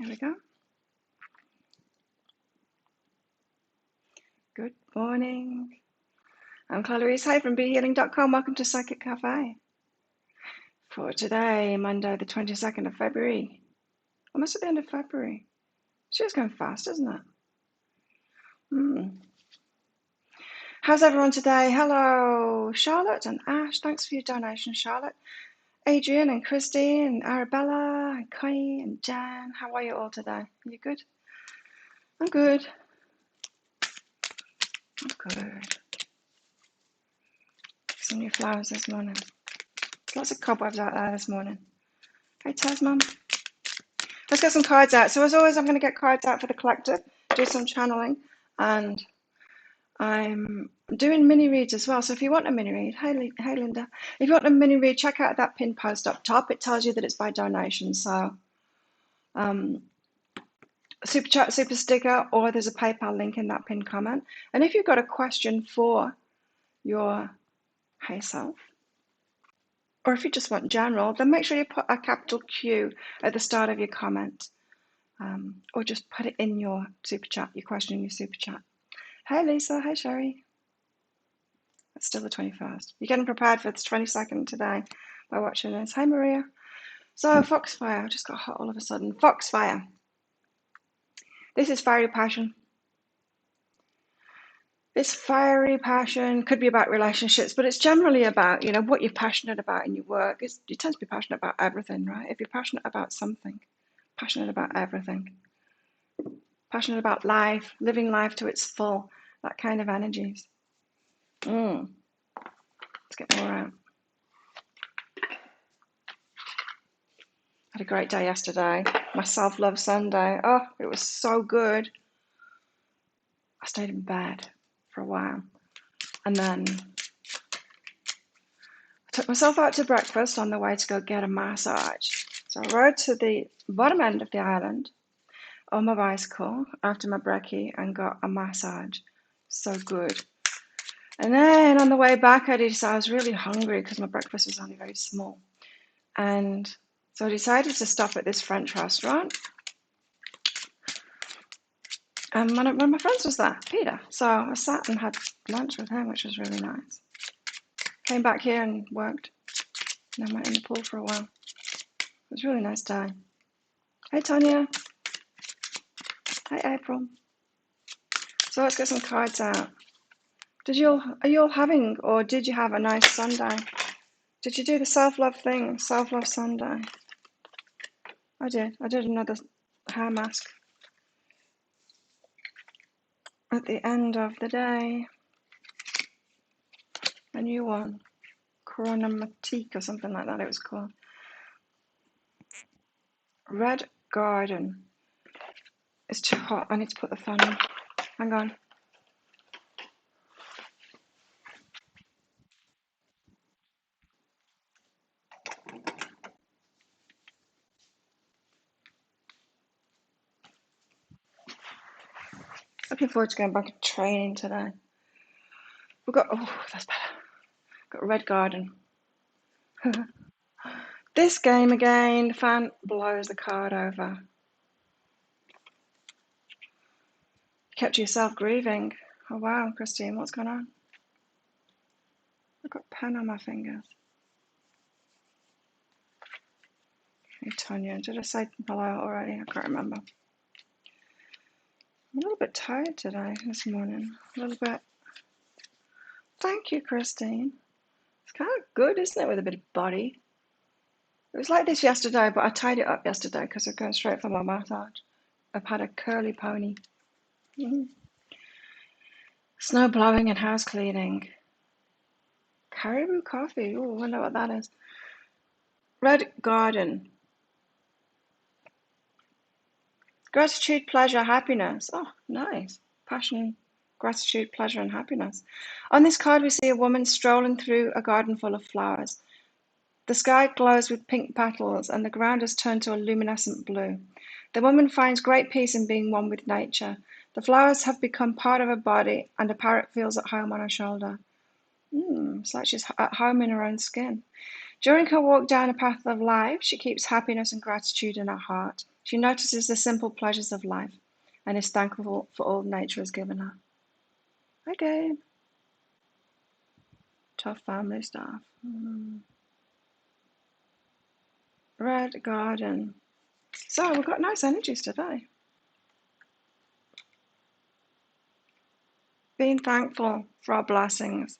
Here we go. Good morning. I'm Clarice Hay from BeHealing.com. Welcome to Psychic Cafe. For today, Monday, the 22nd of February. Almost at the end of February. It's just going fast, isn't it? How's everyone today? Hello, Charlotte and Ash. Thanks for your donation, Charlotte. Adrian and Christine and Arabella and Connie and Jan. How are you all today? Are you good? I'm good. I'm good. Some new flowers this morning. Lots of cobwebs out there this morning. Hey, Taz, Mum. Let's get some cards out. So as always, I'm going to get cards out for the collective, do some channeling, and I'm doing mini reads as well. So if you want a mini read, hey Linda, if you want a mini read, check out that pin post up top. It tells you that it's by donation. So super chat, super sticker, or there's a PayPal link in that pinned comment. And if you've got a question for your high self, or if you just want general, then make sure you put a capital Q at the start of your comment, or just put it in your super chat, your question in your super chat. Hey Lisa, hey Sherry. It's still the 21st. You're getting prepared for the 22nd today by watching this. Hey Maria. So Foxfire, I just got hot all of a sudden. Foxfire. This is fiery passion. This fiery passion could be about relationships, but it's generally about, what you're passionate about in your work. You tend to be passionate about everything, right? If you're passionate about something, passionate about everything. Passionate about life, living life to its full, that kind of energies. Let's get more out. Had a great day yesterday. My self-love Sunday. Oh, it was so good. I stayed in bed for a while. And then I took myself out to breakfast on the way to go get a massage. So I rode to the bottom end of the island on my bicycle after my brekkie and got a massage. So good. And then on the way back, I was really hungry because my breakfast was only very small. And so I decided to stop at this French restaurant. And one of my friends was there, Peter. So I sat and had lunch with him, which was really nice. Came back here and worked. And then went in the pool for a while. It was a really nice day. Hey, Tanya. Hey, April. So let's get some cards out. Are you all having, or did you have a nice Sunday? Did you do the self-love thing, self-love Sunday? I did. I did another hair mask at the end of the day. A new one. Chronomatique or something like that it was called. Red Garden. It's too hot. I need to put the fan on. Hang on. Looking forward to going back to training today. We've got, that's better. Got Red Garden. This game again, the fan blows the card over. Kept yourself grieving. Oh wow, Christine, what's going on? I've got pen on my fingers. Hey Tanya, did I say hello already? I can't remember. I'm a little bit tired today, this morning. A little bit. Thank you, Christine. It's kind of good, isn't it, with a bit of body? It was like this yesterday, but I tied it up yesterday because I'm going straight for my massage. I've had a curly pony. Snow blowing and house cleaning. Caribou coffee. Oh, I wonder what that is. Red Garden. Gratitude, pleasure, happiness. Oh, nice. Passion, gratitude, pleasure, and happiness. On this card, we see a woman strolling through a garden full of flowers. The sky glows with pink petals, and the ground has turned to a luminescent blue. The woman finds great peace in being one with nature. The flowers have become part of her body, and a parrot feels at home on her shoulder. It's like she's at home in her own skin. During her walk down a path of life, she keeps happiness and gratitude in her heart. She notices the simple pleasures of life and is thankful for all nature has given her. Hi, Gabe. Tough family stuff. Red garden. So we've got nice energies today. Being thankful for our blessings.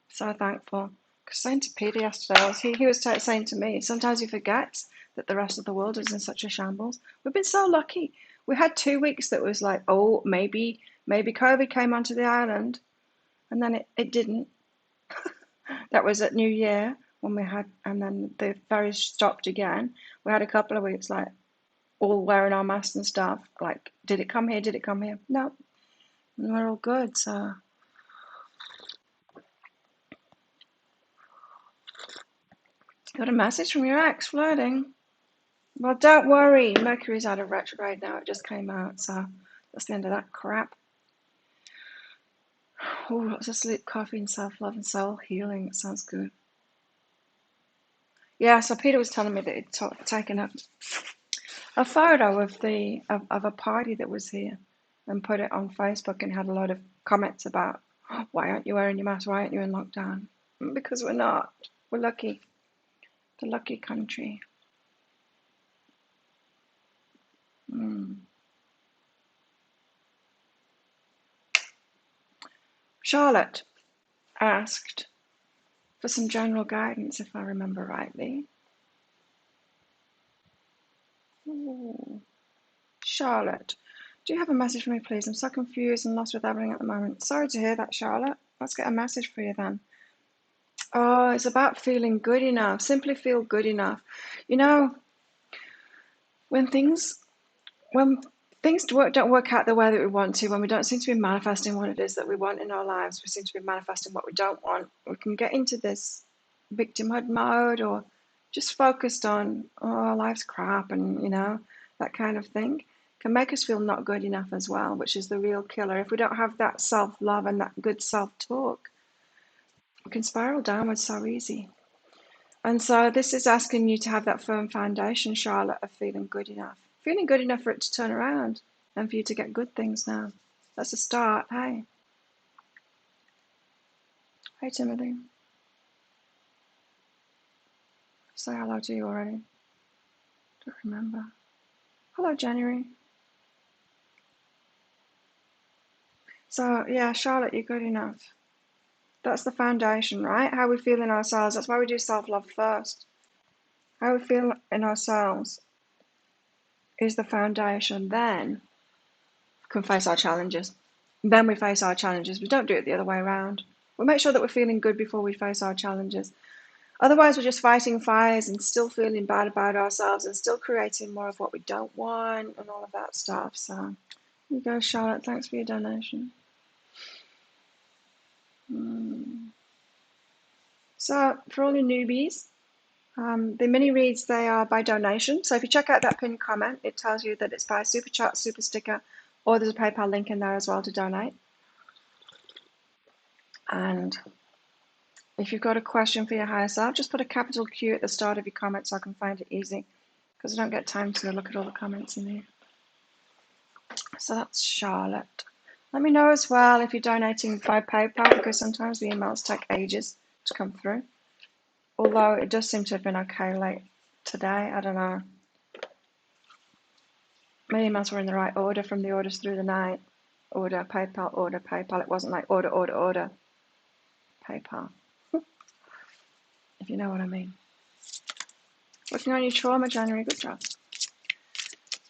So thankful. Because saying to Peter yesterday, he was saying to me, sometimes he forgets that the rest of the world is in such a shambles. We've been so lucky. We had 2 weeks that was like, oh, maybe COVID came onto the island, and then it didn't. That was at New Year when we had, and then the ferries stopped again. We had a couple of weeks like all wearing our masks and stuff. Like, did it come here? Did it come here? No, and we're all good. So got a message from your ex flirting. Well, don't worry. Mercury's out of retrograde now. It just came out, so that's the end of that crap. Oh, lots of sleep, coffee, and self-love and soul healing. It sounds good. Yeah, so Peter was telling me that he'd taken a photo of a party that was here and put it on Facebook and had a lot of comments about, oh, why aren't you wearing your mask? Why aren't you in lockdown? Because we're not. We're lucky. The lucky country. Charlotte asked for some general guidance, if I remember rightly. Ooh. Charlotte, do you have a message for me, please? I'm so confused and lost with everything at the moment. Sorry to hear that, Charlotte. Let's get a message for you then. Oh, it's about feeling good enough. Simply feel good enough. You know, when things don't work out the way that we want to, when we don't seem to be manifesting what it is that we want in our lives, we seem to be manifesting what we don't want, we can get into this victimhood mode or just focused on, oh, life's crap and, that kind of thing can make us feel not good enough as well, which is the real killer. If we don't have that self-love and that good self-talk, we can spiral downwards so easy. And so this is asking you to have that firm foundation, Charlotte, of feeling good enough. Feeling good enough for it to turn around and for you to get good things now. That's a start. Hey. Hey, Timothy. Say hello to you already. Don't remember. Hello, January. So, yeah, Charlotte, you're good enough. That's the foundation, right? How we feel in ourselves. That's why we do self-love first. How we feel in ourselves is the foundation. Then we can face our challenges. Then we face our challenges. We don't do it the other way around. We make sure that we're feeling good before we face our challenges. Otherwise, we're just fighting fires and still feeling bad about ourselves and still creating more of what we don't want and all of that stuff. So, here you go, Charlotte. Thanks for your donation. So, for all you newbies, the mini reads, they are by donation. So if you check out that pinned comment, it tells you that it's by super chat, super sticker, or there's a PayPal link in there as well to donate. And if you've got a question for your higher self, just put a capital Q at the start of your comment so I can find it easy, because I don't get time to look at all the comments in here. So that's Charlotte. Let me know as well if you're donating by PayPal, because sometimes the emails take ages to come through. Although it does seem to have been okay late today. I don't know. My emails were in the right order from the orders through the night. Order, PayPal, order, PayPal. It wasn't like order, order, order, PayPal. If you know what I mean. Working on your trauma, January. Good job.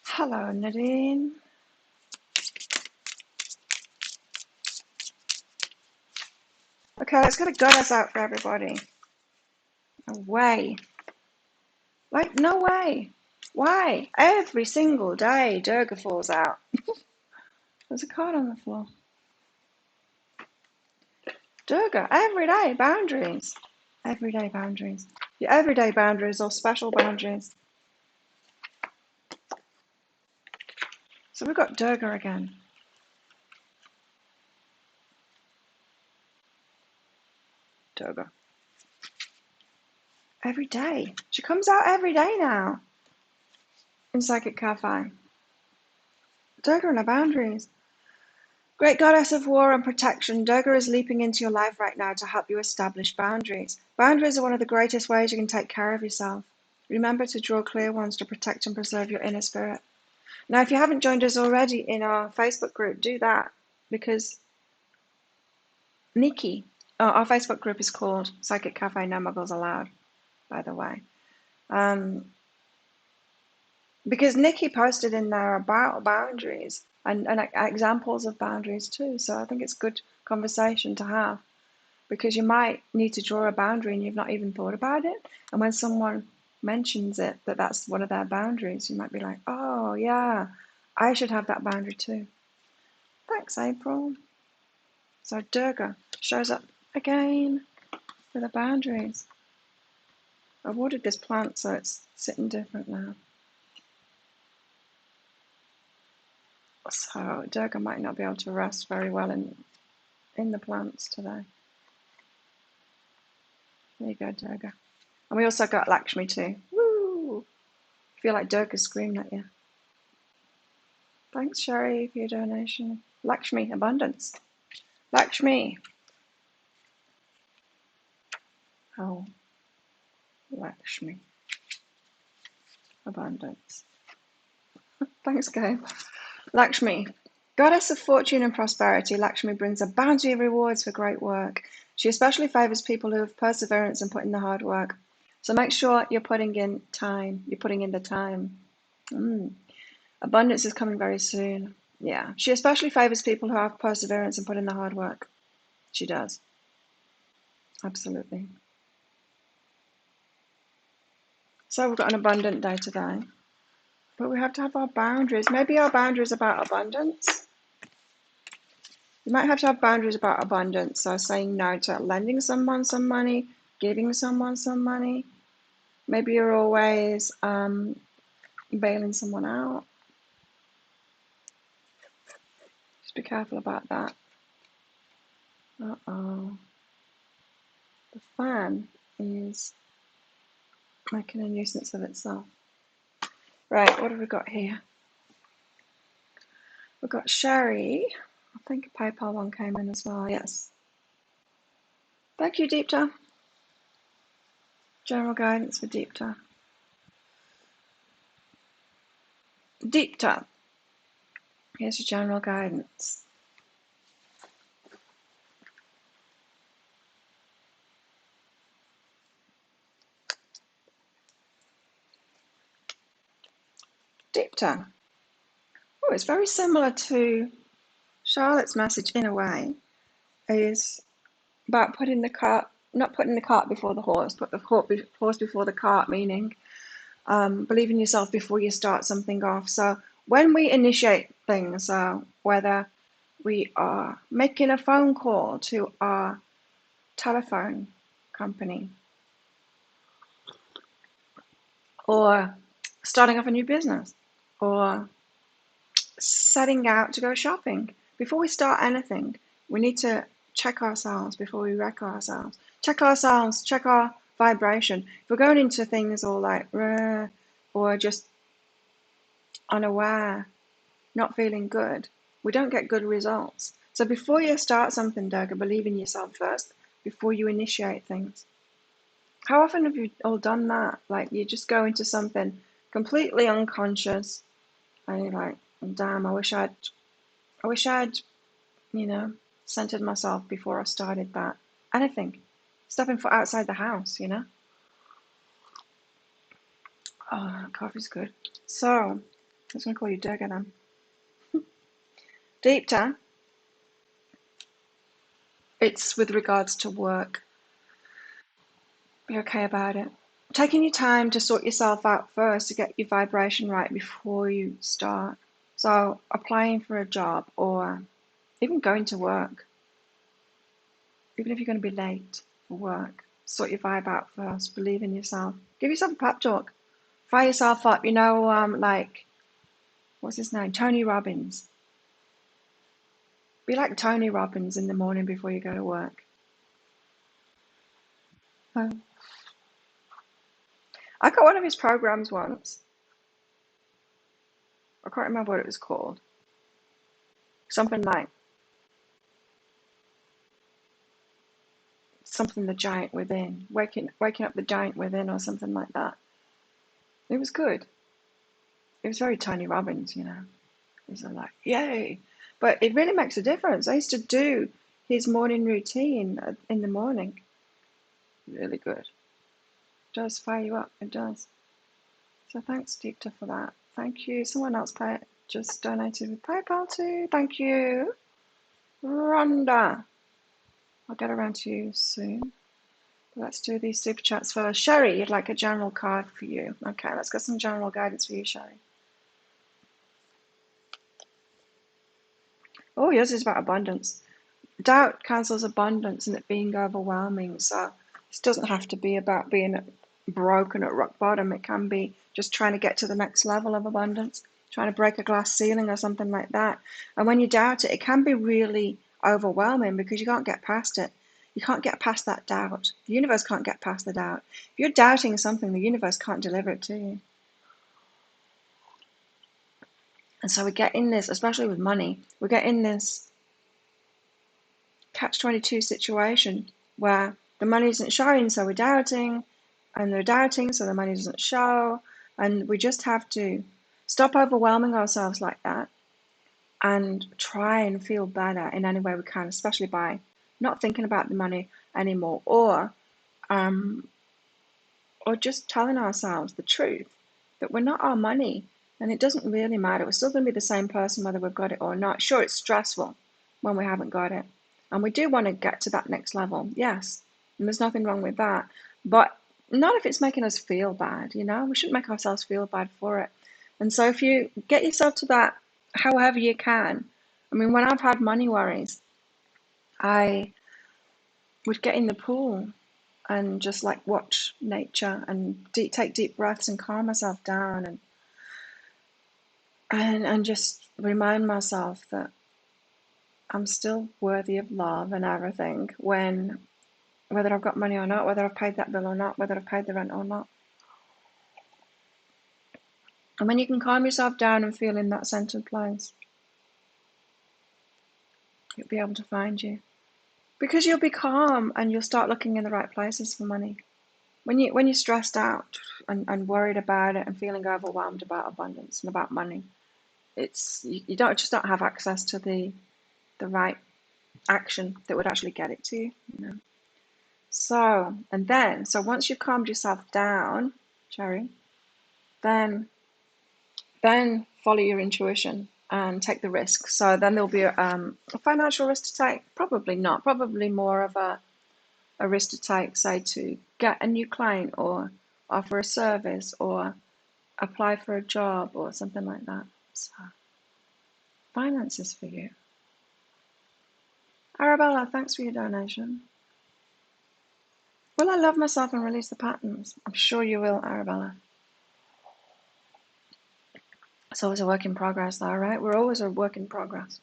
Hello, Nadine. Okay, let's get a goddess out for everybody. No way. Like, no way. Why? Every single day, Durga falls out. There's a card on the floor. Durga, everyday boundaries. Everyday boundaries. Your everyday boundaries or special boundaries. So we've got Durga again. Durga. Every day. She comes out every day now. in Psychic Cafe. Durga and her boundaries. Great goddess of war and protection, Durga is leaping into your life right now to help you establish boundaries. Boundaries are one of the greatest ways you can take care of yourself. Remember to draw clear ones to protect and preserve your inner spirit. Now, if you haven't joined us already in our Facebook group, do that, because Nikki, our Facebook group is called Psychic Cafe No Muggles Allowed, by the way. Because Nikki posted in there about boundaries and examples of boundaries too. So I think it's good conversation to have, because you might need to draw a boundary and you've not even thought about it. And when someone mentions it, that's one of their boundaries, you might be like, oh yeah, I should have that boundary too. Thanks, April. So Durga shows up again with the boundaries. I watered this plant so it's sitting different now. So Durga might not be able to rest very well in the plants today. There you go, Durga. And we also got Lakshmi too. Woo! I feel like Durga's screaming at you. Thanks, Sherry, for your donation. Lakshmi, abundance. Lakshmi. Oh, Lakshmi. Abundance. Thanks, Gabe. Lakshmi. Goddess of fortune and prosperity, Lakshmi brings a bounty of rewards for great work. She especially favors people who have perseverance and put in the hard work. So make sure you're putting in time. You're putting in the time. Abundance is coming very soon. Yeah. She especially favors people who have perseverance and put in the hard work. She does. Absolutely. So we've got an abundant day today. But we have to have our boundaries. Maybe our boundaries about abundance. You might have to have boundaries about abundance. So saying no to lending someone some money, giving someone some money. Maybe you're always bailing someone out. Just be careful about that. Uh-oh. The fan is making a nuisance of itself. Right, what have we got here? We've got Sherry. I think a PayPal one came in as well. Yes. Thank you, Deepta. General guidance for Deepta. Deepta. Here's your general guidance. Deepta. Oh, it's very similar to Charlotte's message in a way. Is about not putting the cart before the horse, put the horse before the cart, meaning believe in yourself before you start something off. So when we initiate things, whether we are making a phone call to our telephone company or starting off a new business or setting out to go shopping, before we start anything, we need to check ourselves before we wreck ourselves. Check ourselves, check our vibration. If we're going into things all like, or just unaware, not feeling good, we don't get good results. So before you start something, Durga, believe in yourself first before you initiate things. How often have you all done that? Like you just go into something completely unconscious and you're like, damn, I wish I'd, centered myself before I started that. Anything. Stepping foot outside the house, Oh, coffee's good. So, I was going to call you Durga then. Deepta, it's with regards to work. Be okay about it. Taking your time to sort yourself out first to get your vibration right before you start. So, applying for a job or even going to work. Even if you're going to be late for work, sort your vibe out first. Believe in yourself. Give yourself a pep talk. Fire yourself up. Like, what's his name? Tony Robbins. Be like Tony Robbins in the morning before you go to work. I got one of his programs once. I can't remember what it was called. Something like something the giant within, waking up the giant within, or something like that. It was good. It was very Tony Robbins, you know. It was like, yay! But it really makes a difference. I used to do his morning routine in the morning. Really good. It does fire you up. It does. So thanks, Deepta, for that. Thank you. Someone else just donated with PayPal too. Thank you. Rhonda. I'll get around to you soon. Let's do these super chats first. Sherry, you'd like a general card for you. Okay, let's get some general guidance for you, Sherry. Oh, yours is about abundance. Doubt cancels abundance and it being overwhelming. So this doesn't have to be about being broken at rock bottom. It can be just trying to get to the next level of abundance, trying to break a glass ceiling or something like that. And when you doubt it, it can be really overwhelming because you can't get past it. You can't get past that doubt. The universe can't get past the doubt. If you're doubting something, the universe can't deliver it to you. And so we get in this, especially with money, we get in this catch-22 situation where the money isn't showing, so we're doubting, and they're doubting, so the money doesn't show, and we just have to stop overwhelming ourselves like that and try and feel better in any way we can, especially by not thinking about the money anymore, or just telling ourselves the truth that we're not our money, and it doesn't really matter. We're still going to be the same person whether we've got it or not. Sure, it's stressful when we haven't got it, and we do want to get to that next level, yes, and there's nothing wrong with that, but not if it's making us feel bad. You know, we shouldn't make ourselves feel bad for it. And so if you get yourself to that however you can, I mean, when I've had money worries, I would get in the pool and just like watch nature and take deep breaths and calm myself down, and just remind myself that I'm still worthy of love and everything, when whether I've got money or not, whether I've paid that bill or not, whether I've paid the rent or not. And when you can calm yourself down and feel in that centered place, you'll be able to find you, because you'll be calm and you'll start looking in the right places for money. When you're stressed out and worried about it and feeling overwhelmed about abundance and about money, you don't have access to the right action that would actually get it to you, you know. So once you've calmed yourself down, Sherry, then follow your intuition and take the risk. So then there'll be a financial risk to take. Probably not. Probably more of a risk to take, say, to get a new client or offer a service or apply for a job or something like that. So finances for you. Arabella, thanks for your donation. Will I love myself and release the patterns? I'm sure you will, Arabella. It's always a work in progress, though, right? We're always a work in progress.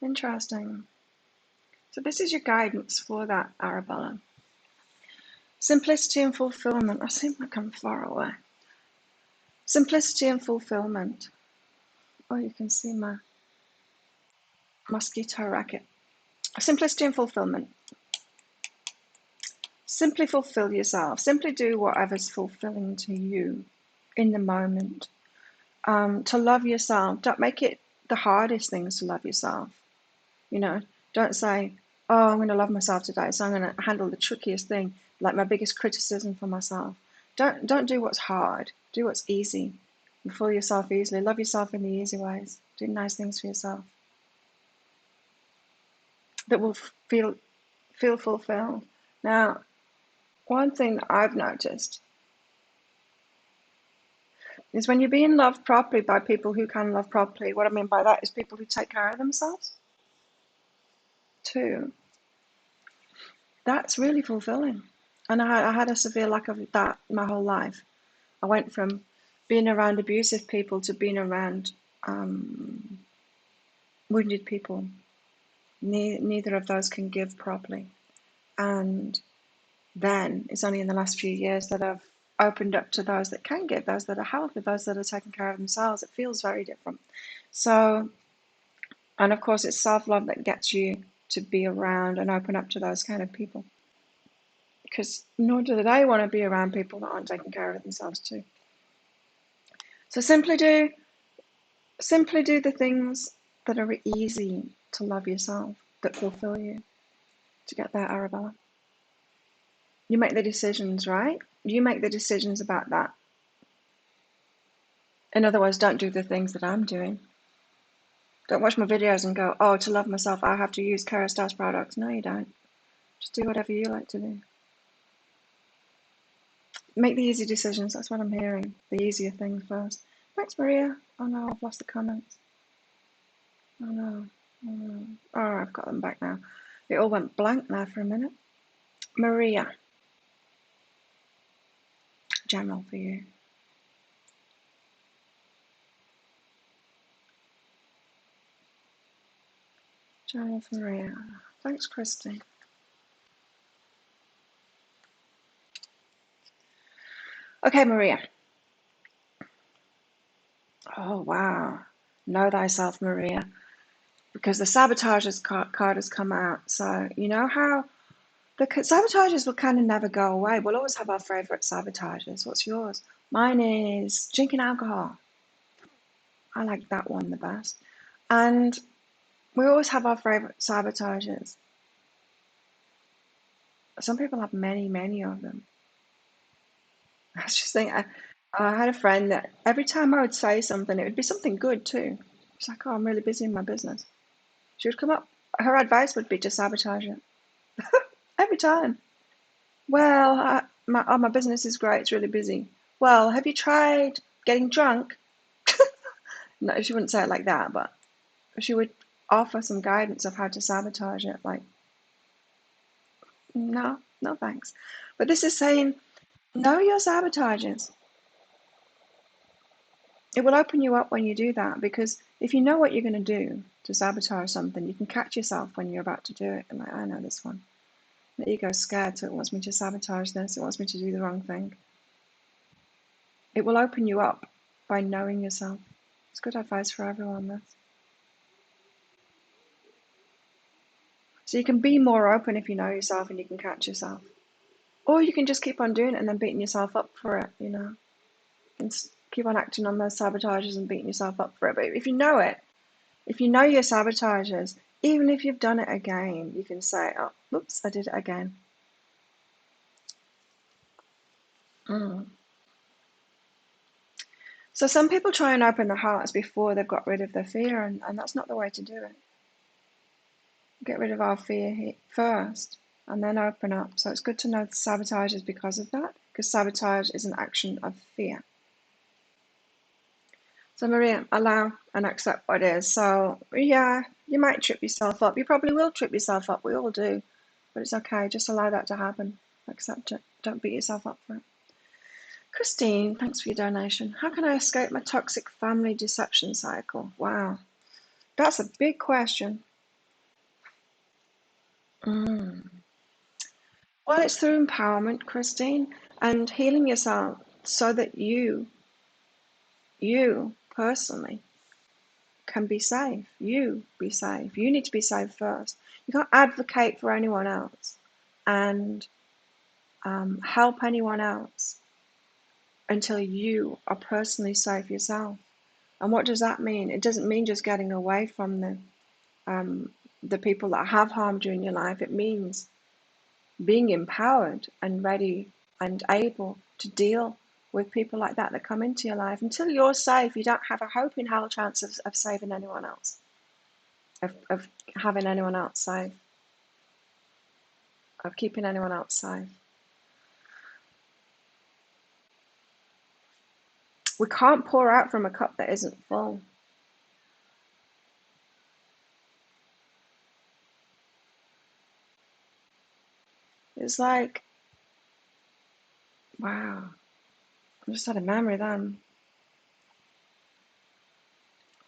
Interesting. So this is your guidance for that, Arabella. Simplicity and fulfillment. I seem like I'm far away. Simplicity and fulfillment. Oh, you can see my mosquito racket. Simplicity and fulfillment. Simply fulfill yourself. Simply do whatever's fulfilling to you in the moment. To love yourself. Don't make it the hardest things to love yourself. You know, don't say, oh, I'm going to love myself today, so I'm going to handle the trickiest thing, like my biggest criticism for myself. Don't do what's hard. Do what's easy. Fulfill yourself easily. Love yourself in the easy ways. Do nice things for yourself that will feel fulfilled. Now, one thing that I've noticed is when you're being loved properly by people who can love properly, what I mean by that is people who take care of themselves too. That's really fulfilling. And I had a severe lack of that my whole life. I went from being around abusive people to being around wounded people. Neither of those can give properly. And then it's only in the last few years that I've opened up to those that can give, those that are healthy, those that are taking care of themselves. It feels very different. So, and of course, it's self-love that gets you to be around and open up to those kind of people. Because nor do they want to be around people that aren't taking care of themselves too. So simply do the things that are easy to love yourself, that fulfill you. To get there, Arabella. You make the decisions, right? You make the decisions about that. In other words, don't do the things that I'm doing. Don't watch my videos and go, oh, to love myself, I have to use Kerastase products. No, you don't. Just do whatever you like to do. Make the easy decisions. That's what I'm hearing. The easier things first. Thanks, Maria. Oh, no, I've lost the comments. Oh, no. Oh, no. Oh, I've got them back now. It all went blank now for a minute. Maria. General for you. General for Maria. Thanks, Christy. Okay, Maria. Oh, wow. Know thyself, Maria. Because the sabotages card has come out. So, you know how the sabotages will kind of never go away. We'll always have our favourite sabotages. What's yours? Mine is drinking alcohol. I like that one the best. And we always have our favourite sabotages. Some people have many, many of them. I was just thinking, I had a friend that every time I would say something, it would be something good too. She's like, oh, I'm really busy in my business. She would come up, her advice would be to sabotage it. Every time. Well, my business is great, it's really busy. Well, have you tried getting drunk? No, she wouldn't say it like that, but she would offer some guidance of how to sabotage it. Like, no, no thanks. But this is saying, know your sabotages. It will open you up when you do that, because if you know what you're going to do to sabotage something, you can catch yourself when you're about to do it. And like, I know this one. The ego's scared, so it wants me to sabotage this. It wants me to do the wrong thing. It will open you up by knowing yourself. It's good advice for everyone, this. So you can be more open if you know yourself and you can catch yourself. Or you can just keep on doing it and then beating yourself up for it, you know. And keep on acting on those sabotages and beating yourself up for it. But if you know it, if you know your sabotages, even if you've done it again, you can say, oh, oops, I did it again. So some people try and open their hearts before they've got rid of their fear, and that's not the way to do it. Get rid of our fear first, and then open up. So it's good to know sabotage is because of that, because sabotage is an action of fear. So Maria, allow and accept what is. So yeah, you might trip yourself up. You probably will trip yourself up. We all do. But it's okay. Just allow that to happen. Accept it. Don't beat yourself up for it. Christine, thanks for your donation. How can I escape my toxic family deception cycle? Wow. That's a big question. Well, it's through empowerment, Christine, and healing yourself so that you personally can be safe. You be safe. You need to be safe first. You can't advocate for anyone else and help anyone else until you are personally safe yourself. And what does that mean? It doesn't mean just getting away from the people that have harmed you in your life. It means being empowered and ready and able to deal with people like that come into your life. Until you're safe, you don't have a hope in hell chance of saving anyone else, of having anyone else safe, of keeping anyone else safe. We can't pour out from a cup that isn't full. It's like, wow, I just had a memory then.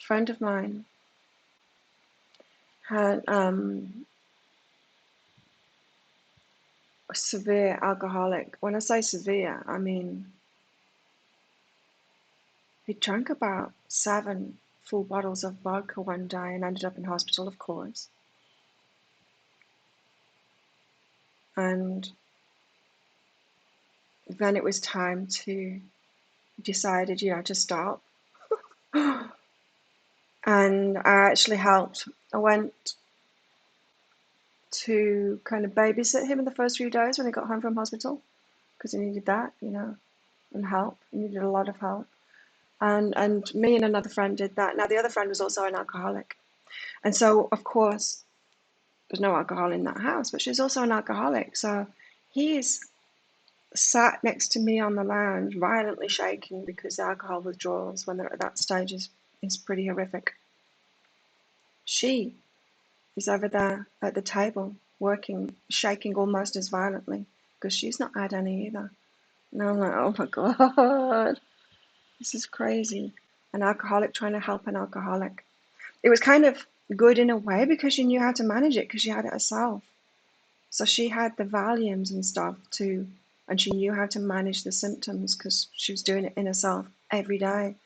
friend of mine had a severe alcoholic. When I say severe, I mean he drank about 7 full bottles of vodka one day and ended up in hospital, of course. And then it was time to decided, to stop. And I actually helped. I went to kind of babysit him in the first few days when he got home from hospital because he needed that, and help. He needed a lot of help. And me and another friend did that. Now, the other friend was also an alcoholic. And so, of course, there's no alcohol in that house, but she's also an alcoholic. So he's sat next to me on the lounge, violently shaking because the alcohol withdrawals when they're at that stage is pretty horrific. She is over there at the table, working, shaking almost as violently because she's not had any either. And I'm like, oh my God, this is crazy. An alcoholic trying to help an alcoholic. It was kind of good in a way because she knew how to manage it because she had it herself. So she had the Valiums and stuff too, and she knew how to manage the symptoms because she was doing it in herself every day.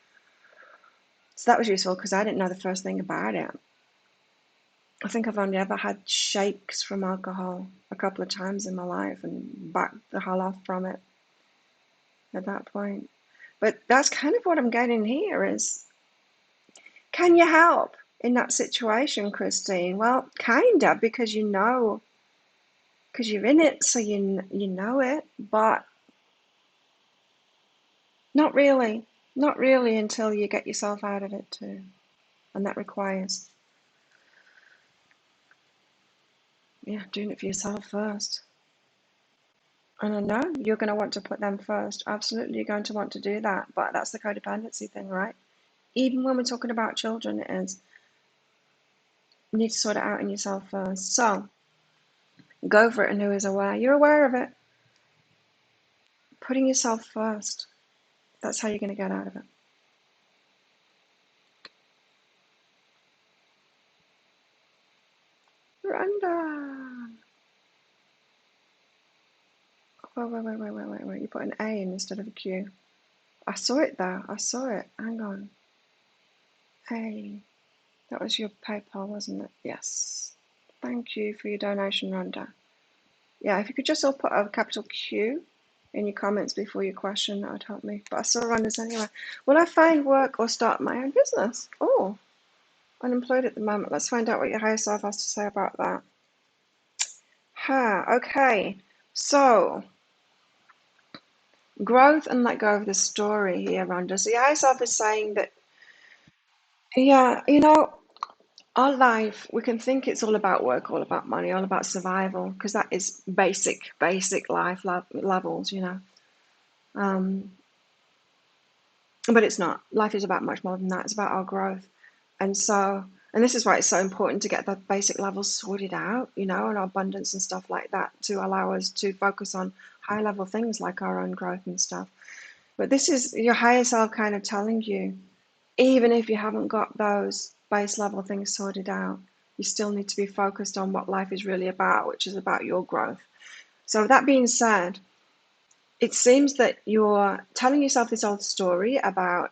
So that was useful because I didn't know the first thing about it. I think I've only ever had shakes from alcohol a couple of times in my life and backed the hell off from it at that point. But that's kind of what I'm getting here is, can you help in that situation, Christine? Well, kind of, because because you're in it, so you know it, but not really. Not really until you get yourself out of it too. And that requires, doing it for yourself first. And I know you're going to want to put them first. Absolutely, you're going to want to do that. But that's the codependency thing, right? Even when we're talking about children, it is, you need to sort it out in yourself first. So go for it, and who is aware? You're aware of it. Putting yourself first. That's how you're going to get out of it. Rwanda. Wait. You put an A in instead of a Q. I saw it there. I saw it. Hang on. A. That was your PayPal, wasn't it? Yes. Thank you for your donation, Rhonda. Yeah, if you could just all put a capital Q in your comments before your question, that would help me. But I saw Rhonda's anyway. Will I find work or start my own business? Oh, unemployed at the moment. Let's find out what your higher self has to say about that. Okay. So, growth and let go of the story here, Rhonda. So your higher self is saying that, yeah, our life, we can think it's all about work, all about money, all about survival, because that is basic life levels, Um, but it's not. Life is about much more than that. It's about our growth. And this is why it's so important to get the basic levels sorted out, and our abundance and stuff like that to allow us to focus on high level things like our own growth and stuff. But this is your higher self kind of telling you, even if you haven't got those base level things sorted out, you still need to be focused on what life is really about, which is about your growth. So that being said, it seems that you're telling yourself this old story about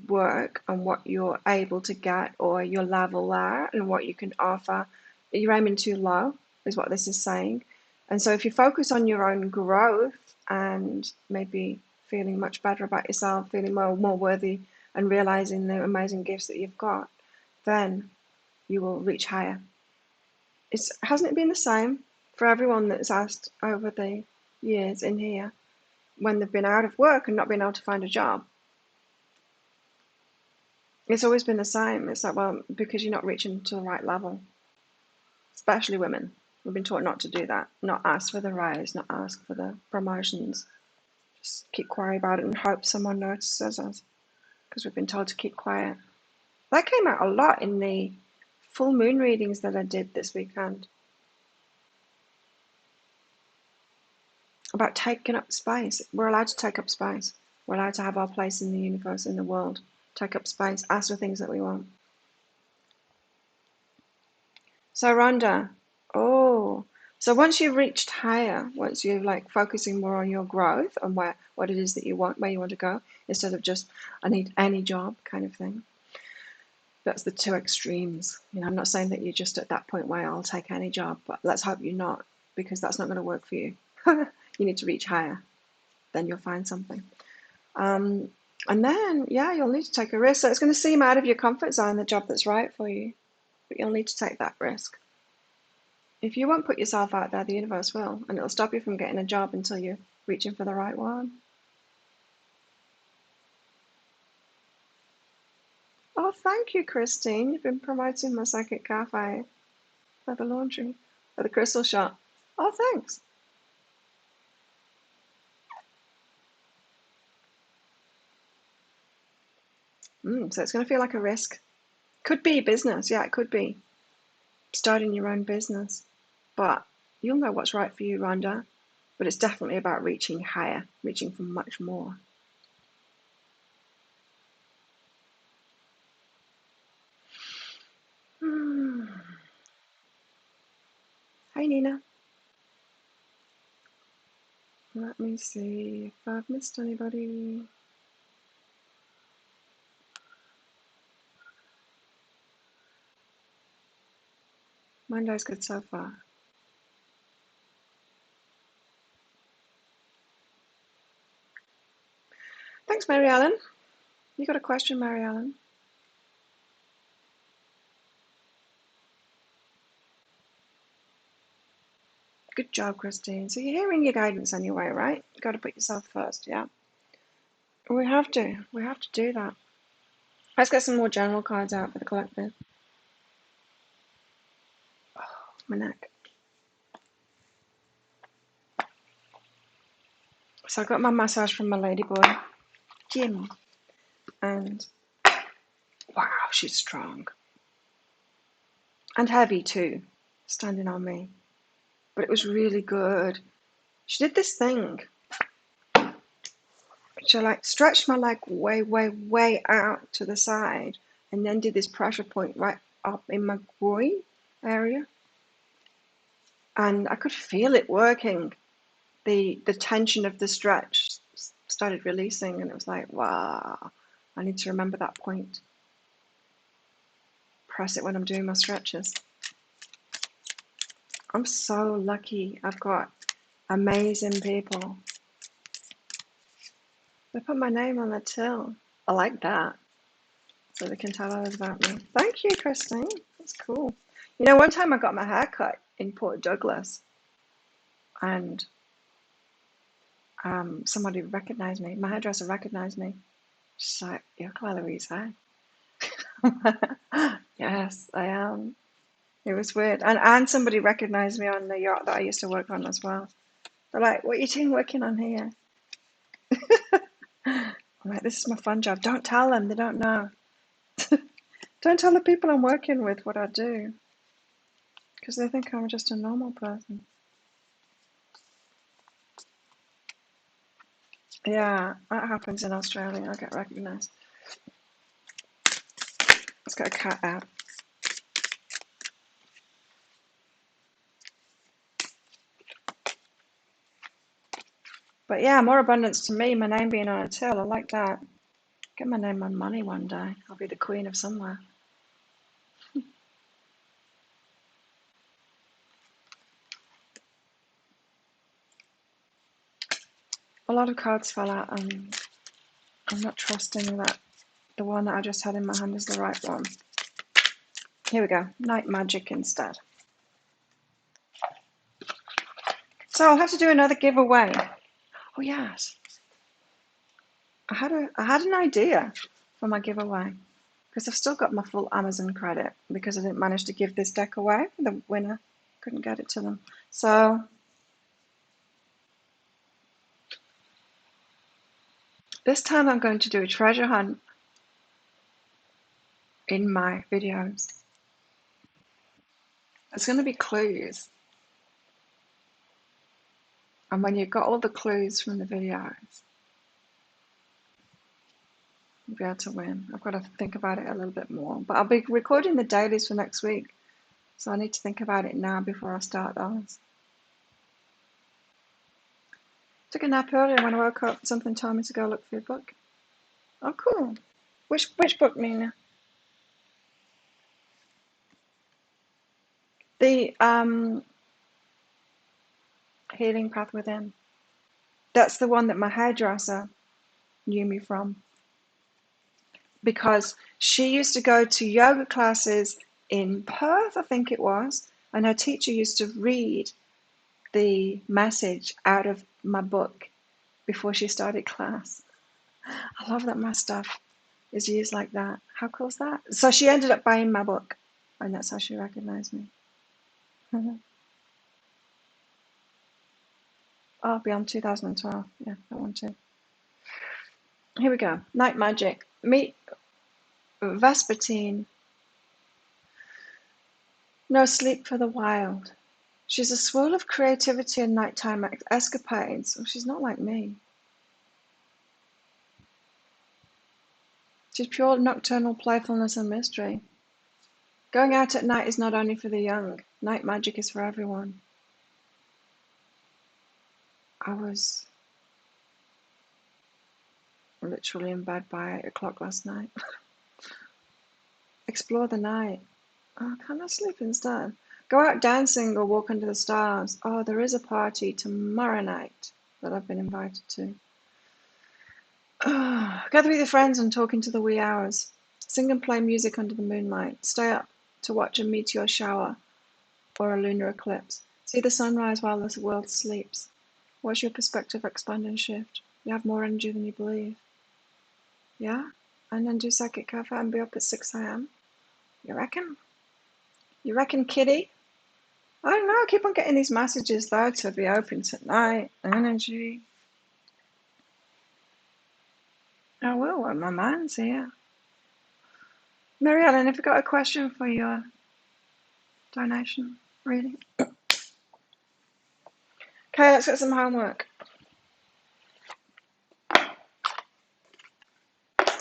work and what you're able to get or your level there and what you can offer. You're aiming too low, is what this is saying. And so if you focus on your own growth and maybe feeling much better about yourself, feeling more worthy and realizing the amazing gifts that you've got, then you will reach higher. Hasn't it been the same for everyone that's asked over the years in here when they've been out of work and not been able to find a job? It's always been the same. It's like, well, because you're not reaching to the right level, especially women. We've been taught not to do that, not ask for the rise, not ask for the promotions. Just keep quiet about it and hope someone notices us because we've been told to keep quiet. That came out a lot in the full moon readings that I did this weekend about taking up space. We're allowed to take up space. We're allowed to have our place in the universe, in the world. take up space, ask for things that we want. So Rhonda, oh, so once you've reached higher, once you're like focusing more on your growth and what it is that you want, where you want to go, instead of just I need any job kind of thing. That's the two extremes. You know, I'm not saying that you're just at that point where I'll take any job, but let's hope you're not, because that's not going to work for you. You need to reach higher, then you'll find something. And then, yeah, you'll need to take a risk. So it's going to seem out of your comfort zone, the job that's right for you, but you'll need to take that risk. If you won't put yourself out there, the universe will, and it'll stop you from getting a job until you're reaching for the right one. Oh, thank you, Christine. You've been promoting my psychic cafe for the laundry, for the crystal shop. Oh, thanks. So it's going to feel like a risk. Could be business. Yeah, it could be starting your own business. But you'll know what's right for you, Rhonda. But it's definitely about reaching higher, reaching for much more. Hi, Nina. Let me see if I've missed anybody. Monday's good so far. Thanks, Mary Ellen. You got a question, Mary Ellen? Good job, Christine. So you're hearing your guidance anyway, right? You've got to put yourself first, yeah? We have to. We have to do that. Let's get some more general cards out for the collective. Oh, my neck. So I got my massage from my ladyboy, Jim. And wow, she's strong. And heavy too, standing on me. But it was really good. She did this thing. She like stretched my leg way, way, way out to the side and then did this pressure point right up in my groin area. And I could feel it working. The tension of the stretch started releasing, and it was like, wow, I need to remember that point. Press it when I'm doing my stretches. I'm so lucky. I've got amazing people. They put my name on the till. I like that. So they can tell others about me. Thank you, Christine. That's cool. You know, one time I got my hair cut in Port Douglas, and somebody recognized me. My hairdresser recognized me. She's like, "You're Claire Louise, eh?" Yes, I am. It was weird. And somebody recognized me on the yacht that I used to work on as well. They're like, "What are you doing working on here?" I'm like, "This is my fun job." Don't tell them. They don't know. Don't tell the people I'm working with what I do, because they think I'm just a normal person. Yeah, that happens in Australia. I get recognized. Let's get a cat out. But yeah, more abundance to me, my name being on a till. I like that. Get my name on money one day. I'll be the queen of somewhere. A lot of cards fell out, and I'm not trusting that the one that I just had in my hand is the right one. Here we go. Night magic instead. So I'll have to do another giveaway. Oh yes. I had an idea for my giveaway, because I've still got my full Amazon credit because I didn't manage to give this deck away. The winner couldn't get it to them. So this time I'm going to do a treasure hunt in my videos. There's going to be clues. And when you've got all the clues from the videos, You'll be able to win. I've got to think about it a little bit more. But I'll be recording the dailies for next week. So I need to think about it now before I start those. Took a nap earlier when I woke up. Something told me to go look for your book. Oh, cool. Which book, Nina? The Healing Path Within. That's the one that my hairdresser knew me from. Because she used to go to yoga classes in Perth, I think it was, and her teacher used to read the message out of my book before she started class. I love that my stuff is used like that. How cool is that? So she ended up buying my book, and that's how she recognized me. Oh, beyond 2012. Yeah, that one too. Here we go. Night magic. Meet Vespertine. No sleep for the wild. She's a swirl of creativity and nighttime escapades. Oh, she's not like me. She's pure nocturnal playfulness and mystery. Going out at night is not only for the young. Night magic is for everyone. I was literally in bed by 8 o'clock last night. Explore the night. Oh, can I sleep instead? Go out dancing or walk under the stars. Oh, there is a party tomorrow night that I've been invited to. Oh, gather with your friends and talk into the wee hours. Sing and play music under the moonlight. Stay up to watch a meteor shower or a lunar eclipse. See the sunrise while the world sleeps. Watch your perspective expand and shift. You have more energy than you believe. Yeah? And then do psychic cafe and be up at 6 a.m. You reckon? You reckon, kitty? I don't know. I keep on getting these messages though to be open tonight. Energy. I will when my mind's here. Mary Ellen, have you got a question for your donation reading? Okay, let's get some homework.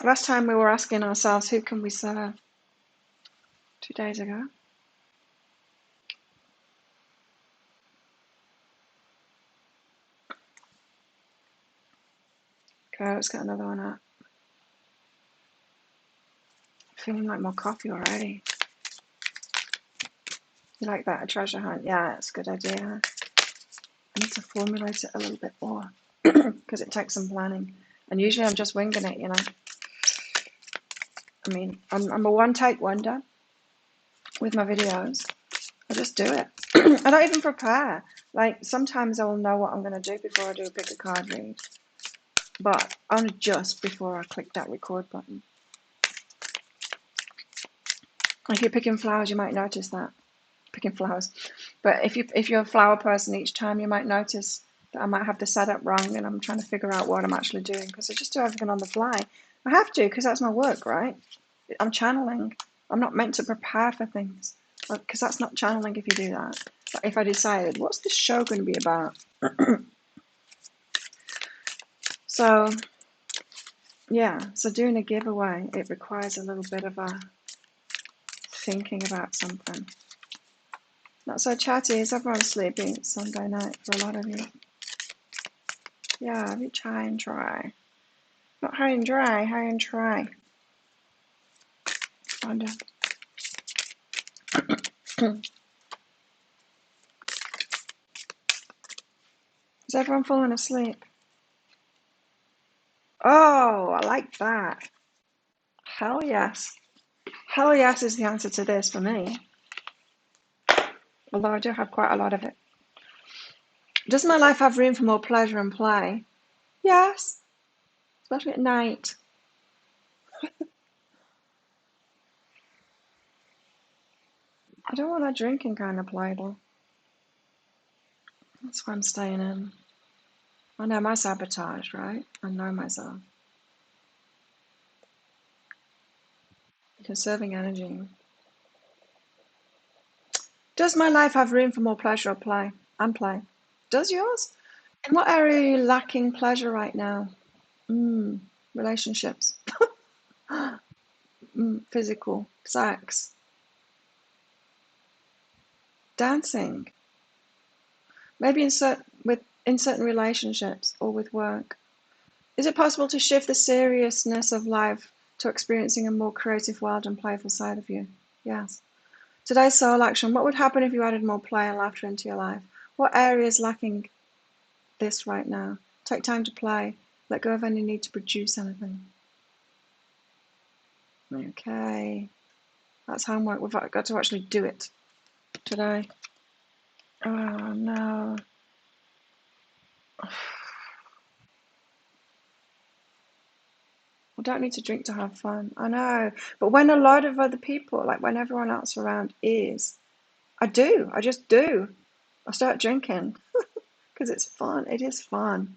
Last time we were asking ourselves, who can we serve? 2 days ago. Okay, let's get another one out. Feeling like more coffee already. You like that, a treasure hunt? Yeah, it's a good idea. I need to formulate it a little bit more because it takes some planning. And usually I'm just winging it, you know. I mean, I'm a one-take wonder with my videos. I just do it. I don't even prepare. Like, sometimes I will know what I'm going to do before I do a pick a card read. But only just before I click that record button. If you're picking flowers, you might notice that. Picking flowers. But if you're a flower person each time, you might notice that I might have the setup wrong and I'm trying to figure out what I'm actually doing because I just do everything on the fly. I have to because that's my work, right? I'm channeling. I'm not meant to prepare for things because that's not channeling if you do that. But if I decided, what's this show going to be about? So, yeah. So doing a giveaway, it requires a little bit of a thinking about something. Not so chatty. Is everyone sleeping? It's Sunday night for a lot of you. Yeah, reach high and try. Not high and dry, high and try. Wonder. Is everyone falling asleep? Oh, I like that. Hell yes. Hell yes is the answer to this for me. Although I do have quite a lot of it. Does my life have room for more pleasure and play? Yes. Especially at night. I don't want a drinking kind of play though. That's why I'm staying in. I know my sabotage, right? I know myself. Conserving energy. Does my life have room for more pleasure or play? And play. Does yours? In what area are you lacking pleasure right now? Relationships. Physical, sex, dancing, maybe in certain relationships or with work. Is it possible to shift the seriousness of life to experiencing a more creative, wild, and playful side of you? Yes. Today's soul action. What would happen if you added more play and laughter into your life? What area is lacking this right now? Take time to play. Let go of any need to produce anything. Okay. That's homework. We've got to actually do it today. Oh no. I don't need to drink to have fun. I know. But when a lot of other people, like when everyone else around is, I do. I just do. I start drinking because it's fun. It is fun.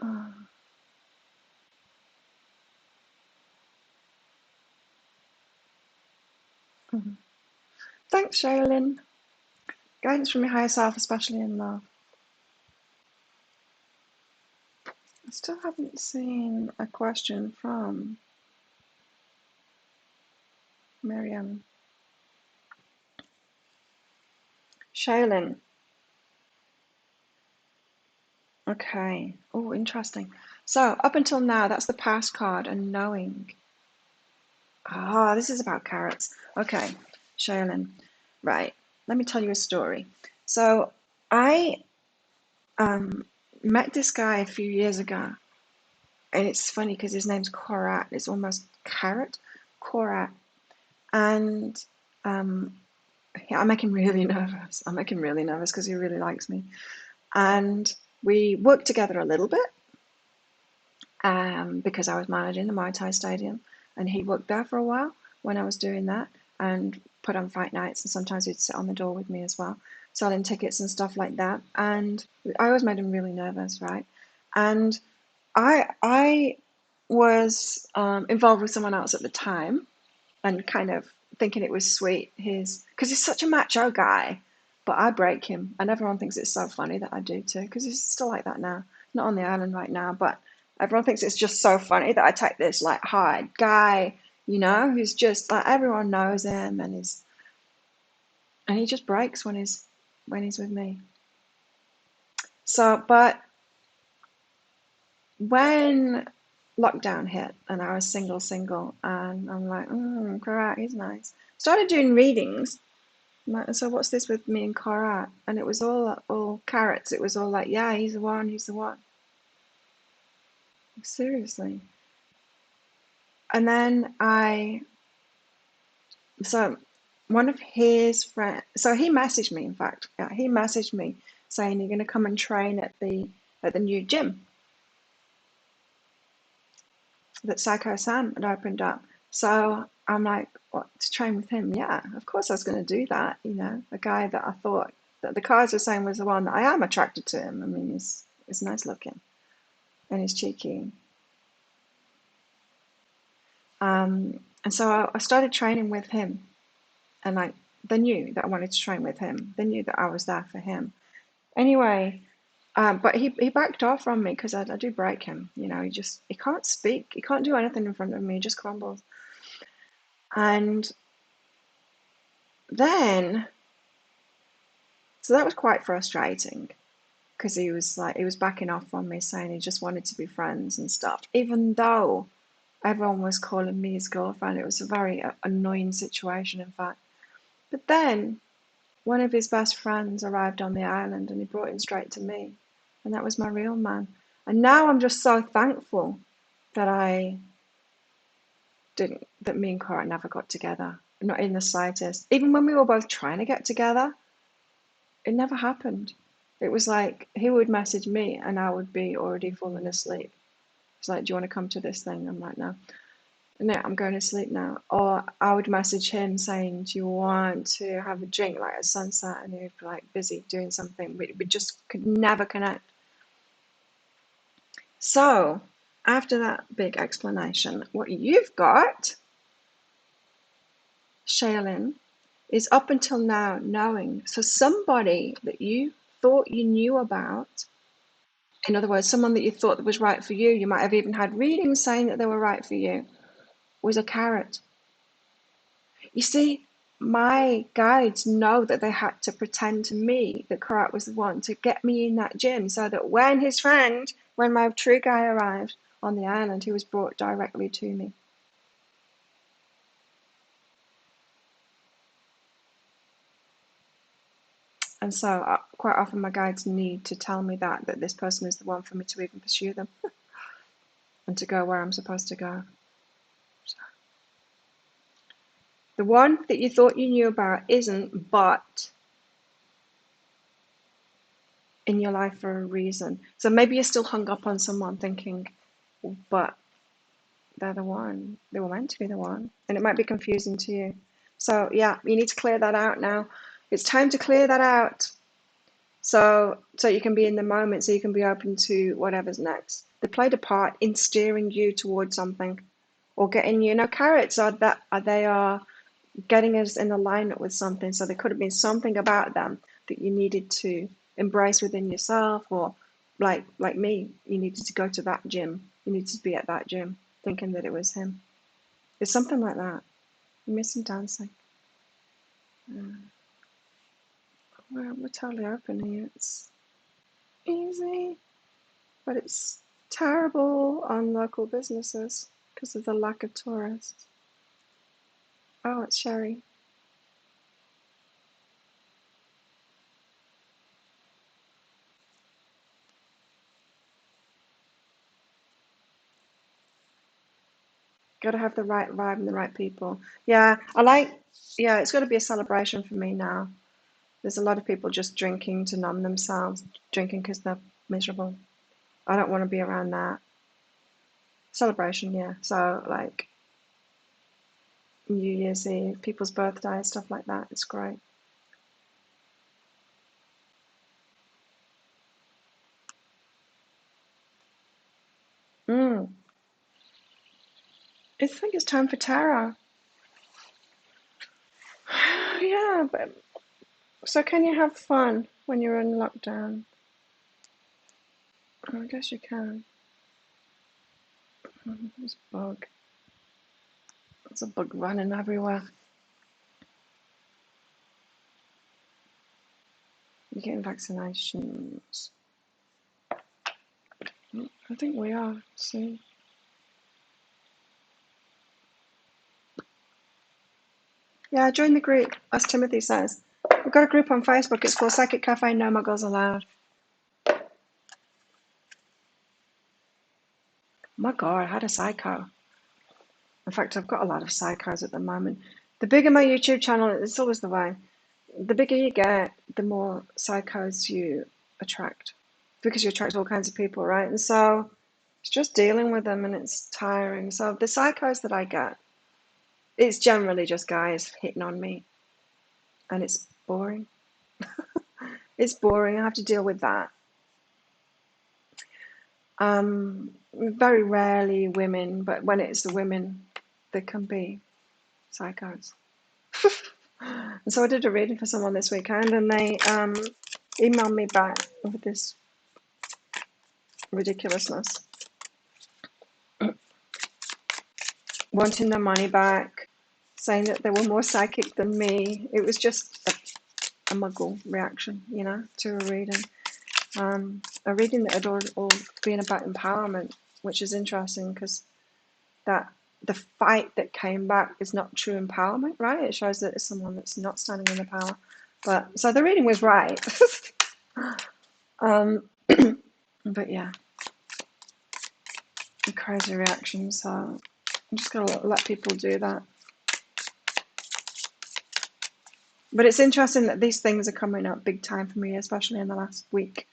Oh. Mhm. Thanks, Shaelin. Guidance from your higher self, especially in love. I still haven't seen a question from Miriam. Shaelin. Okay. Oh, interesting. So up until now, that's the past card and knowing. Ah, this is about carrots. Okay, Shaelin. Right. Let me tell you a story. So I met this guy a few years ago, and it's funny because his name's Korat. It's almost carrot, Korat, and yeah, I make him really nervous. I make him really nervous because he really likes me, and we worked together a little bit because I was managing the Muay Thai stadium, and he worked there for a while when I was doing that, and put on fight nights, and sometimes he'd sit on the door with me as well, selling tickets and stuff like that. And I always made him really nervous, right? And I was involved with someone else at the time, and kind of thinking it was sweet. Because he's such a macho guy, but I break him, and everyone thinks it's so funny that I do too. Because he's still like that now, not on the island right now, but everyone thinks it's just so funny that I take this like hard guy, who's just like everyone knows him, and he just breaks when he's with me. So, but when lockdown hit and I was single, and I'm like, Karat, he's nice. Started doing readings. Like, so what's this with me and Karat? And it was all carrots. It was all like, yeah, he's the one, he's the one. Seriously. And then so one of his friends, so he messaged me, in fact, yeah, he messaged me saying you're going to come and train at the new gym that Psycho Sam had opened up. So I'm like, what, to train with him? Yeah, of course I was going to do that. A guy that I thought that the cards were saying was the one that I am attracted to him. I mean, he's nice looking and he's cheeky. And so I started training with him, and like they knew that I wanted to train with him. They knew that I was there for him. Anyway, but he backed off from me because I do break him. He can't speak. He can't do anything in front of me. He just crumbles. And then, so that was quite frustrating because he was backing off from me, saying he just wanted to be friends and stuff, even though everyone was calling me his girlfriend. It was a very annoying situation, in fact. But then one of his best friends arrived on the island and he brought him straight to me. And that was my real man. And now I'm just so thankful that I didn't, that me and Cora never got together. Not in the slightest. Even when we were both trying to get together, it never happened. It was like he would message me and I would be already falling asleep. It's like, do you want to come to this thing? I'm like, no. No, I'm going to sleep now. Or I would message him saying, do you want to have a drink like at sunset? And he'd be like busy doing something. We just could never connect. So after that big explanation, what you've got, Shaelin, is up until now knowing. So somebody that you thought you knew about In other words, someone that you thought that was right for you, you might have even had readings saying that they were right for you, was a carrot. You see, my guides know that they had to pretend to me that Karat was the one to get me in that gym so that when my true guy arrived on the island, he was brought directly to me. And so quite often my guides need to tell me that this person is the one for me to even pursue them and to go where I'm supposed to go. So, the one that you thought you knew about isn't, but in your life for a reason. So maybe you're still hung up on someone thinking, but they're the one. They were meant to be the one. And it might be confusing to you. So yeah, you need to clear that out now. It's time to clear that out. So you can be in the moment, so you can be open to whatever's next. They played a part in steering you towards something or getting carrots they are getting us in alignment with something. So there could have been something about them that you needed to embrace within yourself, or like me, you needed to go to that gym. You needed to be at that gym thinking that it was him. It's something like that. You miss him dancing. We're totally open here. It's easy, but it's terrible on local businesses because of the lack of tourists. Oh, it's Sherry. Got to have the right vibe and the right people. Yeah, it's got to be a celebration for me now. There's a lot of people just drinking to numb themselves, drinking because they're miserable. I don't want to be around that. Celebration, yeah. So, like New Year's Eve, people's birthdays, stuff like that. It's great. I think it's time for tarot. Yeah, but so can you have fun when you're in lockdown? I guess you can. There's a bug. There's a bug running everywhere. You're getting vaccinations. I think we are. See. Yeah, join the group, as Timothy says. We've got a group on Facebook. It's called Psychic Cafe No Muggles Allowed. My God, I had a psycho. In fact, I've got a lot of psychos at the moment. The bigger my YouTube channel, it's always the way. The bigger you get, the more psychos you attract. Because you attract all kinds of people, right? And so it's just dealing with them and it's tiring. So the psychos that I get, it's generally just guys hitting on me. And it's boring. It's boring. I have to deal with that. Very rarely women, but when it's the women, they can be psychos. And so I did a reading for someone this weekend, and they emailed me back with this ridiculousness, wanting their money back, saying that they were more psychic than me. It was just a muggle reaction, to a reading. A reading that had all been about empowerment, which is interesting because that the fight that came back is not true empowerment, right? It shows that it's someone that's not standing in the power. But so the reading was right. But yeah, a crazy reaction. So I'm just gonna let people do that. But it's interesting that these things are coming up big time for me, especially in the last week.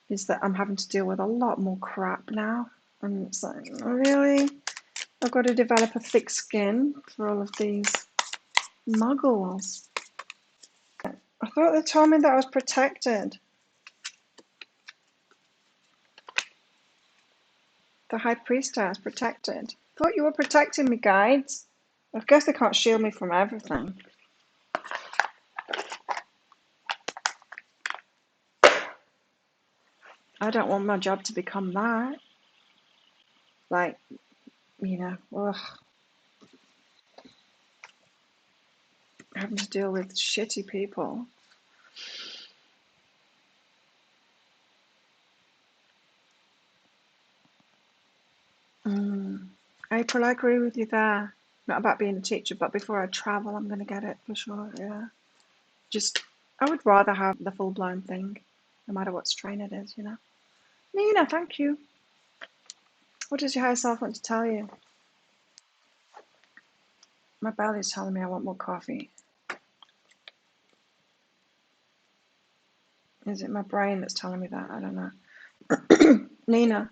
Is that I'm having to deal with a lot more crap now, and it's like, really, I've got to develop a thick skin for all of these muggles. I thought they told me that I was protected. The High Priestess protected. Thought you were protecting me, guides. I guess they can't shield me from everything. I don't want my job to become that. Like, ugh, having to deal with shitty people. April, I agree with you there. Not about being a teacher, but before I travel, I'm going to get it for sure, yeah. I would rather have the full-blown thing, no matter what strain it is, Nina, thank you. What does your higher self want to tell you? My belly's telling me I want more coffee. Is it my brain that's telling me that? I don't know. Nina,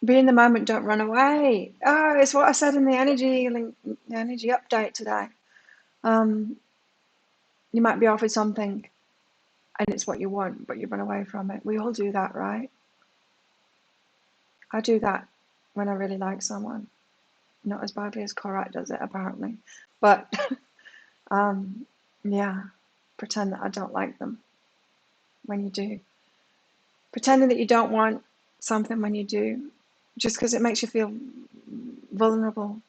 be in the moment, don't run away. Oh, it's what I said in the energy update today. You might be offered something and it's what you want, but you run away from it. We all do that, right? I do that when I really like someone. Not as badly as Korat does it, apparently. But, yeah, pretend that I don't like them when you do. Pretending that you don't want something when you do, just because it makes you feel vulnerable.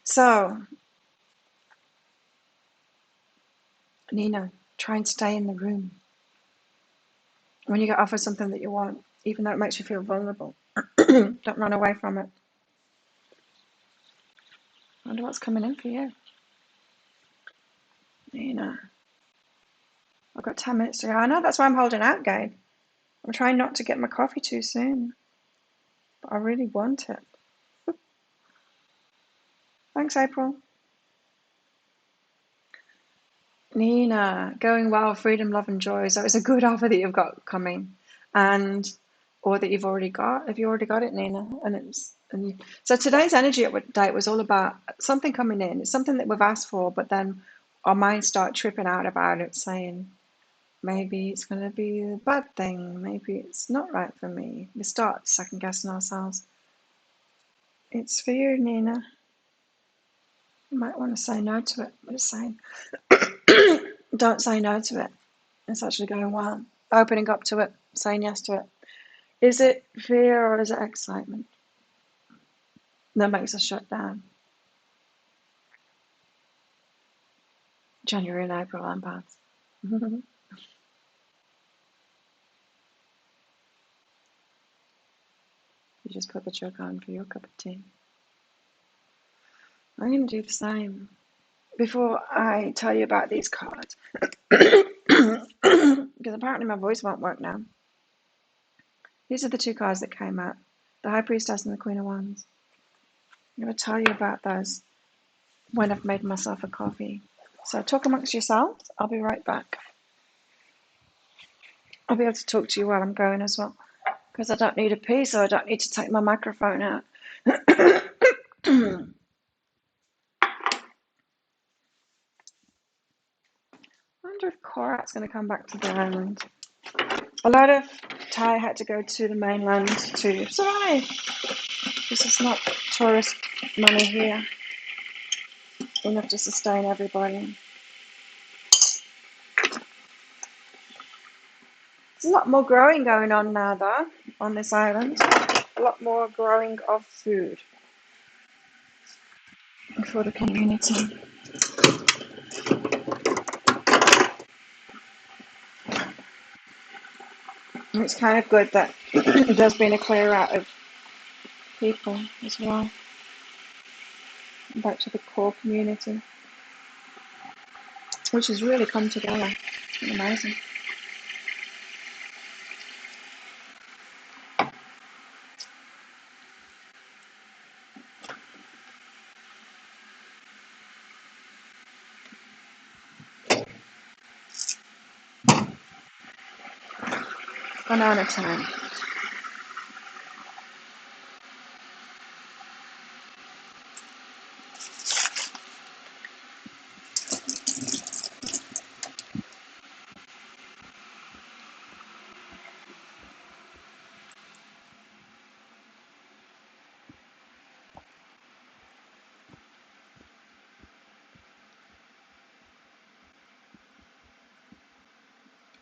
So, Nina, try and stay in the room when you get offered something that you want, even though it makes you feel vulnerable. Don't run away from it. I wonder what's coming in for you. Nina, I've got 10 minutes to go. I know, that's why I'm holding out, Gabe. I'm trying not to get my coffee too soon, but I really want it. Thanks, April. Nina, going well, freedom, love, and joy. So it's a good offer that you've got coming, or that you've already got. If you already got it, Nina, so today's energy update was all about something coming in. It's something that we've asked for, but then our minds start tripping out about it, saying maybe it's going to be a bad thing. Maybe it's not right for me. We start second guessing ourselves. It's for you, Nina. You might want to say no to it, but it's saying don't say no to it. It's actually going well. Opening up to it, saying yes to it. Is it fear or is it excitement that makes us shut down? January and April empaths. You just put the jug on for your cup of tea. I'm going to do the same. Before I tell you about these cards, because apparently my voice won't work now. These are the two cards that came out, the High Priestess and the Queen of Wands. I'm going to tell you about those when I've made myself a coffee. So talk amongst yourselves. I'll be right back. I'll be able to talk to you while I'm going as well, because I don't need a pee, so I don't need to take my microphone out. I wonder if Korat's going to come back to the island. A lot of Thai had to go to the mainland to survive. This is not tourist money here, enough to sustain everybody. There's a lot more growing going on now, though, on this island. A lot more growing of food for the community. And it's kind of good that there's been a clear out of people as well, back to the core community, which has really come together. It's been amazing. Banana time.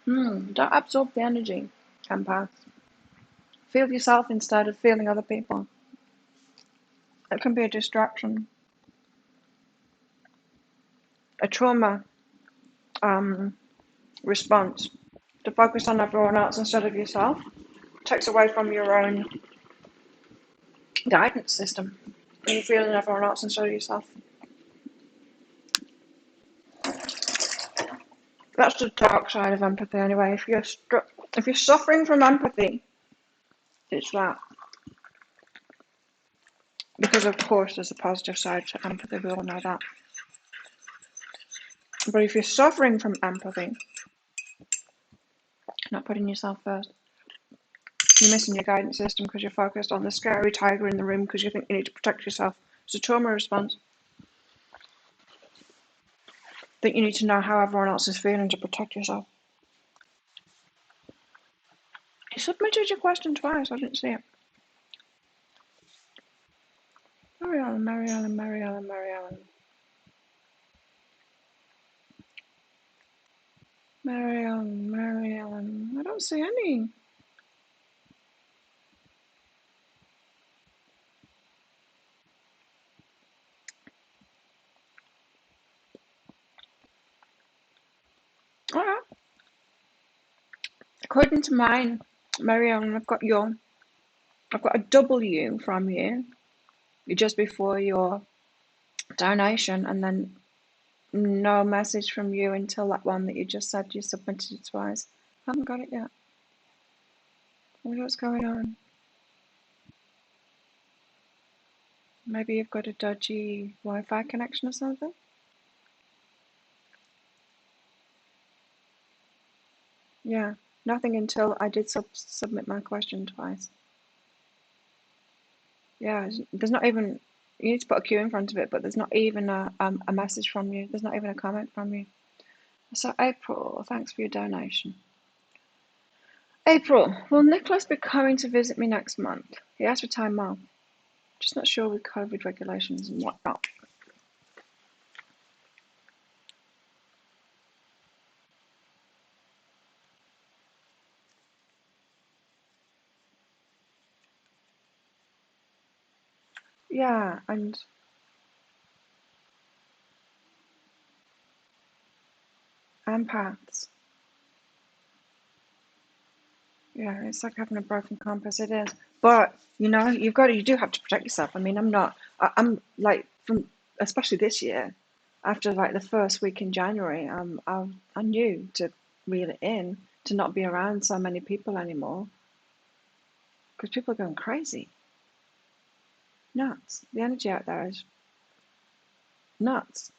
Don't absorb the energy, empath. Feel yourself instead of feeling other people. It can be a distraction. A trauma response to focus on everyone else instead of yourself takes away from your own guidance system. You're feeling everyone else instead of yourself. That's the dark side of empathy, anyway. If you're suffering from empathy, it's that. Because of course there's a positive side to empathy. We all know that. But if you're suffering from empathy, not putting yourself first, you're missing your guidance system because you're focused on the scary tiger in the room because you think you need to protect yourself. It's a trauma response. Think you need to know how everyone else is feeling to protect yourself. You submitted your question twice. I didn't see it. Mary Ellen, Mary Ellen, Mary Ellen, Mary Ellen. Mary Ellen, Mary Ellen. I don't see any. Alright. According to mine, Mary Ellen, I've got a W from you just before your donation, and then no message from you until that one that you just said you submitted it twice. I haven't got it yet. I wonder what's going on. Maybe you've got a dodgy Wi-Fi connection or something? Yeah, nothing until I did submit my question twice. Yeah, there's not even, you need to put a Q in front of it, but there's not even a message from you. There's not even a comment from you. So April, thanks for your donation. April, will Nicholas be coming to visit me next month? He asked for time off. Just not sure with COVID regulations and whatnot. Yeah, and empaths. Yeah, it's like having a broken compass. It is, but you do have to protect yourself. I mean, I'm like especially this year, after like the first week in January, I knew to reel it in, to not be around so many people anymore, because people are going crazy, nuts. The energy out there is nuts,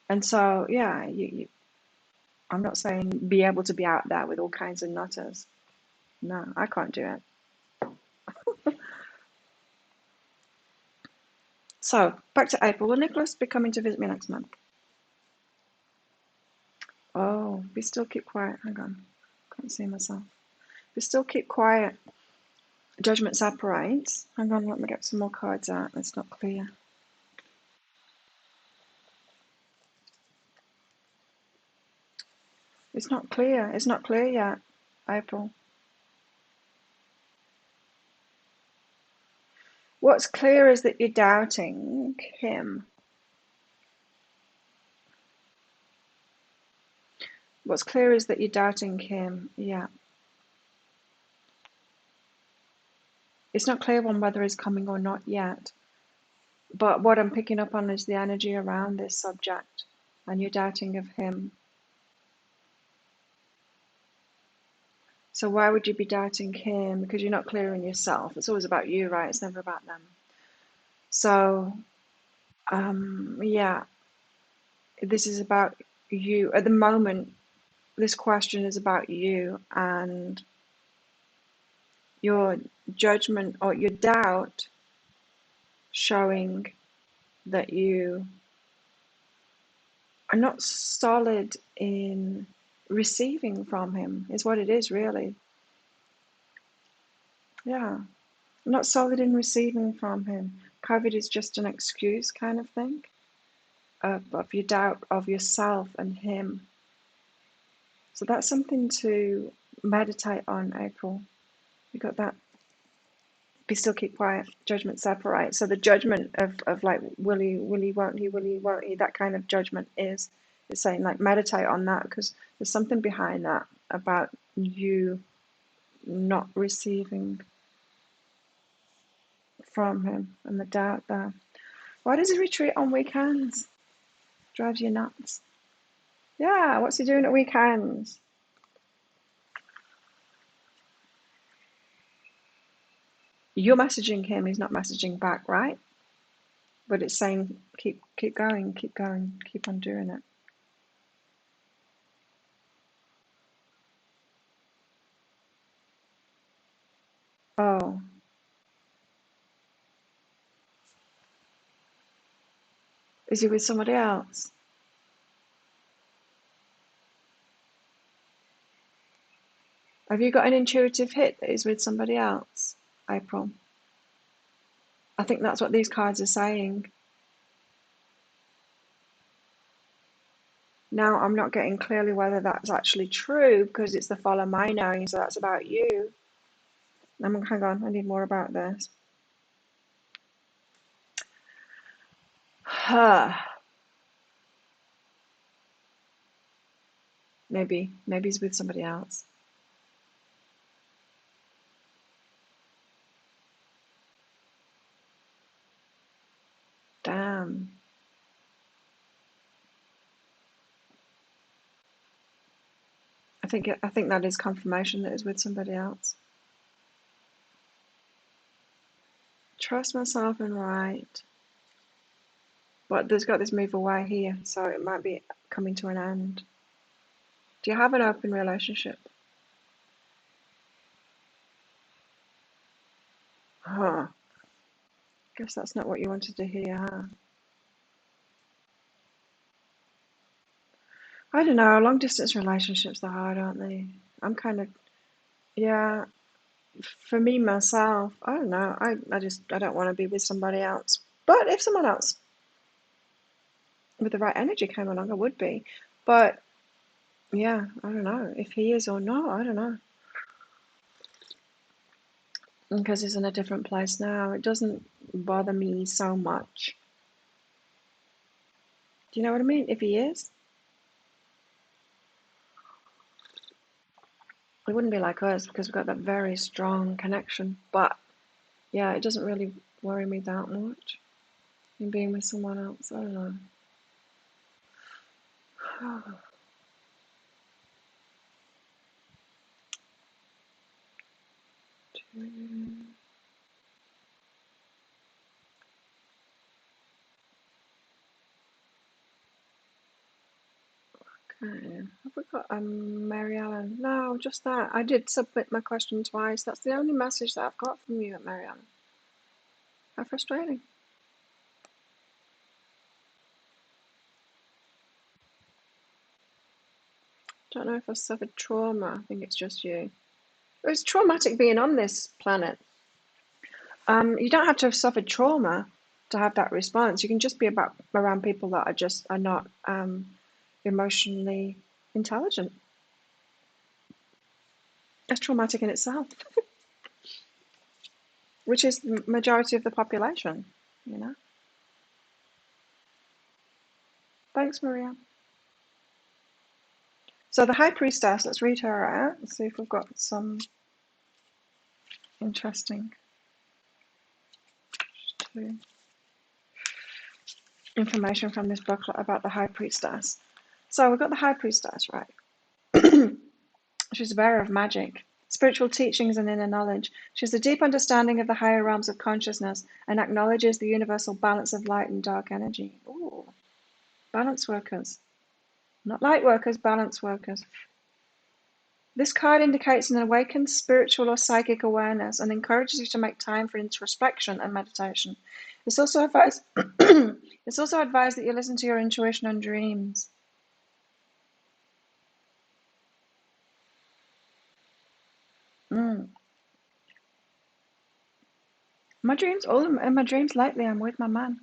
and so yeah, I'm not saying be able to be out there with all kinds of nutters. No, I can't do it. So, back to April. Will Nicholas be coming to visit me next month? Oh, be still, keep quiet. Hang on. Can't see myself. Be still, keep quiet. Judgment separates. Hang on, let me get some more cards out. It's not clear. It's not clear. It's not clear yet, April. What's clear is that you're doubting him. What's clear is that you're doubting him, yeah. It's not clear on whether he's coming or not yet. But what I'm picking up on is the energy around this subject, and you're doubting of him. So why would you be doubting him? Because you're not clear in yourself. It's always about you, right? It's never about them. So, yeah, this is about you. At the moment, this question is about you and your judgment or your doubt showing that you are not solid in receiving from him, is what it is, really. Yeah, not solid in receiving from him. COVID is just an excuse kind of thing of your doubt of yourself and him. So that's something to meditate on, April. You got that? Be still, keep quiet, judgment separate. So the judgment of like, will he, won't he, that kind of judgment is saying like meditate on that, because there's something behind that about you not receiving from him and the doubt there. Why does he retreat on weekends? Drives you nuts. Yeah, what's he doing at weekends? You're messaging him, he's not messaging back, right? But it's saying keep going, keep on doing it. Oh, is he with somebody else? Have you got an intuitive hit that he's with somebody else, April? I think that's what these cards are saying. Now, I'm not getting clearly whether that's actually true, because it's the follow my knowing, so that's about you. Hang on, I need more about this. Maybe he's with somebody else. Damn. I think that is confirmation that he's with somebody else. Trust myself and right. But there's got this move away here, so it might be coming to an end. Do you have an open relationship? Huh. Guess that's not what you wanted to hear, huh? I don't know. Long distance relationships are hard, aren't they? I'm kind of, yeah. For me myself, I don't know. I don't want to be with somebody else. But if someone else with the right energy came along, I would be. But yeah, I don't know if he is or not. I don't know, because he's in a different place now. It doesn't bother me so much. Do you know what I mean? If he is, it wouldn't be like us, because we've got that very strong connection. But yeah, it doesn't really worry me that much in being with someone else. I don't know. Okay, have we got Mary Ellen? No, just that. I did submit my question twice. That's the only message that I've got from you, Mary Ellen. How frustrating. Don't know if I suffered trauma. I think it's just you. It's traumatic being on this planet. You don't have to have suffered trauma to have that response. You can just be around people that are not emotionally intelligent. That's traumatic in itself, which is the majority of the population, you know. Thanks, Maria. So the High Priestess, let's read her out and see if we've got some interesting information from this booklet about the High Priestess. So we've got the High Priestess, right? She's a bearer of magic, spiritual teachings and inner knowledge. She has a deep understanding of the higher realms of consciousness and acknowledges the universal balance of light and dark energy. Ooh, balance workers. Not light workers, balance workers. This card indicates an awakened spiritual or psychic awareness and encourages you to make time for introspection and meditation. It's also advised that you listen to your intuition and dreams. My dreams, all in my dreams lately, I'm with my man.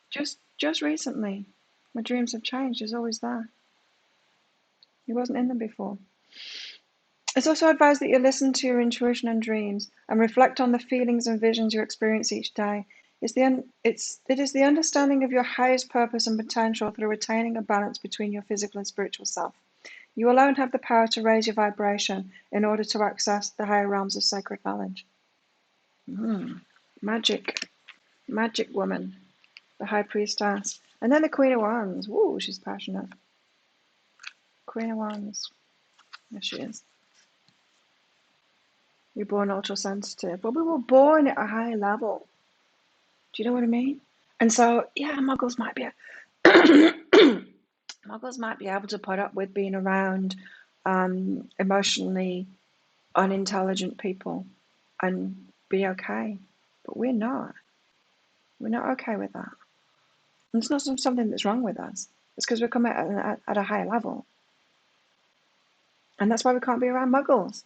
Just recently, my dreams have changed. He's always there. He wasn't in them before. It's also advised that you listen to your intuition and dreams and reflect on the feelings and visions you experience each day. It is the understanding of your highest purpose and potential through attaining a balance between your physical and spiritual self. You alone have the power to raise your vibration in order to access the higher realms of sacred knowledge. Magic. Magic woman. The High Priestess. And then the Queen of Wands. Woo, she's passionate. Queen of Wands. There she is. You're born ultra-sensitive. But we were born at a high level. Do you know what I mean? And so, yeah, muggles might be muggles might be able to put up with being around emotionally unintelligent people and be okay. But we're not. We're not okay with that. And it's not something that's wrong with us. It's because we're coming at a higher level. And that's why we can't be around muggles.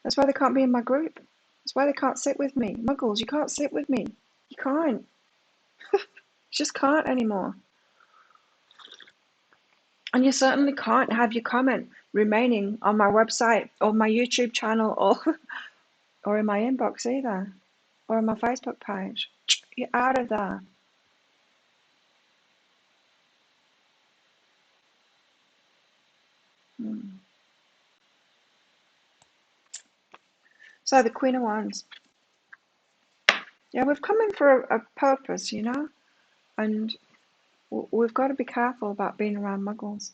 That's why they can't be in my group. That's why they can't sit with me. Muggles, you can't sit with me. You can't. You just can't anymore. And you certainly can't have your comment remaining on my website or my YouTube channel or in my inbox either. Or on my Facebook page. You're out of there. So the Queen of Wands. Yeah, we've come in for a purpose, you know? And we've got to be careful about being around muggles.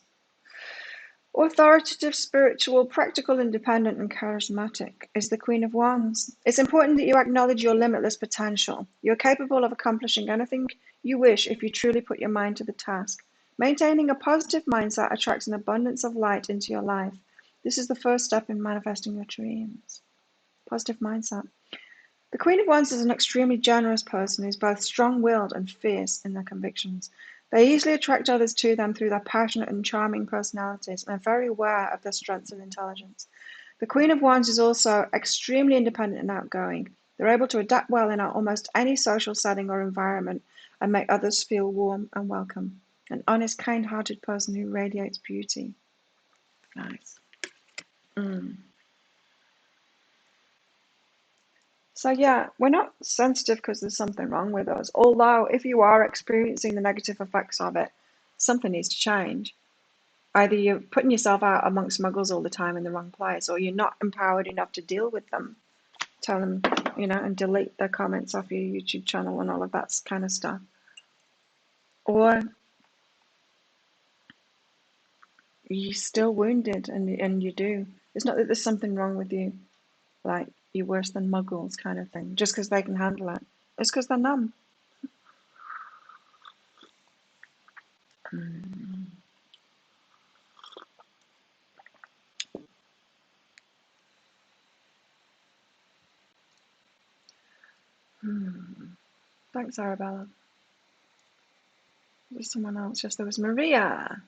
Authoritative, spiritual, practical, independent, and charismatic is the Queen of Wands. It's important that you acknowledge your limitless potential. You're capable of accomplishing anything you wish if you truly put your mind to the task. Maintaining a positive mindset attracts an abundance of light into your life. This is the first step in manifesting your dreams. Positive mindset. The Queen of Wands is an extremely generous person who's both strong-willed and fierce in their convictions. They easily attract others to them through their passionate and charming personalities and are very aware of their strengths and intelligence. The Queen of Wands is also extremely independent and outgoing. They're able to adapt well in almost any social setting or environment and make others feel warm and welcome. An honest, kind-hearted person who radiates beauty. Nice. So yeah, we're not sensitive because there's something wrong with us. Although if you are experiencing the negative effects of it, something needs to change. Either you're putting yourself out amongst muggles all the time in the wrong place, or you're not empowered enough to deal with them. Tell them, and delete their comments off your YouTube channel and all of that kind of stuff. Or you're still wounded and you do. It's not that there's something wrong with you, like you're worse than muggles kind of thing, just because they can handle it. It's because they're numb. Thanks, Arabella. There's someone else. Yes, there was Maria.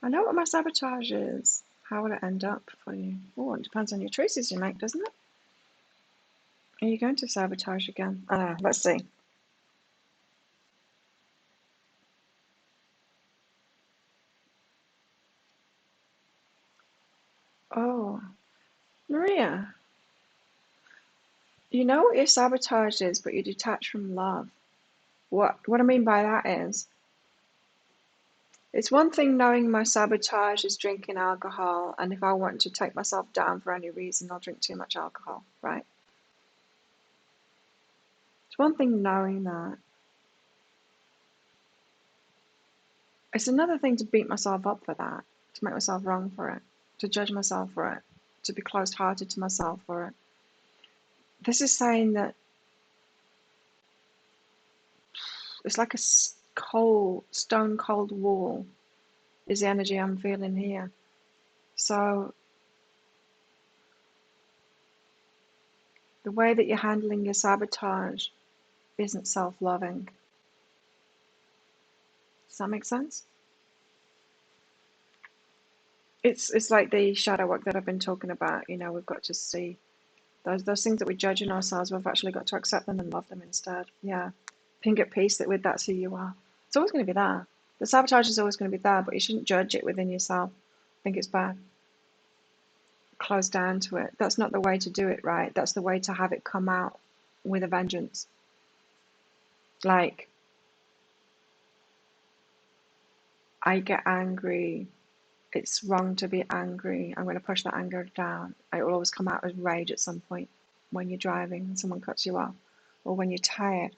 I know what my sabotage is. How will it end up for you? Oh, it depends on your choices you make, doesn't it? Are you going to sabotage again? Let's see. Oh, Maria, you know what your sabotage is, but you're detached from love. What I mean by that is, it's one thing knowing my sabotage is drinking alcohol, and if I want to take myself down for any reason, I'll drink too much alcohol, right? It's one thing knowing that. It's another thing to beat myself up for that, to make myself wrong for it, to judge myself for it, to be closed-hearted to myself for it. This is saying that it's like a stone cold wall is the energy I'm feeling here. So the way that you're handling your sabotage isn't self-loving. Does that make sense? It's like the shadow work that I've been talking about. We've got to see those things that we judge in ourselves. We've actually got to accept them and love them instead. Yeah, being at peace that that's who you are. It's always going to be there. The sabotage is always going to be there, but you shouldn't judge it within yourself. think it's bad. Close down to it. That's not the way to do it, right? That's the way to have it come out with a vengeance. Like, I get angry. It's wrong to be angry. I'm going to push that anger down. It will always come out as rage at some point when you're driving and someone cuts you off, or when you're tired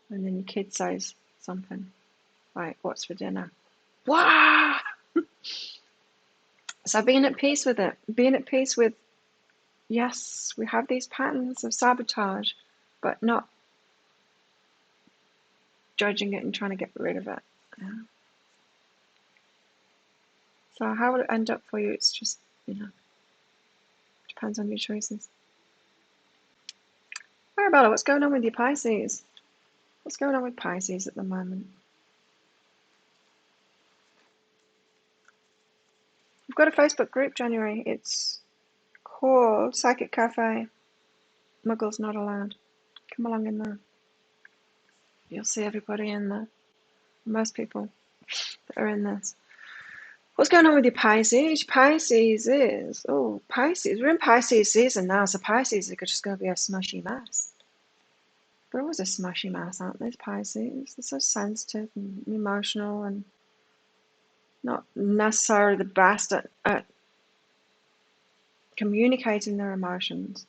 and then your kid says something like, "What's for dinner?" Wow! So being at peace with it, being at peace with, yes, we have these patterns of sabotage, but not judging it and trying to get rid of it. Yeah. So how will it end up for you? It's just, depends on your choices. Arabella, what's going on with your Pisces? What's going on with Pisces at the moment? We've got a Facebook group, January. It's called Psychic Cafe. Muggles not allowed. Come along in there. You'll see everybody in there. Most people that are in this. What's going on with your Pisces? Pisces is, Pisces. We're in Pisces season now, so Pisces is just going to be a smushy mess. They're always a smushy mess, aren't they, Pisces? They're so sensitive and emotional and not necessarily the best at communicating their emotions.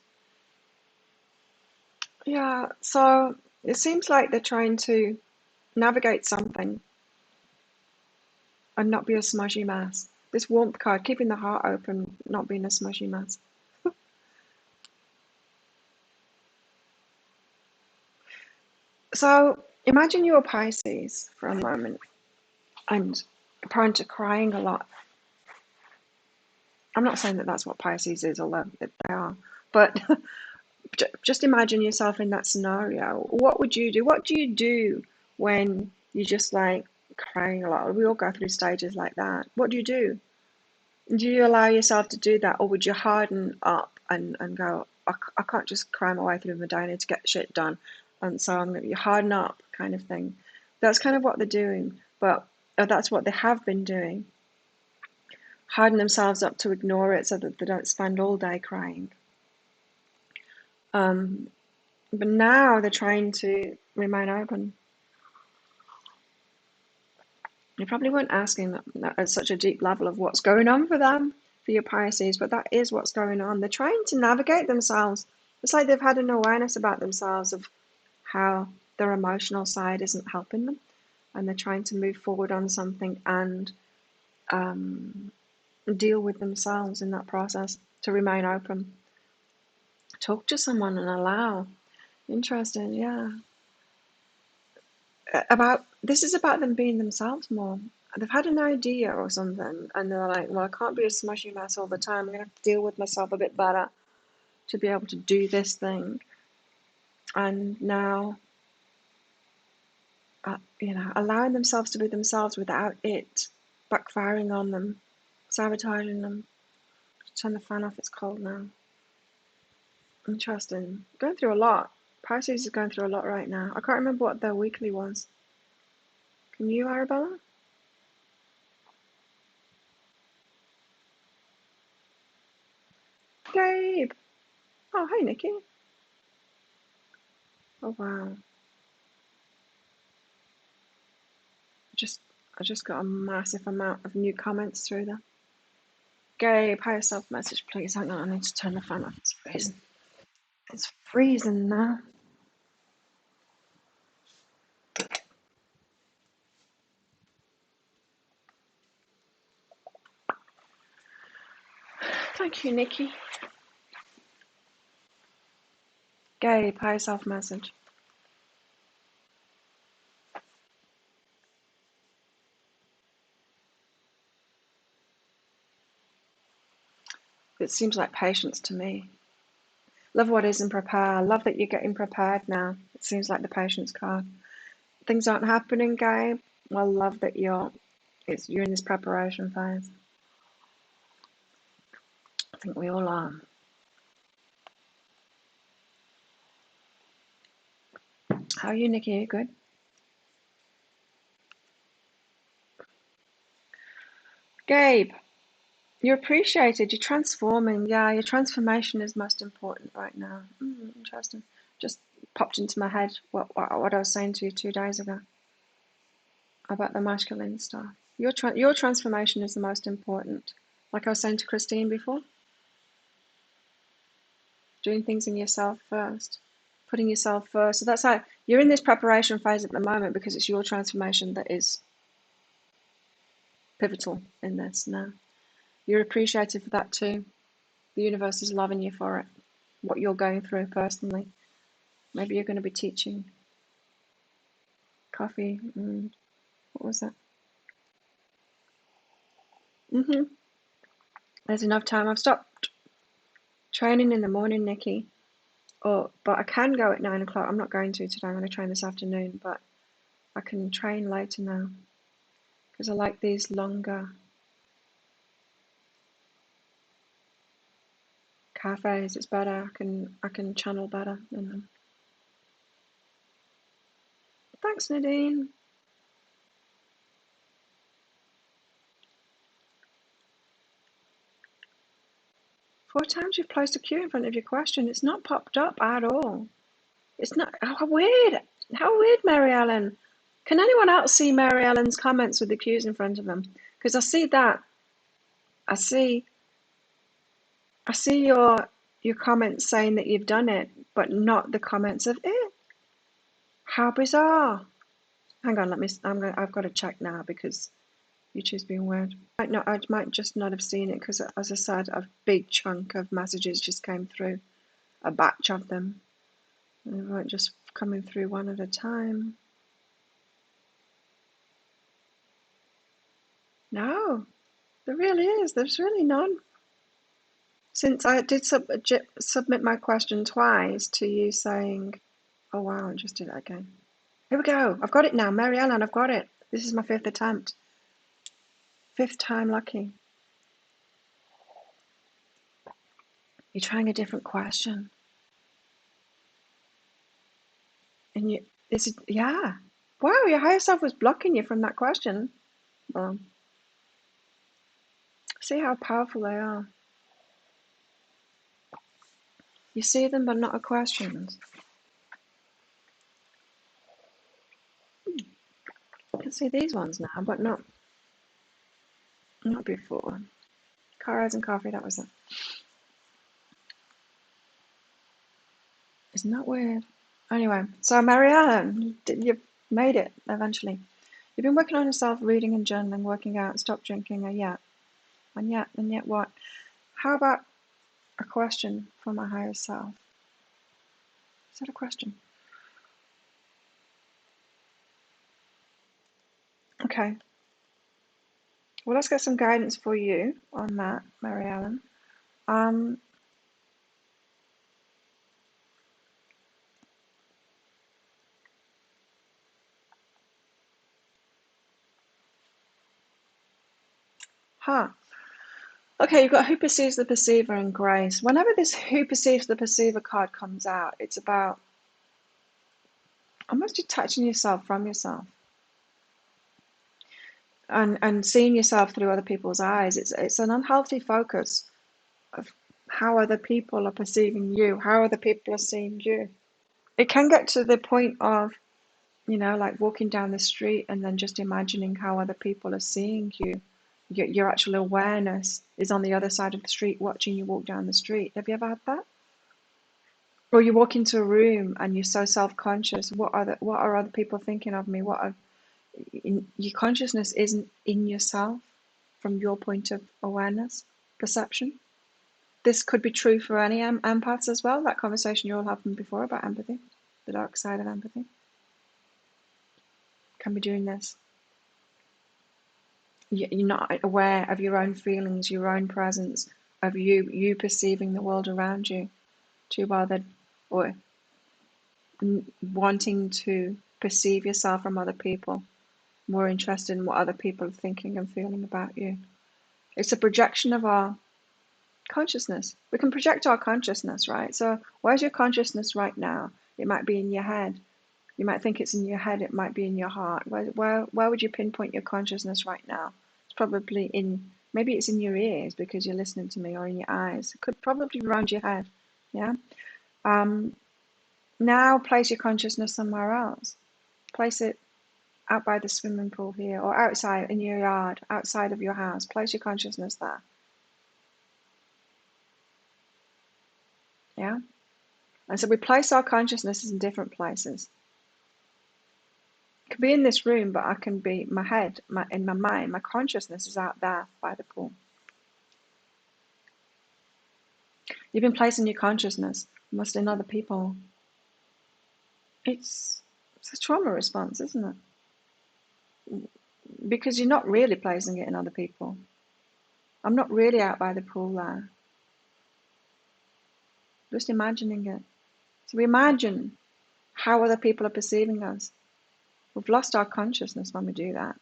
Yeah, so it seems like they're trying to navigate something and not be a smushy mess. This warmth card, keeping the heart open, not being a smushy mess. So imagine you're Pisces for a moment and prone to crying a lot. I'm not saying that that's what Pisces is, although they are, but just imagine yourself in that scenario. What would you do? What do you do when you're just like crying a lot? We all go through stages like that. What do you do? Do you allow yourself to do that, or would you harden up and go, I can't just cry my way through the day, I need to get shit done, and so you harden up kind of thing. That's kind of what they're doing, but that's what they have been doing. Harden themselves up to ignore it so that they don't spend all day crying. But now they're trying to remain open. You probably weren't asking at such a deep level of what's going on for them, for your Pisces, but that is what's going on. They're trying to navigate themselves. It's like they've had an awareness about themselves of how their emotional side isn't helping them, and they're trying to move forward on something and deal with themselves in that process to remain open. Talk to someone and allow. Interesting, yeah. This is about them being themselves more. They've had an idea or something, and they're like, well, I can't be a smushy mess all the time. I'm going to have to deal with myself a bit better to be able to do this thing. And now, allowing themselves to be themselves without it backfiring on them, sabotaging them. Turn the fan off, it's cold now. Interesting. Going through a lot. Pisces is going through a lot right now. I can't remember what their weekly was. Can you, Arabella? Gabe! Oh, hey, Nikki. Oh, wow. I just got a massive amount of new comments through there. Gabe, higher self message, please. Hang on, I need to turn the fan off. It's freezing. It's freezing now. Thank you, Nikki. Gabe, higher self message. It seems like patience to me. Love what isn't prepared. Love that you're getting prepared now. It seems like the patience card. Things aren't happening, Gabe. Well, love that you're in this preparation phase. I think we all are. How are you, Nikki? Are you good? Gabe, You're appreciated. You're transforming. Yeah, your transformation is most important right now. Interesting. Just popped into my head what I was saying to you 2 days ago about the masculine stuff. Your transformation is the most important. Like I was saying to Christine before, doing things in yourself first, putting yourself first. So that's how you're in this preparation phase at the moment because it's your transformation that is pivotal in this now. You're appreciated for that too. The universe is loving you for it, what you're going through personally. Maybe you're going to be teaching coffee. What was that? There's enough time. I've stopped training in the morning, Nikki. But I can go at 9 o'clock. I'm not going to today. I'm going to train this afternoon, but I can train later now because I like these longer cafes. It's better. I can channel better in them. Thanks, Nadine. 4 times you've placed a Q in front of your question. It's not popped up at all. It's not. How weird. How weird, Mary Ellen. Can anyone else see Mary Ellen's comments with the Q's in front of them? Because I see that. I see your comments saying that you've done it, but not the comments of it. How bizarre. Hang on, I've got to check now because YouTube's being weird. I might just not have seen it because, as I said, a big chunk of messages just came through, a batch of them. And they weren't just coming through one at a time. No, there really is. There's really none. Since I did submit my question twice to you saying, oh wow, I just did it again. Here we go. I've got it now. Mary Ellen, I've got it. This is my 5th attempt. 5th time lucky. You're trying a different question. And yeah. Wow, your higher self was blocking you from that question. Well, see how powerful they are. You see them, but not a questions. I can see these ones now, but not before. Cars and coffee, that was it. Isn't that weird? Anyway, so Marianne, you've made it eventually. You've been working on yourself, reading and journaling, working out, stop drinking, and yet what? How about a question for my higher self? Is that a question? Okay. Well, let's get some guidance for you on that, Mary Ellen. Okay, you've got who perceives the perceiver and grace. Whenever this who perceives the perceiver card comes out, it's about almost detaching yourself from yourself and seeing yourself through other people's eyes. It's an unhealthy focus of how other people are perceiving you, how other people are seeing you. It can get to the point of, like walking down the street and then just imagining how other people are seeing you. Your actual awareness is on the other side of the street watching you walk down the street. Have you ever had that? Or you walk into a room and you're so self-conscious. What are other people thinking of me? Your consciousness isn't in yourself from your point of awareness, perception. This could be true for any empaths as well. That conversation you all had before about empathy, the dark side of empathy. Can be doing this. You're not aware of your own feelings, your own presence, of you perceiving the world around you too bothered or wanting to perceive yourself from other people, more interested in what other people are thinking and feeling about you. It's a projection of our consciousness. We can project our consciousness, right? So where's your consciousness right now? It might be in your head. You might think it's in your head. It might be in your heart. Where would you pinpoint your consciousness right now? It's probably in Maybe it's in your ears because you're listening to me, or in your eyes. It could probably be around your head. Yeah. Now place your consciousness somewhere else. Place it out by the swimming pool here, or outside in your yard, outside of your house. Place your consciousness there. Yeah. And so we place our consciousnesses in different places. It could be in this room, but I can be my head, in my mind. My consciousness is out there by the pool. You've been placing your consciousness almost in other people. It's a trauma response, isn't it? Because you're not really placing it in other people. I'm not really out by the pool there. Just imagining it. So we imagine how other people are perceiving us. We've lost our consciousness when we do that.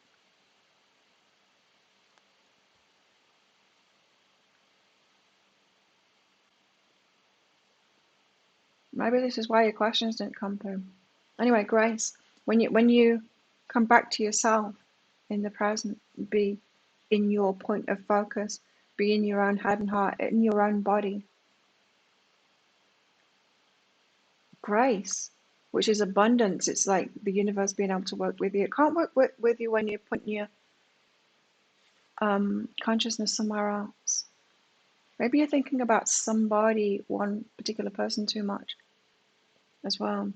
Maybe this is why your questions didn't come through. Anyway, grace. When you come back to yourself in the present, be in your point of focus, be in your own head and heart, in your own body. Grace, which is abundance. It's like the universe being able to work with you. It can't work with you when you're putting your consciousness somewhere else. Maybe you're thinking about somebody, one particular person too much as well.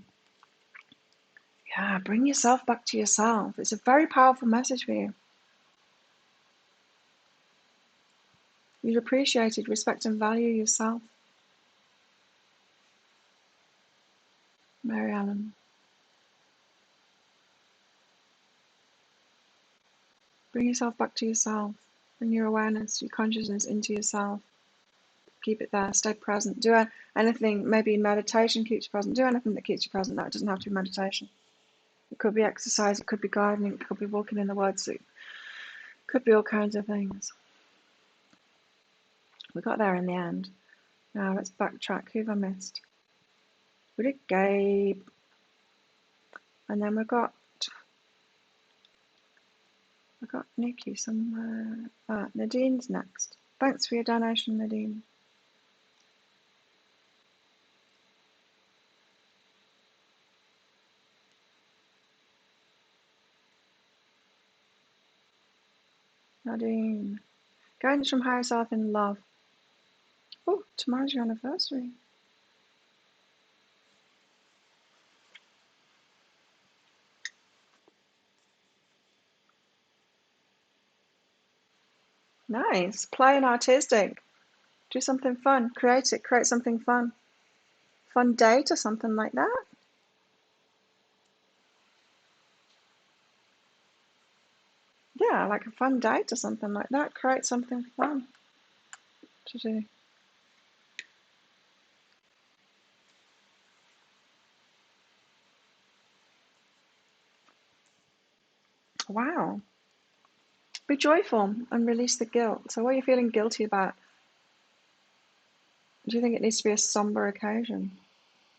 Yeah, bring yourself back to yourself. It's a very powerful message for you. You're appreciated, respect and value yourself. Mary Ellen. Bring yourself back to yourself. Bring your awareness, your consciousness into yourself. Keep it there. Stay present. Do anything. Maybe meditation keeps you present. Do anything that keeps you present. That doesn't have to be meditation. It could be exercise. It could be gardening. It could be walking in the woods. It could be all kinds of things. We got there in the end. Now let's backtrack. Who have I missed? We did Gabe. And then we got Nikki somewhere. Nadine's next. Thanks for your donation, Nadine. Nadine. Guidance from higher self in love. Oh, tomorrow's your anniversary. Nice. Play and artistic. Do something fun. Create it. Create something fun. Fun date or something like that. Yeah, like a fun date or something like that. Create something fun to do. Wow. Be joyful and release the guilt. So what are you feeling guilty about? Do you think it needs to be a somber occasion?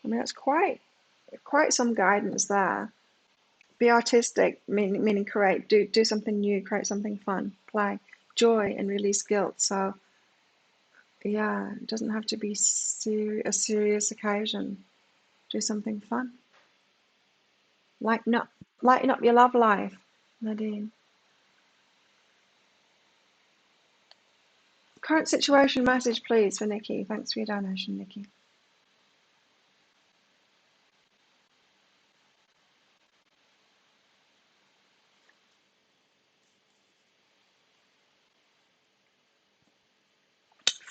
I mean, that's quite some guidance there. Be artistic, meaning create, do something new, create something fun, play, joy, and release guilt. So yeah, it doesn't have to be a serious occasion. Do something fun. Lighten up your love life, Nadine. Current situation message, please, for Nikki. Thanks for your donation, Nikki.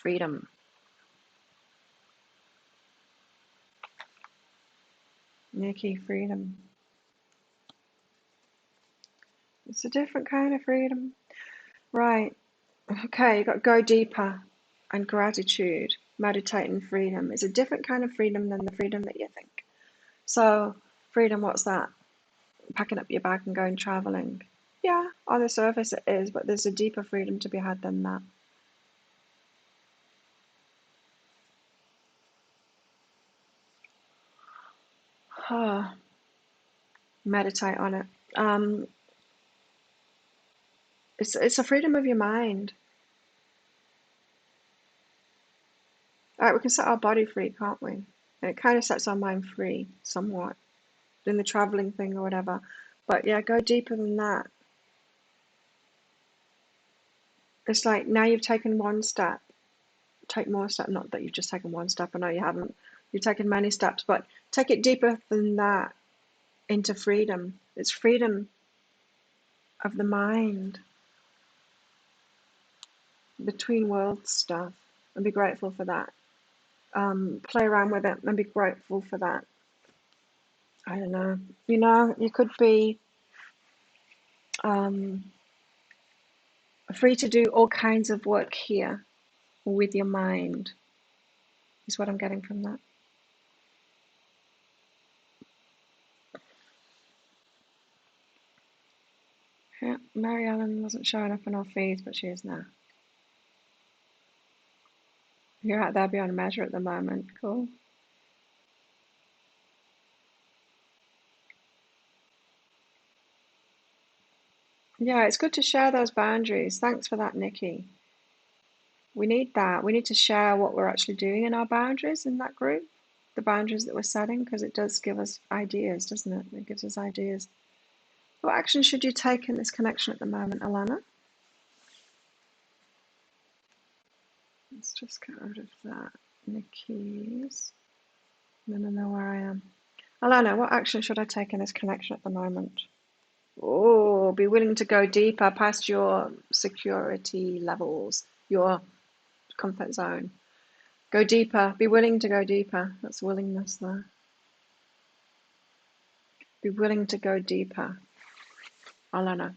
Freedom. Nikki, freedom. It's a different kind of freedom. Right. Okay, you've got to go deeper. And gratitude, meditate and freedom is a different kind of freedom than the freedom that you think. So, freedom, what's that? Packing up your bag and going traveling. Yeah, on the surface it is, but there's a deeper freedom to be had than that. Meditate on it. It's a freedom of your mind. Like we can set our body free, can't we? And it kind of sets our mind free somewhat in the traveling thing or whatever. But yeah, go deeper than that. It's like now you've taken one step, take more step. Not that you've just taken one step. I know you haven't. You've taken many steps, but take it deeper than that into freedom. It's freedom of the mind, between worlds stuff, and be grateful for that. Play around with it and be grateful for that. I don't know. You could be free to do all kinds of work here with your mind, is what I'm getting from that. Yeah, Mary Ellen wasn't showing up on our feeds, but she is now. You're out there beyond measure at the moment. Cool. Yeah, it's good to share those boundaries. Thanks for that, Nikki. We need that. We need to share what we're actually doing in our boundaries in that group, the boundaries that we're setting, because it does give us ideas, doesn't it? It gives us ideas. What action should you take in this connection at the moment, Elena? Let's just get rid of that. Nikki's. Then I know where I am. Elena, what action should I take in this connection at the moment? Oh, be willing to go deeper past your security levels, your comfort zone. Go deeper. Be willing to go deeper. That's willingness there. Be willing to go deeper. Elena.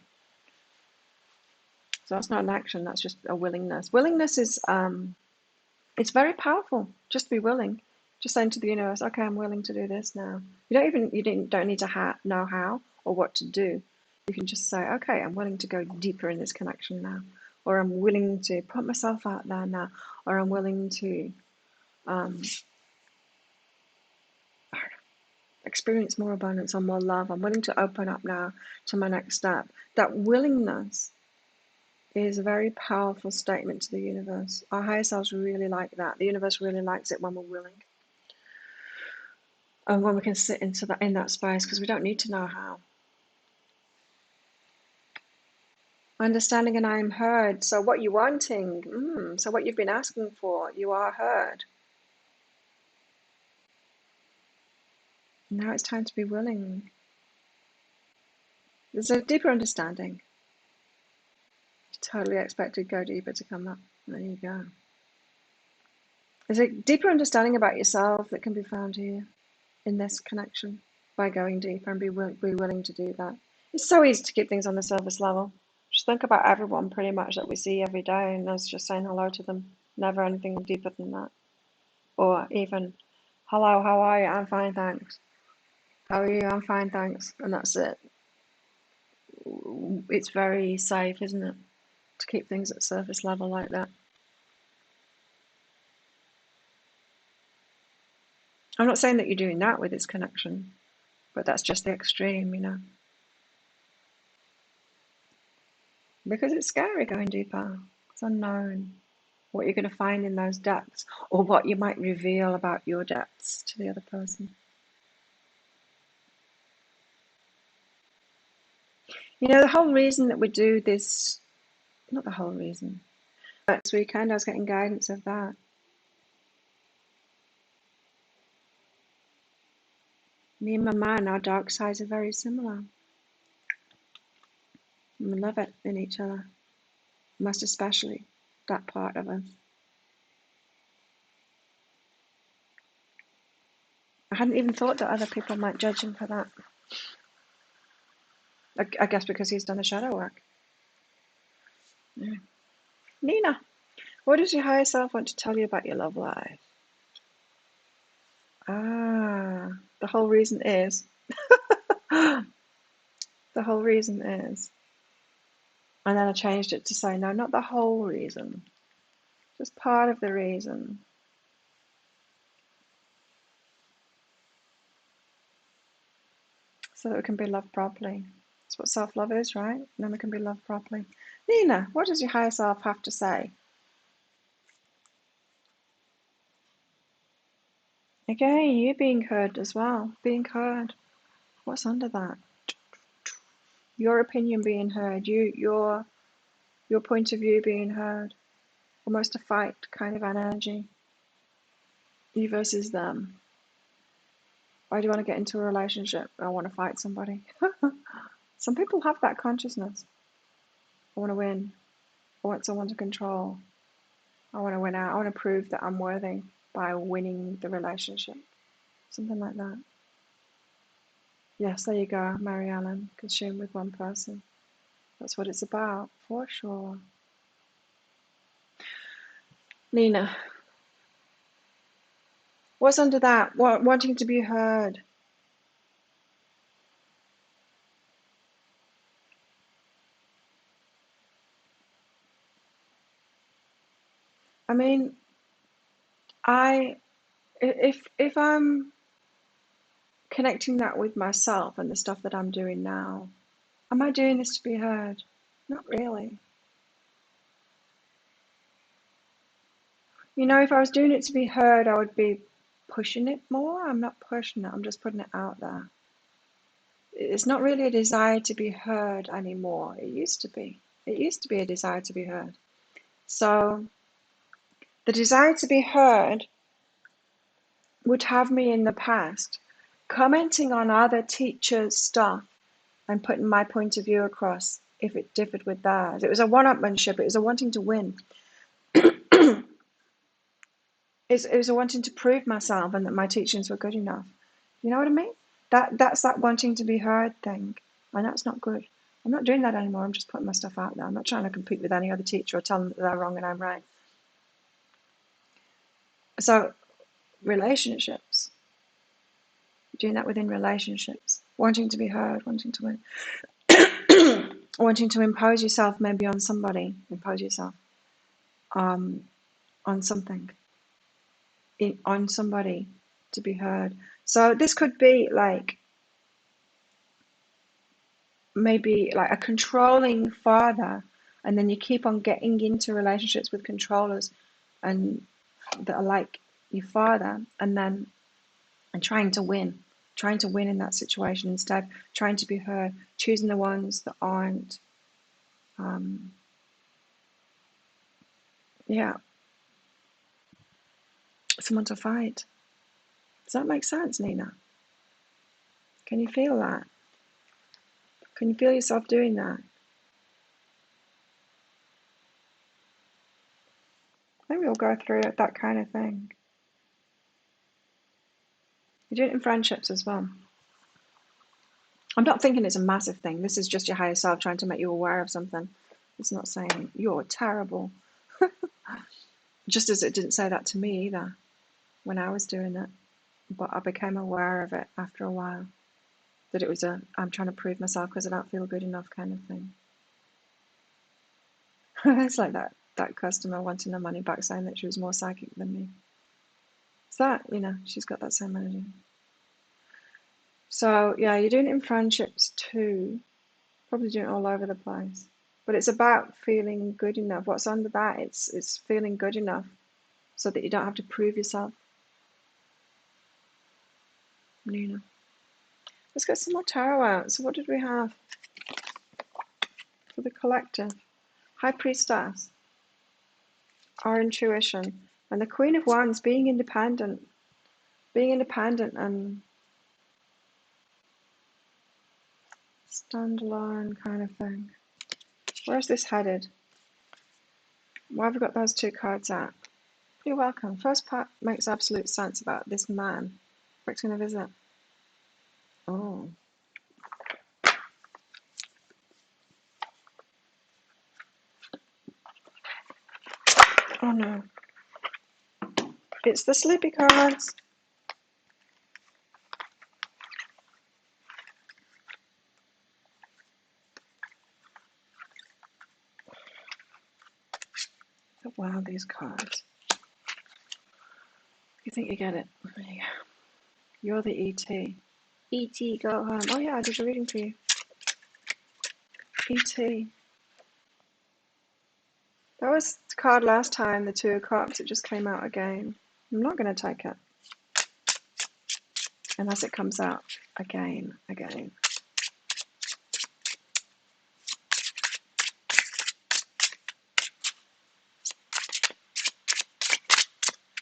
So that's not an action, that's just a willingness. Willingness is it's very powerful. Just be willing. Just saying to the universe, okay, I'm willing to do this now. You don't need to know how or what to do. You can just say, okay, I'm willing to go deeper in this connection now, or I'm willing to put myself out there now, or I'm willing to experience more abundance or more love. I'm willing to open up now to my next step. That willingness is a very powerful statement to the universe. Our higher selves really like that. The universe really likes it when we're willing. And when we can sit in that space, because we don't need to know how. Understanding and I am heard. So what you're wanting, so what you've been asking for, you are heard. Now it's time to be willing. There's a deeper understanding. Totally expected Go Deeper to come up. There you go. There's a deeper understanding about yourself that can be found here in this connection by going deeper and be willing to do that. It's so easy to keep things on the surface level. Just think about everyone pretty much that we see every day and us just saying hello to them. Never anything deeper than that. Or even, hello, how are you? I'm fine, thanks. How are you? I'm fine, thanks. And that's it. It's very safe, isn't it? To keep things at surface level like that. I'm not saying that you're doing that with this connection, but that's just the extreme, Because it's scary going deeper. It's unknown what you're going to find in those depths or what you might reveal about your depths to the other person. The whole reason that we do this, not the whole reason, but this weekend I was getting guidance of that. Me and my man, our dark sides are very similar. And we love it in each other, most especially that part of us. I hadn't even thought that other people might judge him for that. I guess because he's done the shadow work. Yeah. Nina, what does your higher self want to tell you about your love life? The whole reason is. The whole reason is. And then I changed it to say, no, not the whole reason. Just part of the reason. So that we can be loved properly. That's what self-love is, right? And then we can be loved properly. Nina, what does your higher self have to say? Again, you being heard as well. Being heard. What's under that? Your opinion being heard. Your point of view being heard. Almost a fight kind of an energy. You versus them. Why do you want to get into a relationship? I want to fight somebody. Some people have that consciousness. I want to win. I want someone to control. I want to win out. I want to prove that I'm worthy by winning the relationship. Something like that. Yes, there you go, Mary Ellen. Consume with one person. That's what it's about, for sure. Nina, what's under that? Wanting to be heard. I mean, if I'm connecting that with myself and the stuff that I'm doing now, am I doing this to be heard? Not really. You know, if I was doing it to be heard, I would be pushing it more. I'm not pushing it, I'm just putting it out there. It's not really a desire to be heard anymore. It used to be. It used to be a desire to be heard. So the desire to be heard would have me in the past commenting on other teachers' stuff and putting my point of view across if it differed with theirs. It was a one-upmanship. It was a wanting to win. It was a wanting to prove myself and that my teachings were good enough. You know what I mean? That's that wanting to be heard thing, and that's not good. I'm not doing that anymore. I'm just putting my stuff out there. I'm not trying to compete with any other teacher or tell them that they're wrong and I'm right. So relationships, doing that within relationships, wanting to be heard, wanting to win, wanting to impose yourself maybe on somebody, impose yourself on something, on somebody to be heard. So this could be like maybe like a controlling father, and then you keep on getting into relationships with controllers and that are like your father, and trying to win in that situation instead, trying to be heard, choosing the ones that aren't yeah, someone to fight. Does that make sense, Nina? Can you feel that? Can you feel yourself doing that? I think we all go through that kind of thing. You do it in friendships as well. I'm not thinking it's a massive thing. This is just your higher self trying to make you aware of something. It's not saying you're terrible. Just as it didn't say that to me either when I was doing it. But I became aware of it after a while. That it was I'm trying to prove myself because I don't feel good enough kind of thing. It's like that customer wanting her money back, saying that she was more psychic than me. So that, she's got that same energy. So yeah, you're doing it in friendships too. Probably doing it all over the place. But it's about feeling good enough. What's under that? It's feeling good enough so that you don't have to prove yourself. Nina. Let's get some more tarot out. So what did we have for the collective? High Priestess, our intuition, and the Queen of Wands, being independent and standalone kind of thing. Where's this headed? Why have we got those two cards out? You're welcome. First part makes absolute sense about this man. Where it's going to visit. Oh. Oh no. It's the sleepy cards. Wow, these cards. You think you get it? There you go. You're the ET. ET, go home. Oh yeah, I did a reading for you. ET. That was the card last time, the Two of Cups. It just came out again. I'm not going to take it. unless it comes out again.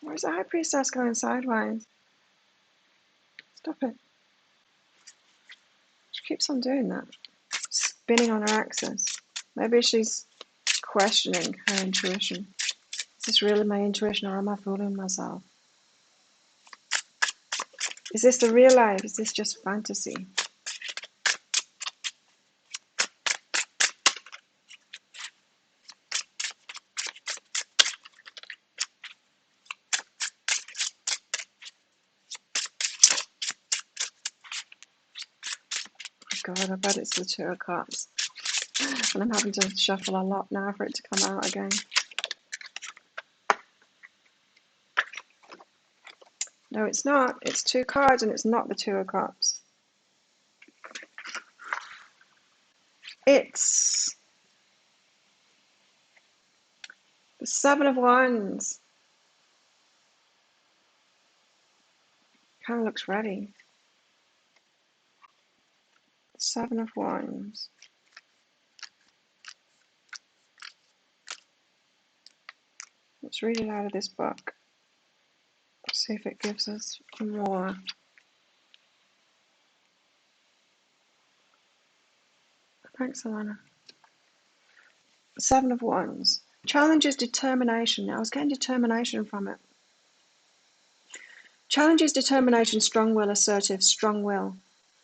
Where's the High Priestess going sideways? Stop it. She keeps on doing that. Spinning on her axis. Maybe she's questioning her intuition. Is this really my intuition, or am I fooling myself? Is this the real life? Is this just fantasy? God, I bet it's the Two of Cups. And I'm having to shuffle a lot now for it to come out again. No, it's not. It's 2 cards and it's not the Two of Cups. It's the 7 of Wands. Kind of looks ready. 7 of Wands. Let's read it out of this book. See if it gives us more. Thanks, Elena. 7 of Wands. Challenges determination. I was getting determination from it. Challenges determination, strong will, assertive, strong will.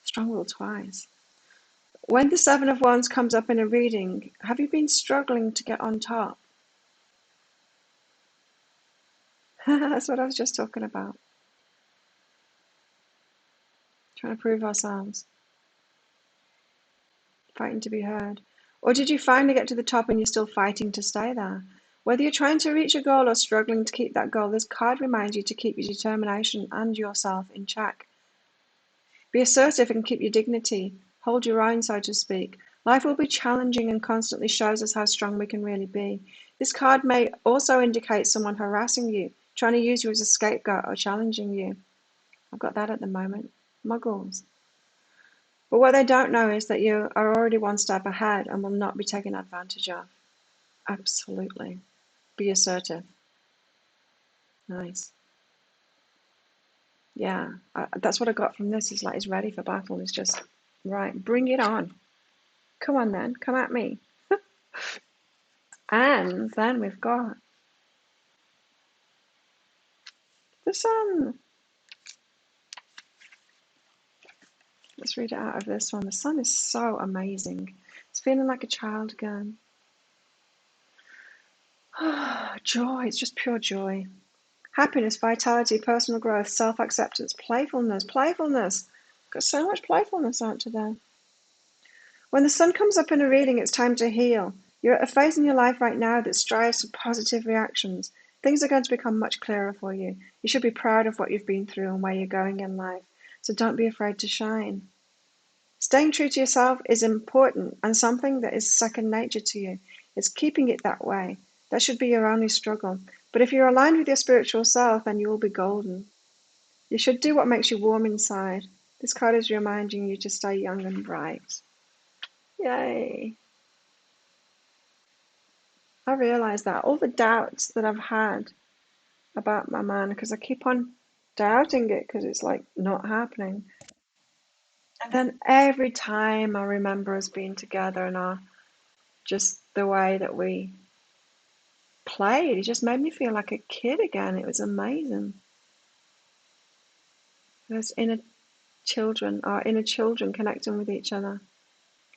Strong will twice. When the 7 of Wands comes up in a reading, have you been struggling to get on top? That's what I was just talking about. Trying to prove ourselves. Fighting to be heard. Or did you finally get to the top and you're still fighting to stay there? Whether you're trying to reach a goal or struggling to keep that goal, this card reminds you to keep your determination and yourself in check. Be assertive and keep your dignity. Hold your own, so to speak. Life will be challenging and constantly shows us how strong we can really be. This card may also indicate someone harassing you, trying to use you as a scapegoat or challenging you. I've got that at the moment. Muggles. But what they don't know is that you are already one step ahead and will not be taken advantage of. Absolutely. Be assertive. Nice. Yeah, that's what I got from this. Is like he's ready for battle. He's just, right, bring it on. Come on then, come at me. And then we've got the Sun. Let's read it out of this one. The Sun is so amazing. It's feeling like a child again. Joy, it's just pure joy. Happiness, vitality, personal growth, self-acceptance, playfulness. Got so much playfulness out today. When the Sun comes up in a reading, it's time to heal. You're at a phase in your life right now that strives for positive reactions. Things are going to become much clearer for you. You should be proud of what you've been through and where you're going in life. So don't be afraid to shine. Staying true to yourself is important and something that is second nature to you. It's keeping it that way. That should be your only struggle. But if you're aligned with your spiritual self, then you will be golden. You should do what makes you warm inside. This card is reminding you to stay young and bright. Yay. I realise that all the doubts that I've had about my man, because I keep on doubting it because it's like not happening. And then every time I remember us being together and just the way that we played, it just made me feel like a kid again. It was amazing. Those inner children, our inner children connecting with each other.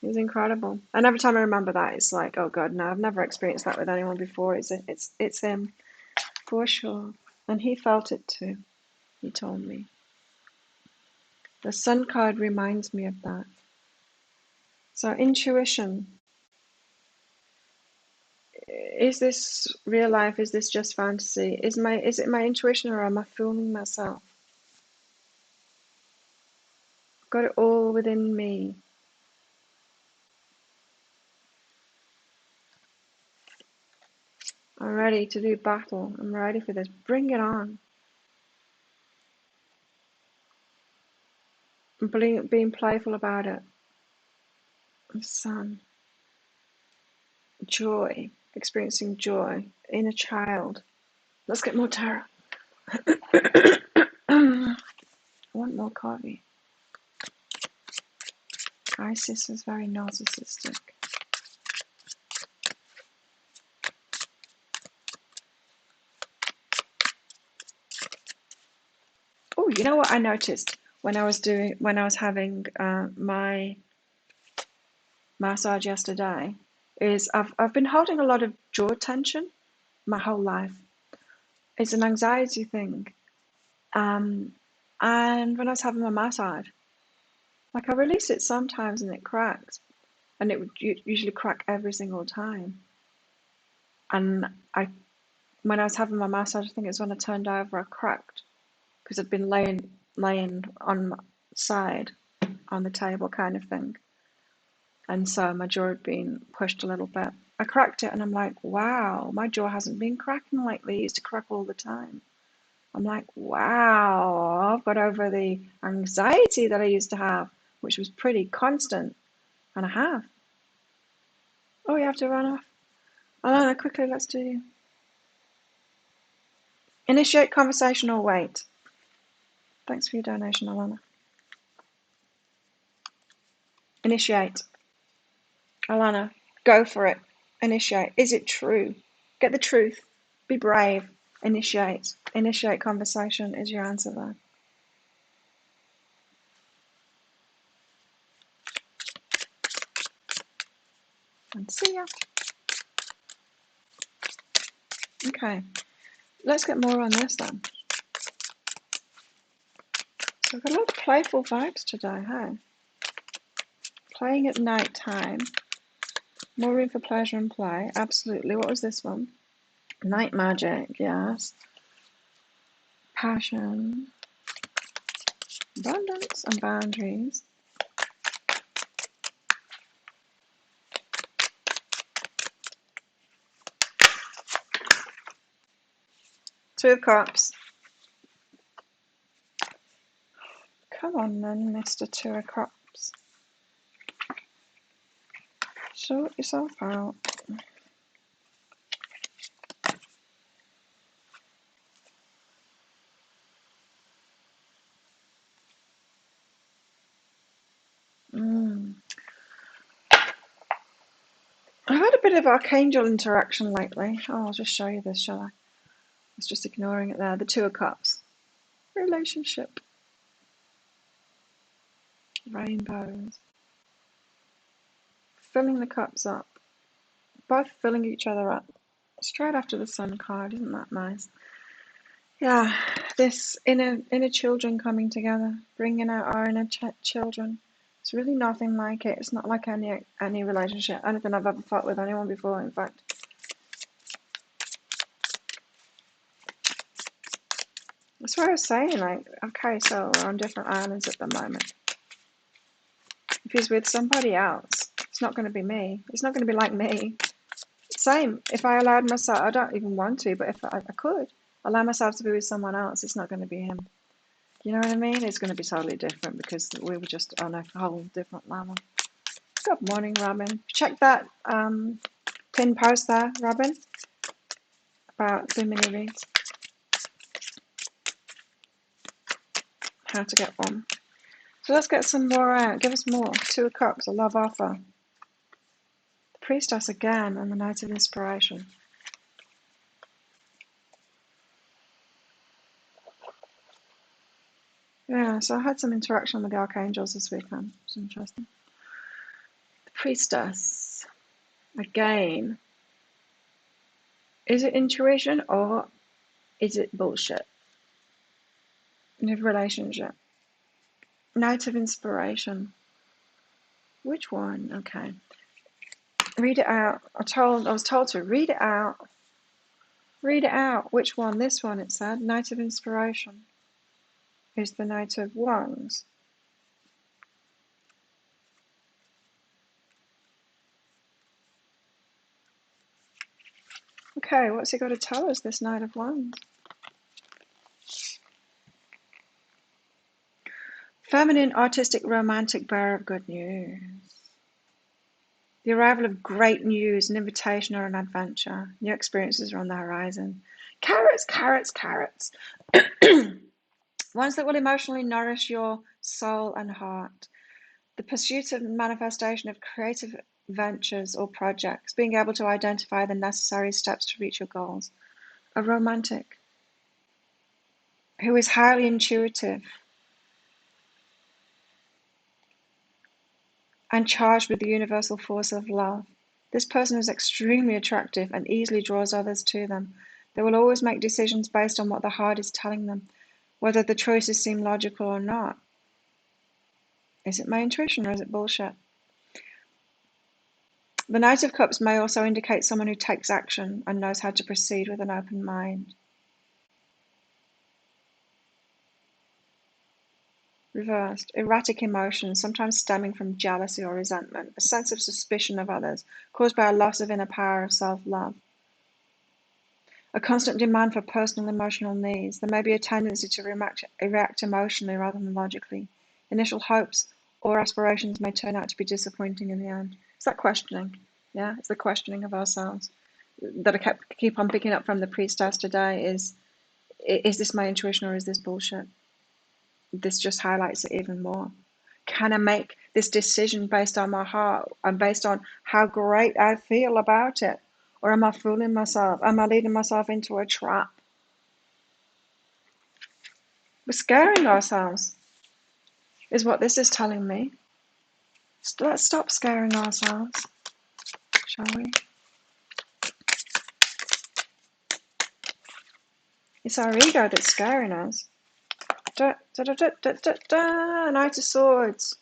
It was incredible. And every time I remember that, it's like, oh God, no, I've never experienced that with anyone before. It's him, for sure. And he felt it too, he told me. The Sun card reminds me of that. So intuition. Is this real life? Is this just fantasy? Is it my intuition, or am I fooling myself? I've got it all within me. I'm ready to do battle. I'm ready for this. Bring it on. being playful about it. Sun. Joy. Experiencing joy. Inner child. Let's get more tarot. I want more coffee. Isis is very narcissistic. Oh, you know what I noticed when I was having my massage yesterday is I've been holding a lot of jaw tension my whole life. It's an anxiety thing. And when I was having my massage, like I release it sometimes and it cracks, and it would usually crack every single time. And when I was having my massage, I think it's when I turned over, I cracked because I'd been laying on my side on the table kind of thing. And so my jaw had been pushed a little bit. I cracked it and I'm like, wow, my jaw hasn't been cracking lately. It used to crack all the time. I'm like, wow, I've got over the anxiety that I used to have, which was pretty constant. And I have. Oh, you have to run off. Alana, quickly, let's do initiate conversation or wait. Thanks for your donation, Alana. Initiate. Alana, go for it. Initiate. Is it true? Get the truth. Be brave. Initiate. Initiate conversation is your answer there. And see ya. Okay. Let's get more on this then. So we've got a lot of playful vibes today, hey? Playing at night time. More room for pleasure and play. Absolutely. What was this one? Night magic, yes. Passion. Abundance and boundaries. Two of Cups. Come on then, Mr. Two of Cups. Sort yourself out. I've had a bit of archangel interaction lately. Oh, I'll just show you this, shall I? I was just ignoring it there. The Two of Cups. Relationship. Rainbows. Filling the cups up. Both filling each other up. Straight after the Sun card. Isn't that nice? Yeah, this inner children coming together, bringing out our inner children. It's really nothing like it. It's not like any relationship, anything I've ever fought with anyone before, in fact. That's what I was saying, like, okay, so we're on different islands at the moment. If he's with somebody else, it's not going to be me. It's not going to be like me. Same, if I allowed myself, I don't even want to, but if I could allow myself to be with someone else, it's not going to be him. You know what I mean? It's going to be totally different because we were just on a whole different level. Good morning, Robin. Check that pin post there, Robin, about the mini reads. How to get one. So let's get some more out. Give us more. Two of Cups, a love offer. The Priestess again, and the Knight of Inspiration. Yeah, so I had some interaction with the Archangels this weekend. It was interesting. The Priestess. Again. Is it intuition or is it bullshit? In a relationship. Knight of Inspiration. Which one? Okay. Read it out. I was told to read it out. Read it out. Which one? This one, it said. Knight of Inspiration is the Knight of Wands. Okay, what's he got to tell us, this Knight of Wands? Feminine, artistic, romantic, bearer of good news. The arrival of great news, an invitation or an adventure. New experiences are on the horizon. Carrots, carrots, carrots. Ones that will emotionally nourish your soul and heart. The pursuit and manifestation of creative ventures or projects. Being able to identify the necessary steps to reach your goals. A romantic who is highly intuitive and charged with the universal force of love. This person is extremely attractive and easily draws others to them. They will always make decisions based on what the heart is telling them, whether the choices seem logical or not. Is it my intuition or is it bullshit? The Knight of Cups may also indicate someone who takes action and knows how to proceed with an open mind. Reversed, erratic emotions, sometimes stemming from jealousy or resentment, a sense of suspicion of others, caused by a loss of inner power of self-love. A constant demand for personal emotional needs. There may be a tendency to react emotionally rather than logically. Initial hopes or aspirations may turn out to be disappointing in the end. It's that questioning. Yeah, it's the questioning of ourselves that I keep on picking up from the priestess today is this my intuition or is this bullshit? This just highlights it even more. Can I make this decision based on my heart and based on how great I feel about it? Or am I fooling myself? Am I leading myself into a trap? We're scaring ourselves, is what this is telling me. Let's stop scaring ourselves, shall we? It's our ego that's scaring us. Da, da, da, da, da, da, da. Knight of Swords.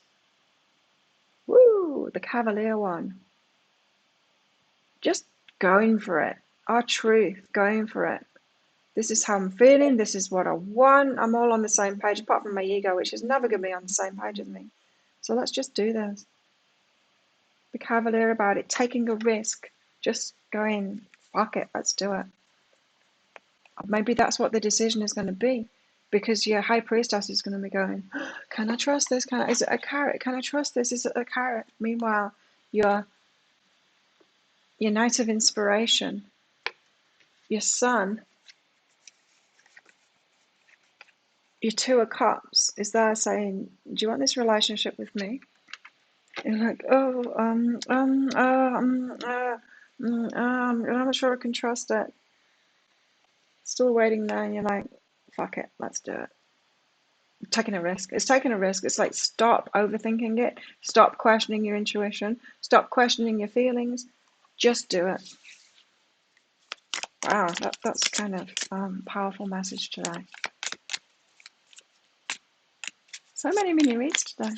Woo, the Cavalier one. Just going for it. Our truth, going for it. This is how I'm feeling. This is what I want. I'm all on the same page, apart from my ego, which is never going to be on the same page as me. So let's just do this. The Cavalier about it, taking a risk, just going, fuck it, let's do it. Maybe that's what the decision is going to be, because your High Priestess is going to be going, can I trust this? Is it a carrot? Can I trust this? Is it a carrot? Meanwhile, your Knight of Inspiration, your Sun, your Two of Cups is there saying, do you want this relationship with me? You're like, I'm not sure I can trust it. Still waiting there, and you're like, fuck it, let's do it. Taking a risk. It's taking a risk. It's like, stop overthinking it. Stop questioning your intuition. Stop questioning your feelings. Just do it. Wow, that's kind of powerful message today. So many mini reads today.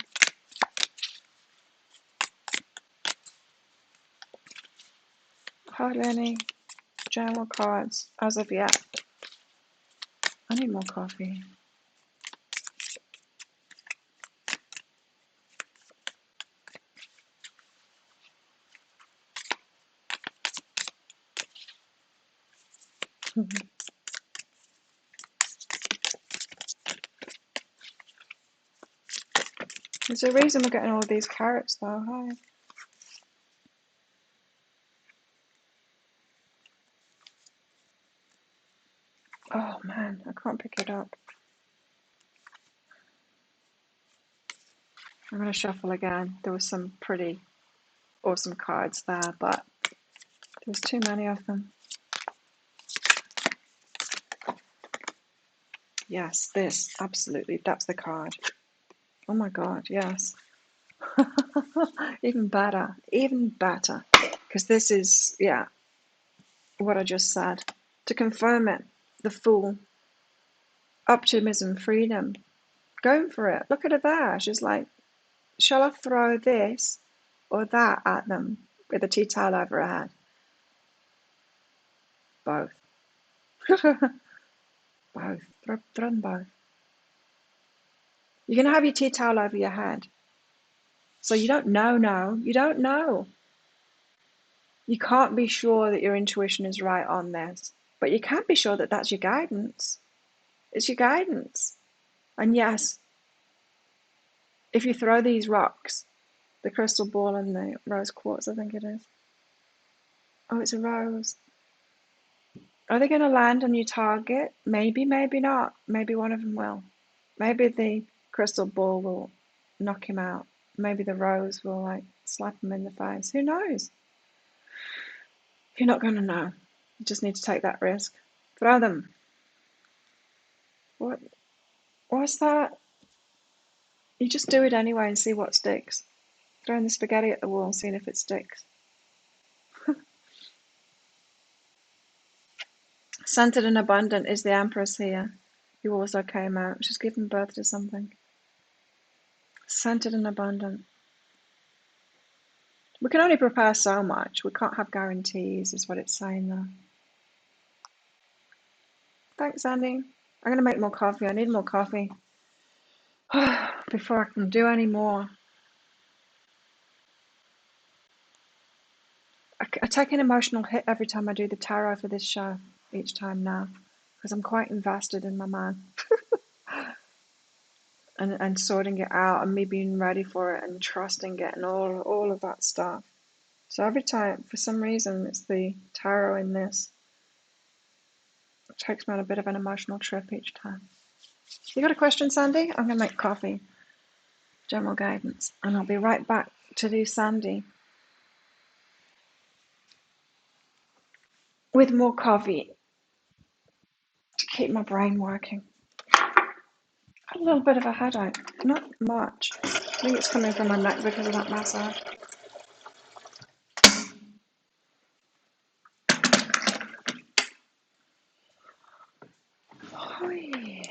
Hardly any general cards as of yet. I need more coffee. There's a reason we're getting all of these carrots though. Hi. Oh man, I can't pick it up. I'm going to shuffle again. There were some pretty awesome cards there, but there's too many of them. Yes, this, absolutely, that's the card. Oh my god, yes. Even better, because this is, yeah, what I just said. To confirm it, the Fool, optimism, freedom, going for it. Look at her there. She's like, shall I throw this or that at them with a tea towel over her head? Both. Both. Throw them both. You're going to have your tea towel over your head. So you don't know. You don't know. You can't be sure that your intuition is right on this. But you can be sure that that's your guidance. It's your guidance. And yes, if you throw these rocks, the crystal ball and the rose quartz, I think it is. Oh, it's a rose. Are they going to land on your target? Maybe, maybe not. Maybe one of them will. Maybe the crystal ball will knock him out. Maybe the rose will like slap him in the face. Who knows? You're not going to know. You just need to take that risk. Throw them. What's that? You just do it anyway and see what sticks. Throwing the spaghetti at the wall and seeing if it sticks. Centered and abundant is the Empress here, who also came out. She's given birth to something. Centered and abundant. We can only prepare so much. We can't have guarantees, is what it's saying there. Thanks, Andy. I'm going to make more coffee. I need more coffee before I can do any more. I take an emotional hit every time I do the tarot for this show, each time now, because I'm quite invested in my man and sorting it out and me being ready for it and trusting it and all of that stuff. So every time, for some reason, it's the tarot in this. It takes me on a bit of an emotional trip each time. You got a question, Sandy? I'm going to make coffee. General guidance. And I'll be right back to do Sandy with more coffee to keep my brain working. A little bit of a headache, not much. I think it's coming from my neck because of that massage. Oh, yeah.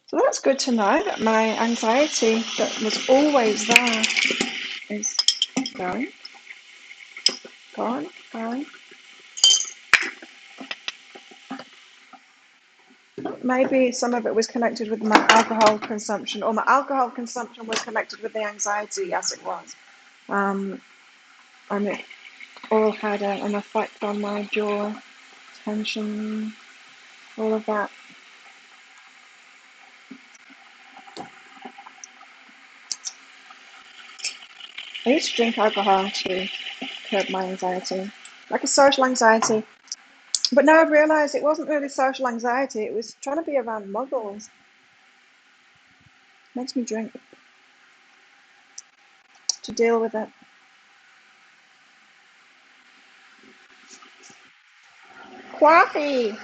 So that's good to know that my anxiety that was always there is going. Maybe some of it was connected with my alcohol consumption, or my alcohol consumption was connected with the anxiety. Yes, it was. And it all had an effect on my jaw, tension, all of that. I used to drink alcohol to curb my anxiety, like a social anxiety. But now I've realised it wasn't really social anxiety, it was trying to be around muggles. Makes me drink to deal with it. Coffee!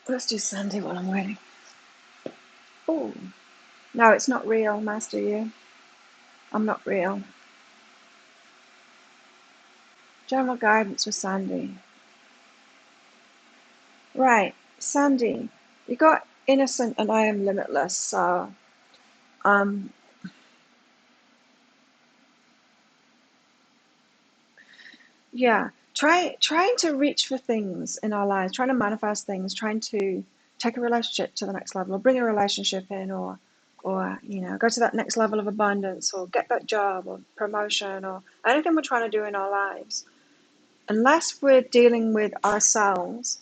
Let's do Sandy while I'm waiting. Oh, no, it's not real, Master You. I'm not real. General guidance for Sandy. Right, Sandy, you got innocent and I am limitless, so yeah, trying to reach for things in our lives, trying to manifest things, trying to take a relationship to the next level, or bring a relationship in, or go to that next level of abundance, or get that job or promotion, or anything we're trying to do in our lives. Unless we're dealing with ourselves,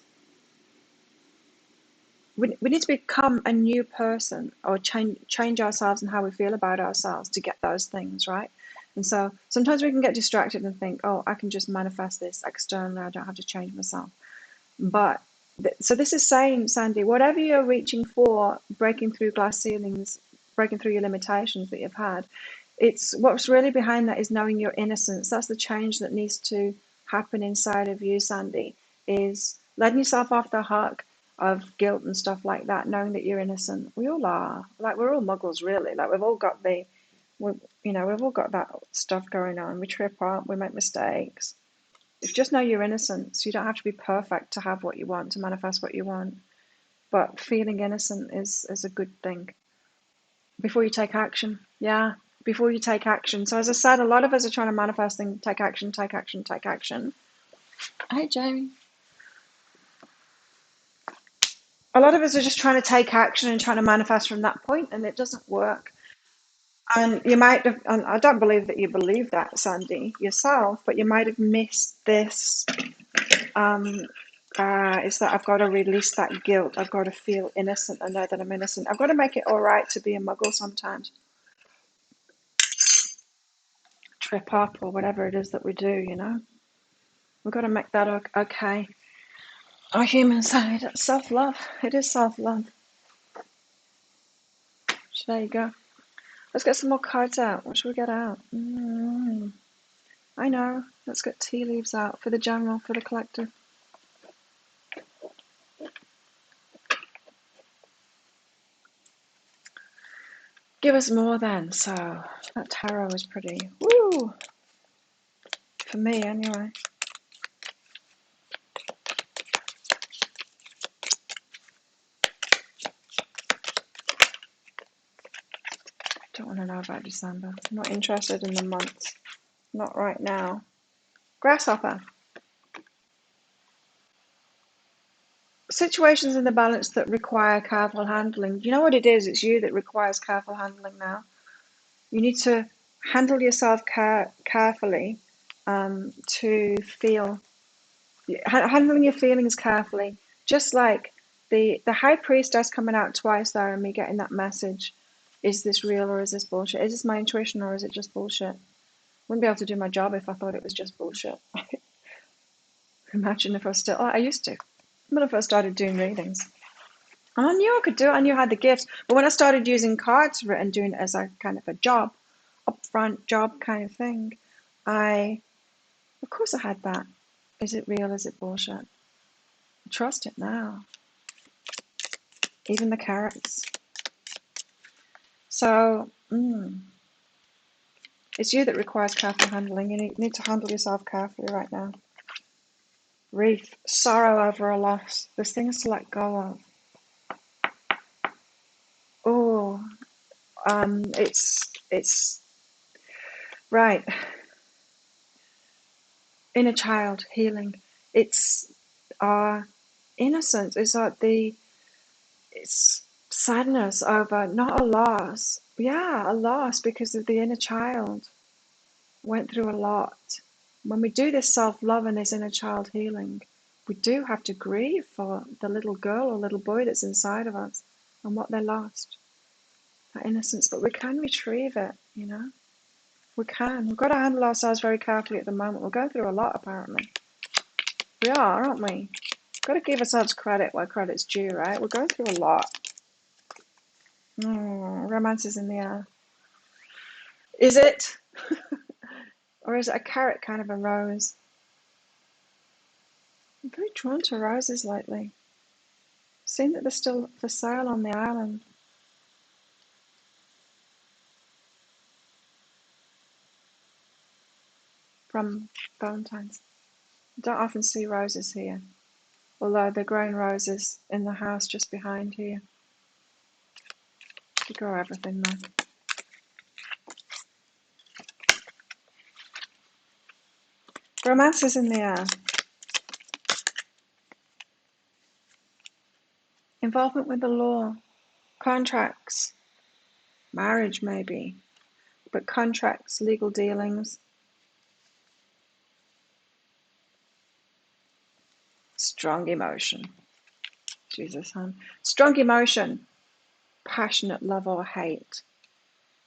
we need to become a new person, or change ourselves and how we feel about ourselves to get those things, right? And so sometimes we can get distracted and think, oh, I can just manifest this externally, I don't have to change myself. But so this is saying, Sandy, whatever you're reaching for, breaking through glass ceilings, breaking through your limitations that you've had, it's what's really behind that is knowing your innocence. That's the change that needs to happen inside of you, Sandy, is letting yourself off the hook of guilt and stuff like that, knowing that you're innocent. We all are. Like, we're all muggles, really. Like, we've all got we've all got that stuff going on. We trip up, we make mistakes. If you just know your innocence, you don't have to be perfect to have what you want, to manifest what you want. But feeling innocent is a good thing. Before you take action. Yeah, before you take action. So as I said, a lot of us are trying to manifest things, take action, take action, take action. Hey, Jamie. A lot of us are just trying to take action and trying to manifest from that point, and it doesn't work. And you might have, and I don't believe that you believe that, Sandy, yourself, but you might have missed this. Is that I've got to release that guilt. I've got to feel innocent and know that I'm innocent. I've got to make it all right to be a muggle sometimes. Trip up or whatever it is that we do, you know. We've got to make that okay. Our human side, it's self-love. It is self-love. So there you go. Let's get some more cards out. What should we get out? I know. Let's get tea leaves out for the general, for the collective. Give us more then. So that tarot is pretty. Woo! For me, anyway. Don't want to know about December. I'm not interested in the months. Not right now. Grasshopper. Situations in the balance that require careful handling. You know what it is? It's you that requires careful handling now. You need to handle yourself carefully to feel. Handling your feelings carefully. Just like the high priestess coming out twice there and me getting that message. Is this real or is this bullshit? Is this my intuition or is it just bullshit? Wouldn't be able to do my job if I thought it was just bullshit. Imagine if I was still. Oh, I used to. When I first started doing readings. And I knew I could do it. I knew I had the gifts. But when I started using cards for it and doing it as a kind of a job, upfront job kind of thing, of course I had that. Is it real? Is it bullshit? I trust it now. Even the carrots. So, it's you that requires careful handling. You need to handle yourself carefully right now. Grief, sorrow over a loss. There's things to let go of. Oh, it's right. Inner child healing. It's our innocence. It's sadness over not a loss. Yeah, a loss because of the inner child went through a lot. When we do this self-love and this inner child healing, we do have to grieve for the little girl or little boy that's inside of us and what they lost, that innocence. But we can retrieve it, you know. We can. We've got to handle ourselves very carefully at the moment. We're going through a lot, apparently. We are, aren't we? We've got to give ourselves credit where credit's due, right? We're going through a lot. Romance is in the air. Is it? Or is it a carrot kind of a rose? I'm very drawn to roses lately. Seeing that they're still for sale on the island. From Valentine's. I don't often see roses here. Although they're growing roses in the house just behind here. They grow everything though. Romance is in the air. Involvement with the law. Contracts. Marriage maybe. But contracts, legal dealings. Strong emotion. Jesus, hon. Strong emotion. Passionate love or hate.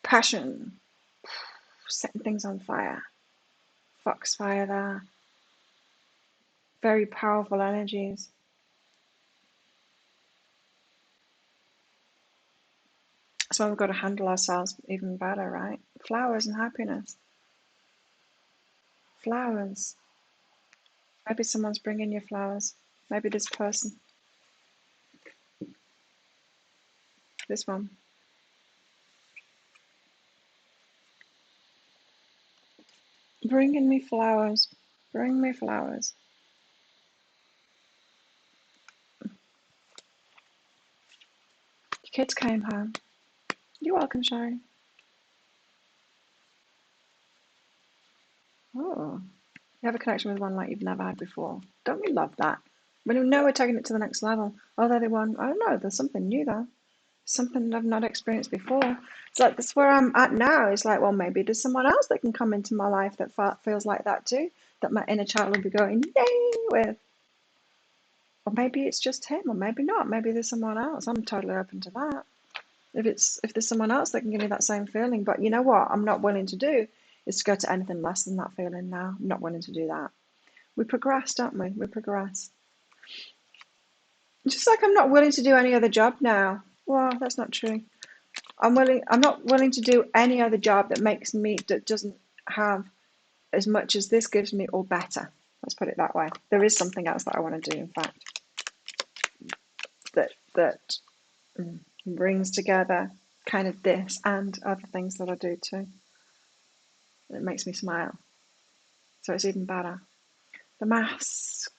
Passion. Setting things on fire. Foxfire there. Very powerful energies. So we've got to handle ourselves even better, right? Flowers and happiness. Flowers. Maybe someone's bringing you flowers. Maybe this person. This one. Bringing me flowers. Bring me flowers. Your kids came home. You're welcome, Shaelin. Oh. You have a connection with one like you've never had before. Don't we love that? But now we're taking it to the next level. Although they want, I don't know, there's something new there. Something I've not experienced before. It's like that's where I'm at now. It's like, well, maybe there's someone else that can come into my life that feels like that too, that my inner child will be going, yay, with. Or maybe it's just him, or maybe not. Maybe there's someone else. I'm totally open to that. If there's someone else that can give me that same feeling, but you know what I'm not willing to do is to go to anything less than that feeling now. I'm not willing to do that. We progress, don't we? We progress. Just like I'm not willing to do any other job now. Well, that's not true. I'm not willing to do any other job that doesn't have as much as this gives me or better. Let's put it that way. There is something else that I want to do, in fact, that brings together kind of this and other things that I do too. It makes me smile. So it's even better. The mask.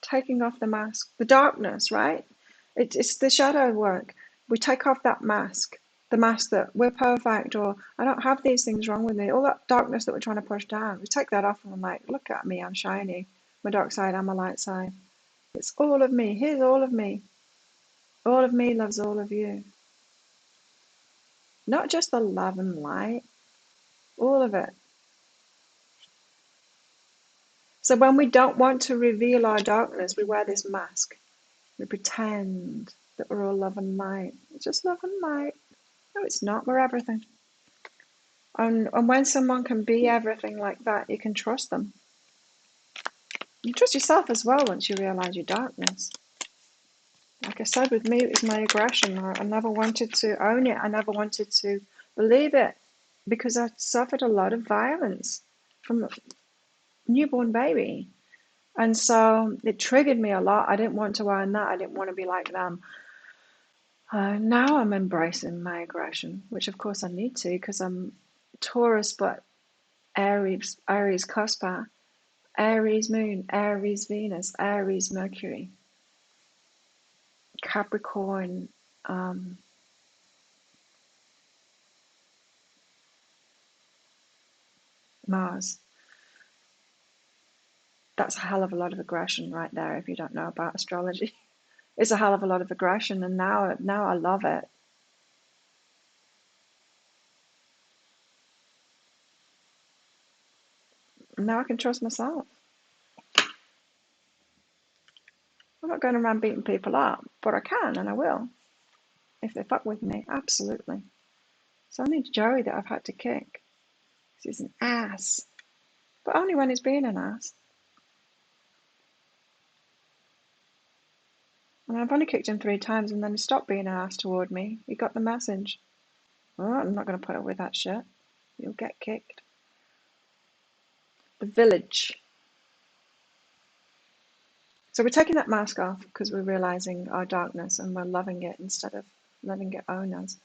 Taking off the mask. The darkness, right? It's the shadow work. We take off that mask. The mask that we're perfect, or I don't have these things wrong with me. All that darkness that we're trying to push down. We take that off and I'm like, look at me, I'm shiny. My dark side and my light side. It's all of me. Here's all of me. All of me loves all of you. Not just the love and light. All of it. So when we don't want to reveal our darkness, we wear this mask. We pretend that we're all love and light. It's just love and light. No, it's not. We're everything. And when someone can be everything like that, you can trust them. You trust yourself as well once you realize your darkness. Like I said, with me, it was my aggression. I never wanted to own it. I never wanted to believe it because I suffered a lot of violence from a newborn baby. And so it triggered me a lot. I didn't want to own that. I didn't want to be like them. Now I'm embracing my aggression, which of course I need to because I'm Taurus, but Aries cuspa, Aries moon, Aries Venus, Aries Mercury, Capricorn, Mars. That's a hell of a lot of aggression right there if you don't know about astrology. It's a hell of a lot of aggression, and now I love it. Now I can trust myself. I'm not going around beating people up, but I can and I will if they fuck with me. Absolutely. So I need Joey that I've had to kick. He's an ass, but only when he's being an ass. And I've only kicked him 3 times, and then he stopped being an ass toward me. He got the message. Oh, I'm not going to put up with that shit. You'll get kicked. The village. So we're taking that mask off because we're realizing our darkness and we're loving it instead of letting it own us.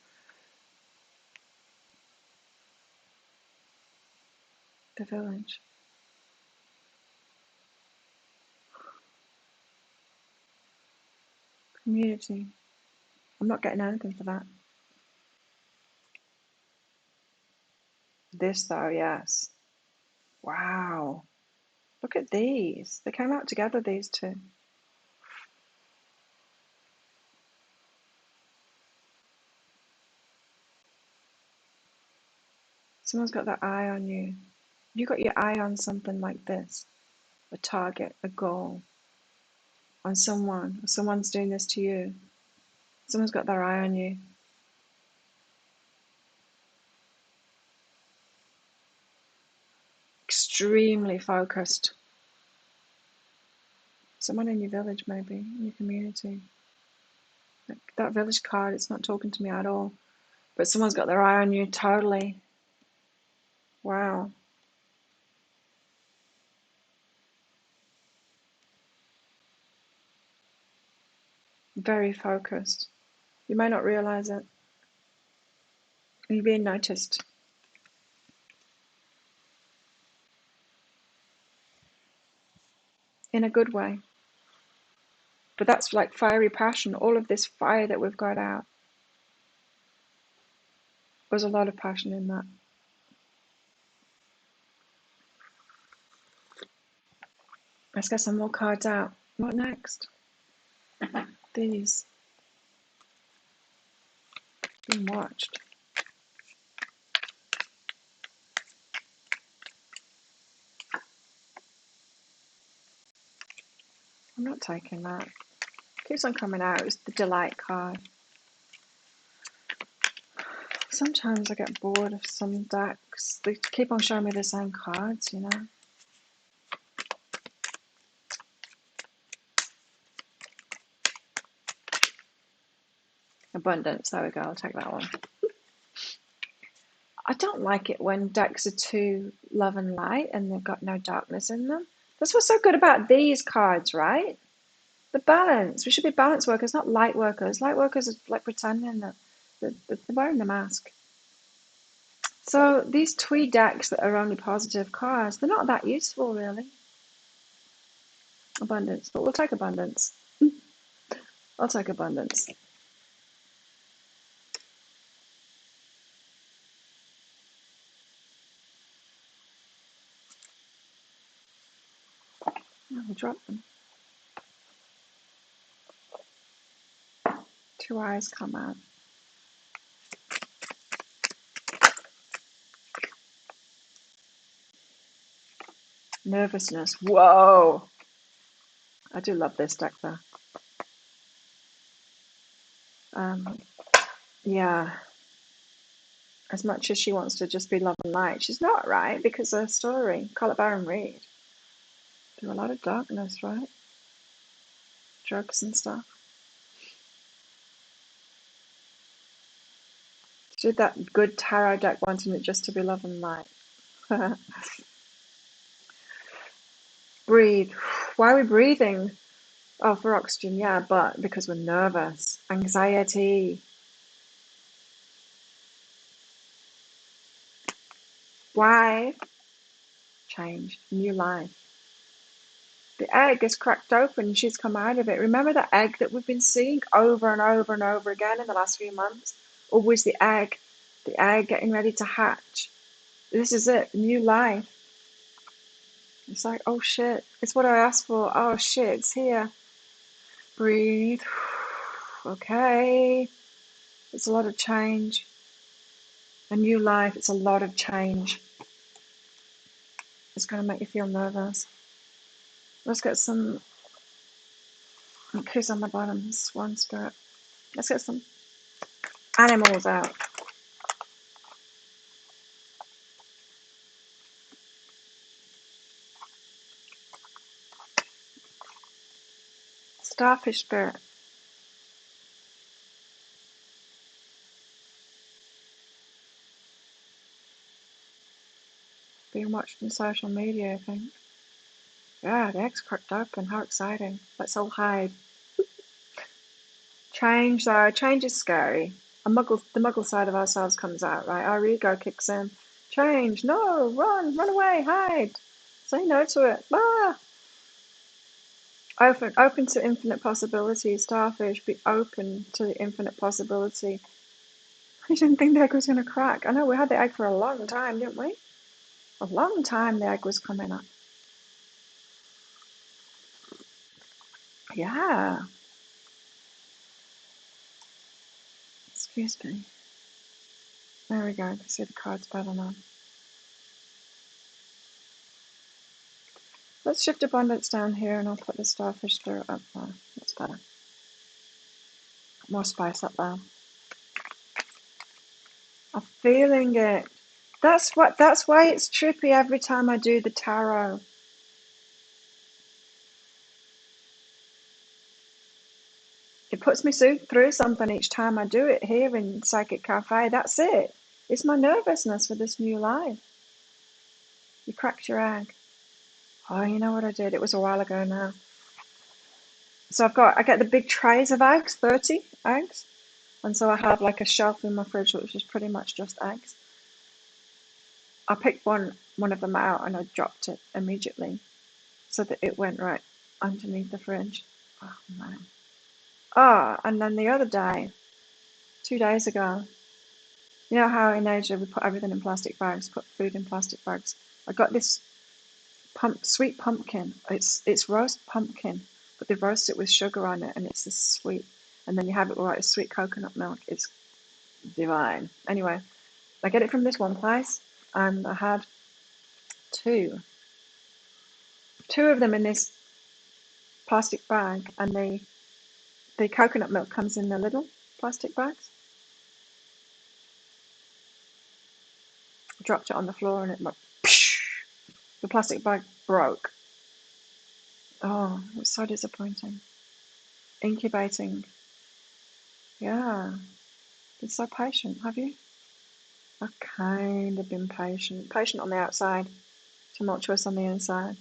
The village. Community. I'm not getting anything for that. This though, yes. Wow. Look at these. They came out together, these two. Someone's got their eye on you. You got your eye on something like this. A target, a goal. On someone. Someone's doing this to you. Someone's got their eye on you. Extremely focused. Someone in your village, maybe, in your community. Like that village card, it's not talking to me at all. But someone's got their eye on you totally. Wow. Very focused. You may not realize it. You're being noticed. In a good way. But that's like fiery passion. All of this fire that we've got out. There's a lot of passion in that. Let's get some more cards out. What next? These. Being watched. I'm not taking that. Keeps on coming out. It's the delight card. Sometimes I get bored of some decks. They keep on showing me the same cards, you know. Abundance. There we go. I'll take that one. I don't like it when decks are too love and light and they've got no darkness in them. That's what's so good about these cards, right? The balance. We should be balance workers, not light workers. Light workers are like pretending that they're wearing the mask. So these twee decks that are only positive cards, they're not that useful, really. Abundance, but we'll take abundance. I'll take abundance. Oh, we'll drop them. Two eyes come out. Nervousness. Whoa! I do love this deck, though. Yeah. As much as she wants to just be love and light, she's not, right? Because her story, call it Baron Reed. There's a lot of darkness, right? Drugs and stuff. She did that good tarot deck wanting it just to be love and light. Breathe. Why are we breathing? Oh, for oxygen, yeah, but because we're nervous. Anxiety. Why? Change. New life. The egg is cracked open and she's come out of it. Remember that egg that we've been seeing over and over and over again in the last few months? Always the egg getting ready to hatch. This is it, new life. It's like, oh shit, it's what I asked for. Oh shit, it's here. Breathe. Okay. It's a lot of change. A new life, it's a lot of change. It's going to make you feel nervous. Let's get some. Who's on the bottom? Swan spirit. Let's get some animals out. Starfish spirit. Being watched on social media, I think. Yeah, the egg's cracked open. How exciting. Let's all hide. Change, though. Change is scary. The muggle side of ourselves comes out, right? Our ego kicks in. Change. No, run away, hide. Say no to it. Ah! Open to infinite possibility. Starfish, be open to the infinite possibility. I didn't think the egg was going to crack. I know we had the egg for a long time, didn't we? A long time the egg was coming up. Yeah. Excuse me. There we go. I can see the cards better now. Let's shift abundance down here and I'll put the starfish spirit up there. That's better. More spice up there. I'm feeling it. That's why it's trippy every time I do the tarot. It puts me through something each time I do it here in Psychic Cafe. That's it. It's my nervousness for this new life. You cracked your egg. Oh, you know what I did? It was a while ago now. So I get the big trays of eggs, 30 eggs. And so I have like a shelf in my fridge which is pretty much just eggs. I picked one of them out and I dropped it immediately so that it went right underneath the fridge. Oh man. Oh, and then the other day, 2 days ago, you know how in Asia we put everything in plastic bags, put food in plastic bags. I got this sweet pumpkin. It's roast pumpkin, but they roast it with sugar on it, and it's this sweet. And then you have it with like a sweet coconut milk. It's divine. Anyway, I get it from this one place, and I had two of them in this plastic bag, and the coconut milk comes in the little plastic bags. I dropped it on the floor, and it went. The plastic bag broke. Oh, it was so disappointing. Incubating. Yeah. Been so patient, have you? I've kind of been patient. Patient on the outside, tumultuous on the inside.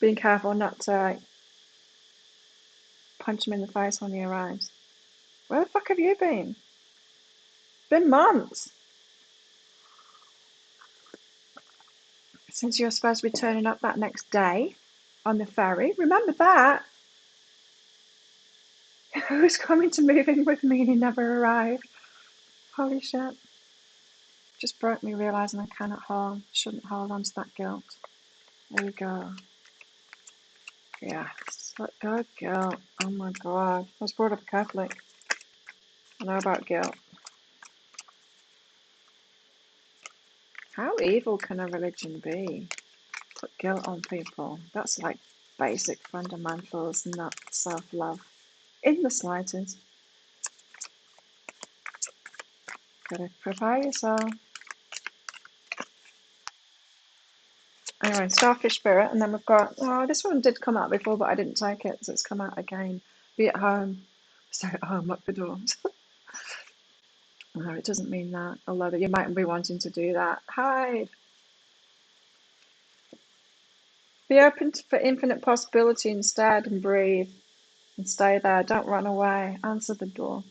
Being careful not to punch him in the face when he arrives. Where the fuck have you been? Been months. Since you're supposed to be turning up that next day on the ferry. Remember that? Who's coming to move in with me and he never arrived? Holy shit. Just broke me realising I shouldn't hold on to that guilt. There you go. Yes, let go of guilt. Oh my god. I was brought up Catholic. I know about guilt. How evil can a religion be? Put guilt on people. That's like basic fundamentals, not self-love. In the slightest. Gotta prepare yourself. Anyway, starfish spirit, and then we've got, oh, this one did come out before, but I didn't take it, so it's come out again. Be at home. Stay at home, lock the doors. No, it doesn't mean that, although you might be wanting to do that. Hide. Be open for infinite possibility instead and breathe and stay there. Don't run away. Answer the door.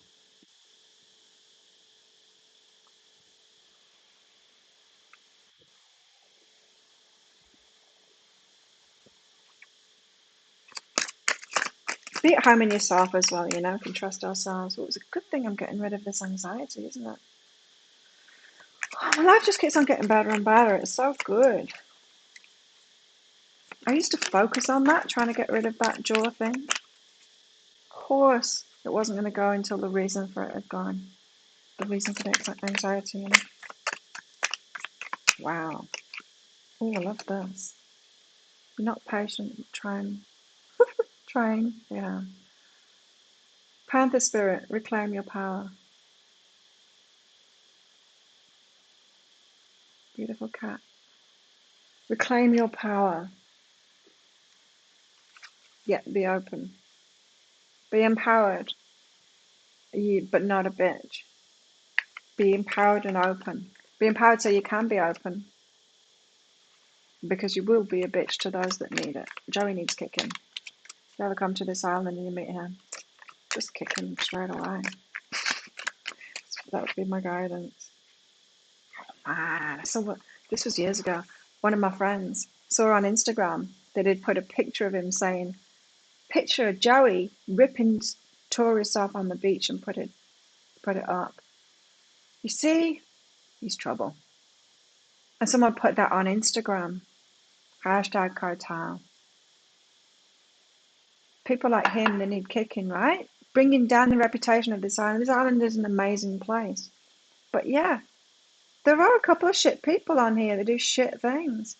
Be at home in yourself as well, you know, can trust ourselves. Well, it's a good thing I'm getting rid of this anxiety, isn't it? Oh, my life just keeps on getting better and better. It's so good. I used to focus on that, trying to get rid of that jaw thing. Of course, it wasn't going to go until the reason for it had gone. The reason for the anxiety, you know. Wow. Oh, I love this. You're not patient. Trying. Yeah. Panther spirit, reclaim your power. Beautiful cat. Reclaim your power. Yet be open. Be empowered. But not a bitch. Be empowered and open. Be empowered so you can be open. Because you will be a bitch to those that need it. Joey needs kicking. If you ever come to this island and you meet him, just kick him straight away. That would be my guidance. Man, this was years ago. One of my friends saw on Instagram that he'd put a picture of him saying, picture of Joey ripping tourists off on the beach and put it up. You see, he's trouble. And someone put that on Instagram. Hashtag cartel. People like him, they need kicking, right? Bringing down the reputation of this island. This island is an amazing place. But yeah, there are a couple of shit people on here that do shit things.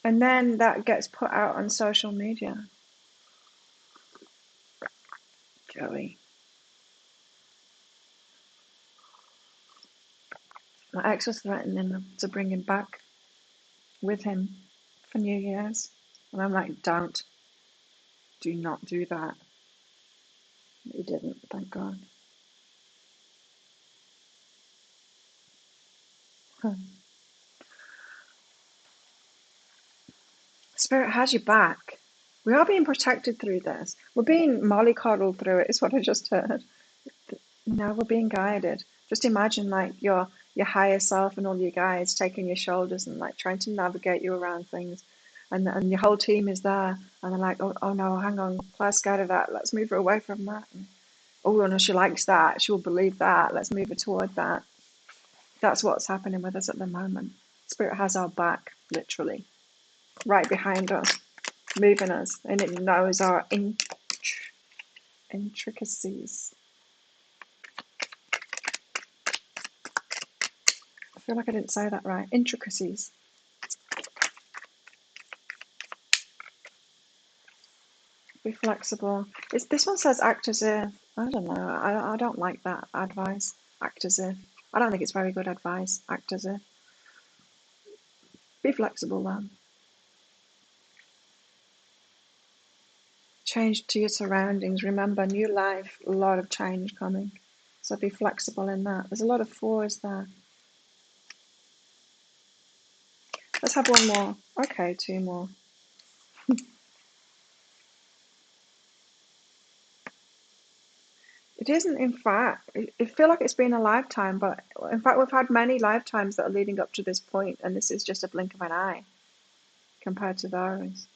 And then that gets put out on social media. Joey. My ex was threatening to bring him back with him for New Year's. And I'm like, do not do that. He didn't, thank God. Spirit has your back. We are being protected through this. We're being mollycoddled through it, is what I just heard. No, we're being guided. Just imagine like your higher self and all your guides taking your shoulders and like trying to navigate you around things. And your whole team is there and they're like, oh no, hang on, Claire's scared of that. Let's move her away from that. oh no, she likes that, she will believe that, let's move her toward that. That's what's happening with us at the moment. Spirit has our back, literally, right behind us, moving us, and it knows our intricacies. I feel like I didn't say that right. Intricacies. Be flexible. This one says act as if. I don't know. I don't like that advice. Act as if. I don't think it's very good advice. Act as if. Be flexible then. Change to your surroundings. Remember, new life, a lot of change coming. So be flexible in that. There's a lot of fours there. Let's have one more. Okay, two more. It isn't, in fact. I feel like it's been a lifetime, but in fact, we've had many lifetimes that are leading up to this point, and this is just a blink of an eye compared to those.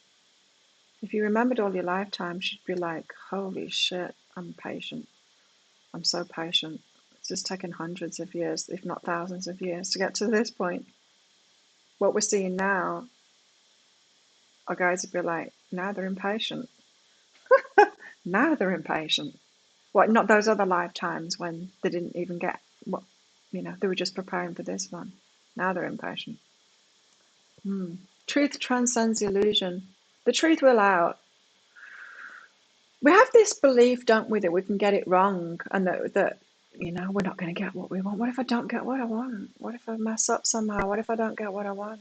If you remembered all your lifetimes, you'd be like, holy shit, I'm patient. I'm so patient. It's just taken hundreds of years, if not thousands of years, to get to this point. What we're seeing now, our guys would be like, now they're impatient. Now they're impatient. What, not those other lifetimes when they didn't even get what, they were just preparing for this one. Now they're impatient. Truth transcends illusion. The truth will out. We have this belief, don't we, that we can get it wrong, and that we're not going to get what we want. What if I don't get what I want? What if I mess up somehow? What if I don't get what I want?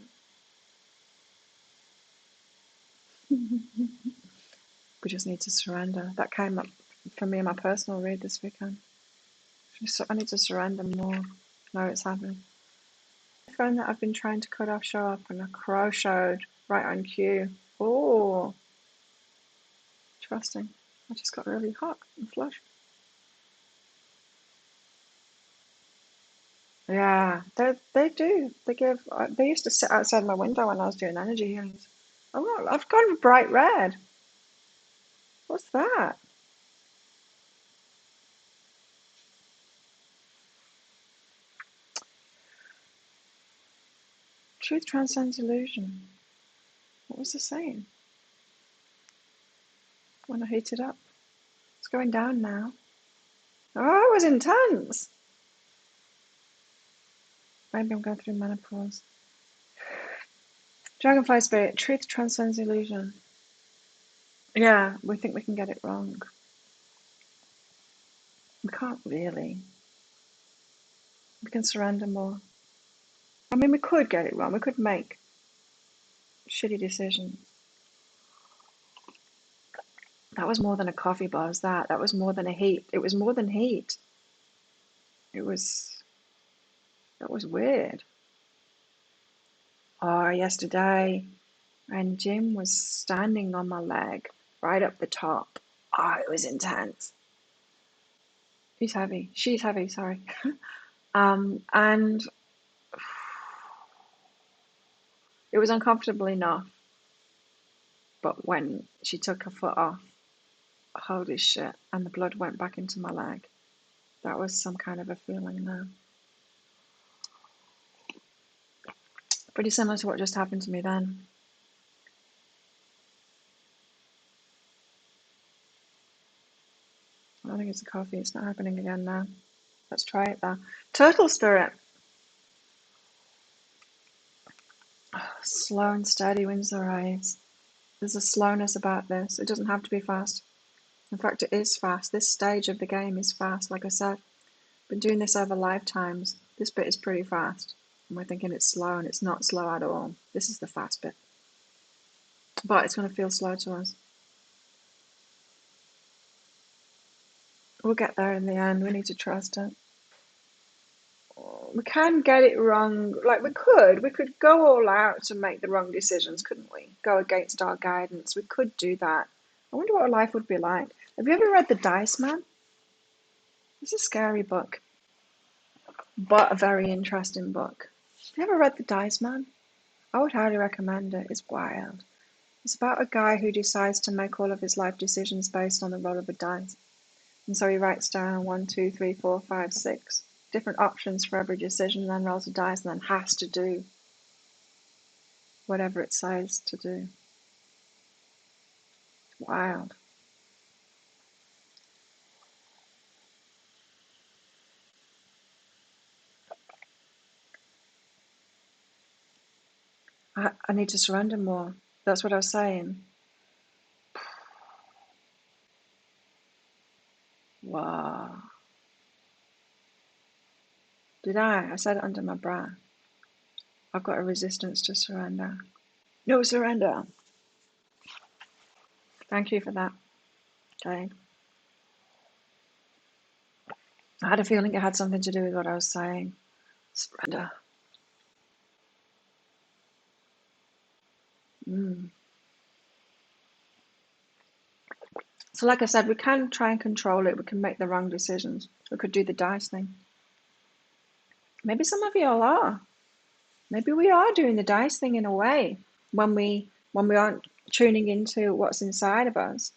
We just need to surrender. That came up for me in my personal read this weekend. I need to surrender more. Now it's happening. A friend that I've been trying to cut off show up, and a crow showed right on cue. Oh, interesting. I just got really hot and flushed. Yeah, they do. They give. They used to sit outside my window when I was doing energy healings. Oh, I've gone bright red. What's that? Truth transcends illusion. What was it saying? When I heat it up, it's going down now. Oh, it was intense. Maybe I'm going through menopause. Dragonfly spirit. Truth transcends illusion. Yeah, we think we can get it wrong. We can't really. We can surrender more. I mean, we could get it wrong. We could make shitty decisions. That was more than a coffee buzz. That was more than a heat. It was more than heat. That was weird. Or yesterday, and Jim was standing on my leg, right up the top. Oh, it was intense. He's heavy. She's heavy, sorry. And it was uncomfortable enough. But when she took her foot off, holy shit, and the blood went back into my leg. That was some kind of a feeling now. Pretty similar to what just happened to me then. I don't think it's the coffee. It's not happening again now. Let's try it there. Turtle spirit. Slow and steady wins the race. There's a slowness about this. It doesn't have to be fast. In fact, it is fast. This stage of the game is fast. Like I said, been doing this over lifetimes. This bit is pretty fast. And we're thinking it's slow, and it's not slow at all. This is the fast bit. But it's going to feel slow to us. We'll get there in the end. We need to trust it. We can get it wrong. Like we could go all out to make the wrong decisions, couldn't we? Go against our guidance. We could do that. I wonder what life would be like. Have you ever read The Dice Man? It's a scary book, but a very interesting book. Have you ever read The Dice Man? I would highly recommend it. It's wild. It's about a guy who decides to make all of his life decisions based on the roll of a dice. And so he writes down 1, 2, 3, 4, 5, 6 different options for every decision, and then rolls a dice, and then has to do whatever it says to do. Wild. I need to surrender more. That's what I was saying. Wow. Did I? I said it under my breath. I've got a resistance to surrender. No surrender. Thank you for that, Gabe. I had a feeling it had something to do with what I was saying. Surrender. So like I said, we can try and control it. We can make the wrong decisions. We could do the dice thing. Maybe some of you all are. Maybe we are doing the dice thing in a way when we aren't tuning into what's inside of us,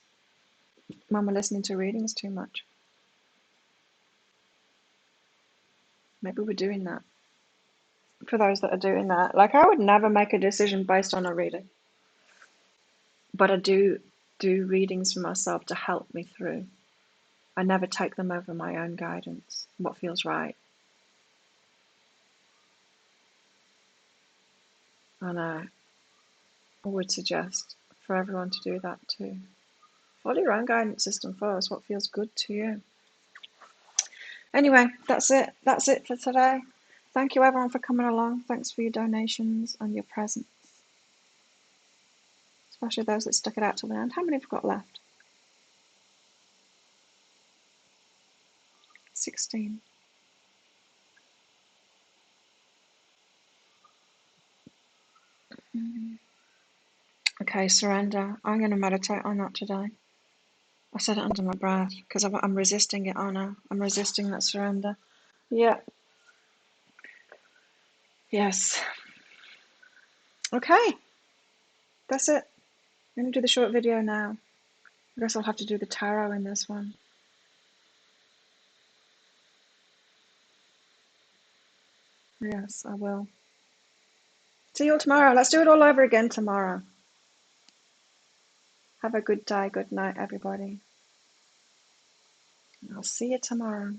when we're listening to readings too much. Maybe we're doing that. For those that are doing that, like I would never make a decision based on a reading, but I do readings for myself to help me through. I never take them over my own guidance, what feels right. And I would suggest for everyone to do that too. Follow your own guidance system first, what feels good to you. Anyway, that's it. That's it for today. Thank you everyone for coming along. Thanks for your donations and your presence. Especially those that stuck it out to the end. How many have we got left? 16. Okay, surrender. I'm going to meditate on that today. I said it under my breath because I'm resisting it, Anna. I'm resisting that surrender. Yeah. Yes. Okay. That's it. I'm going to do the short video now. I guess I'll have to do the tarot in this one. Yes, I will. See you all tomorrow. Let's do it all over again tomorrow. Have a good day. Good night, everybody. I'll see you tomorrow.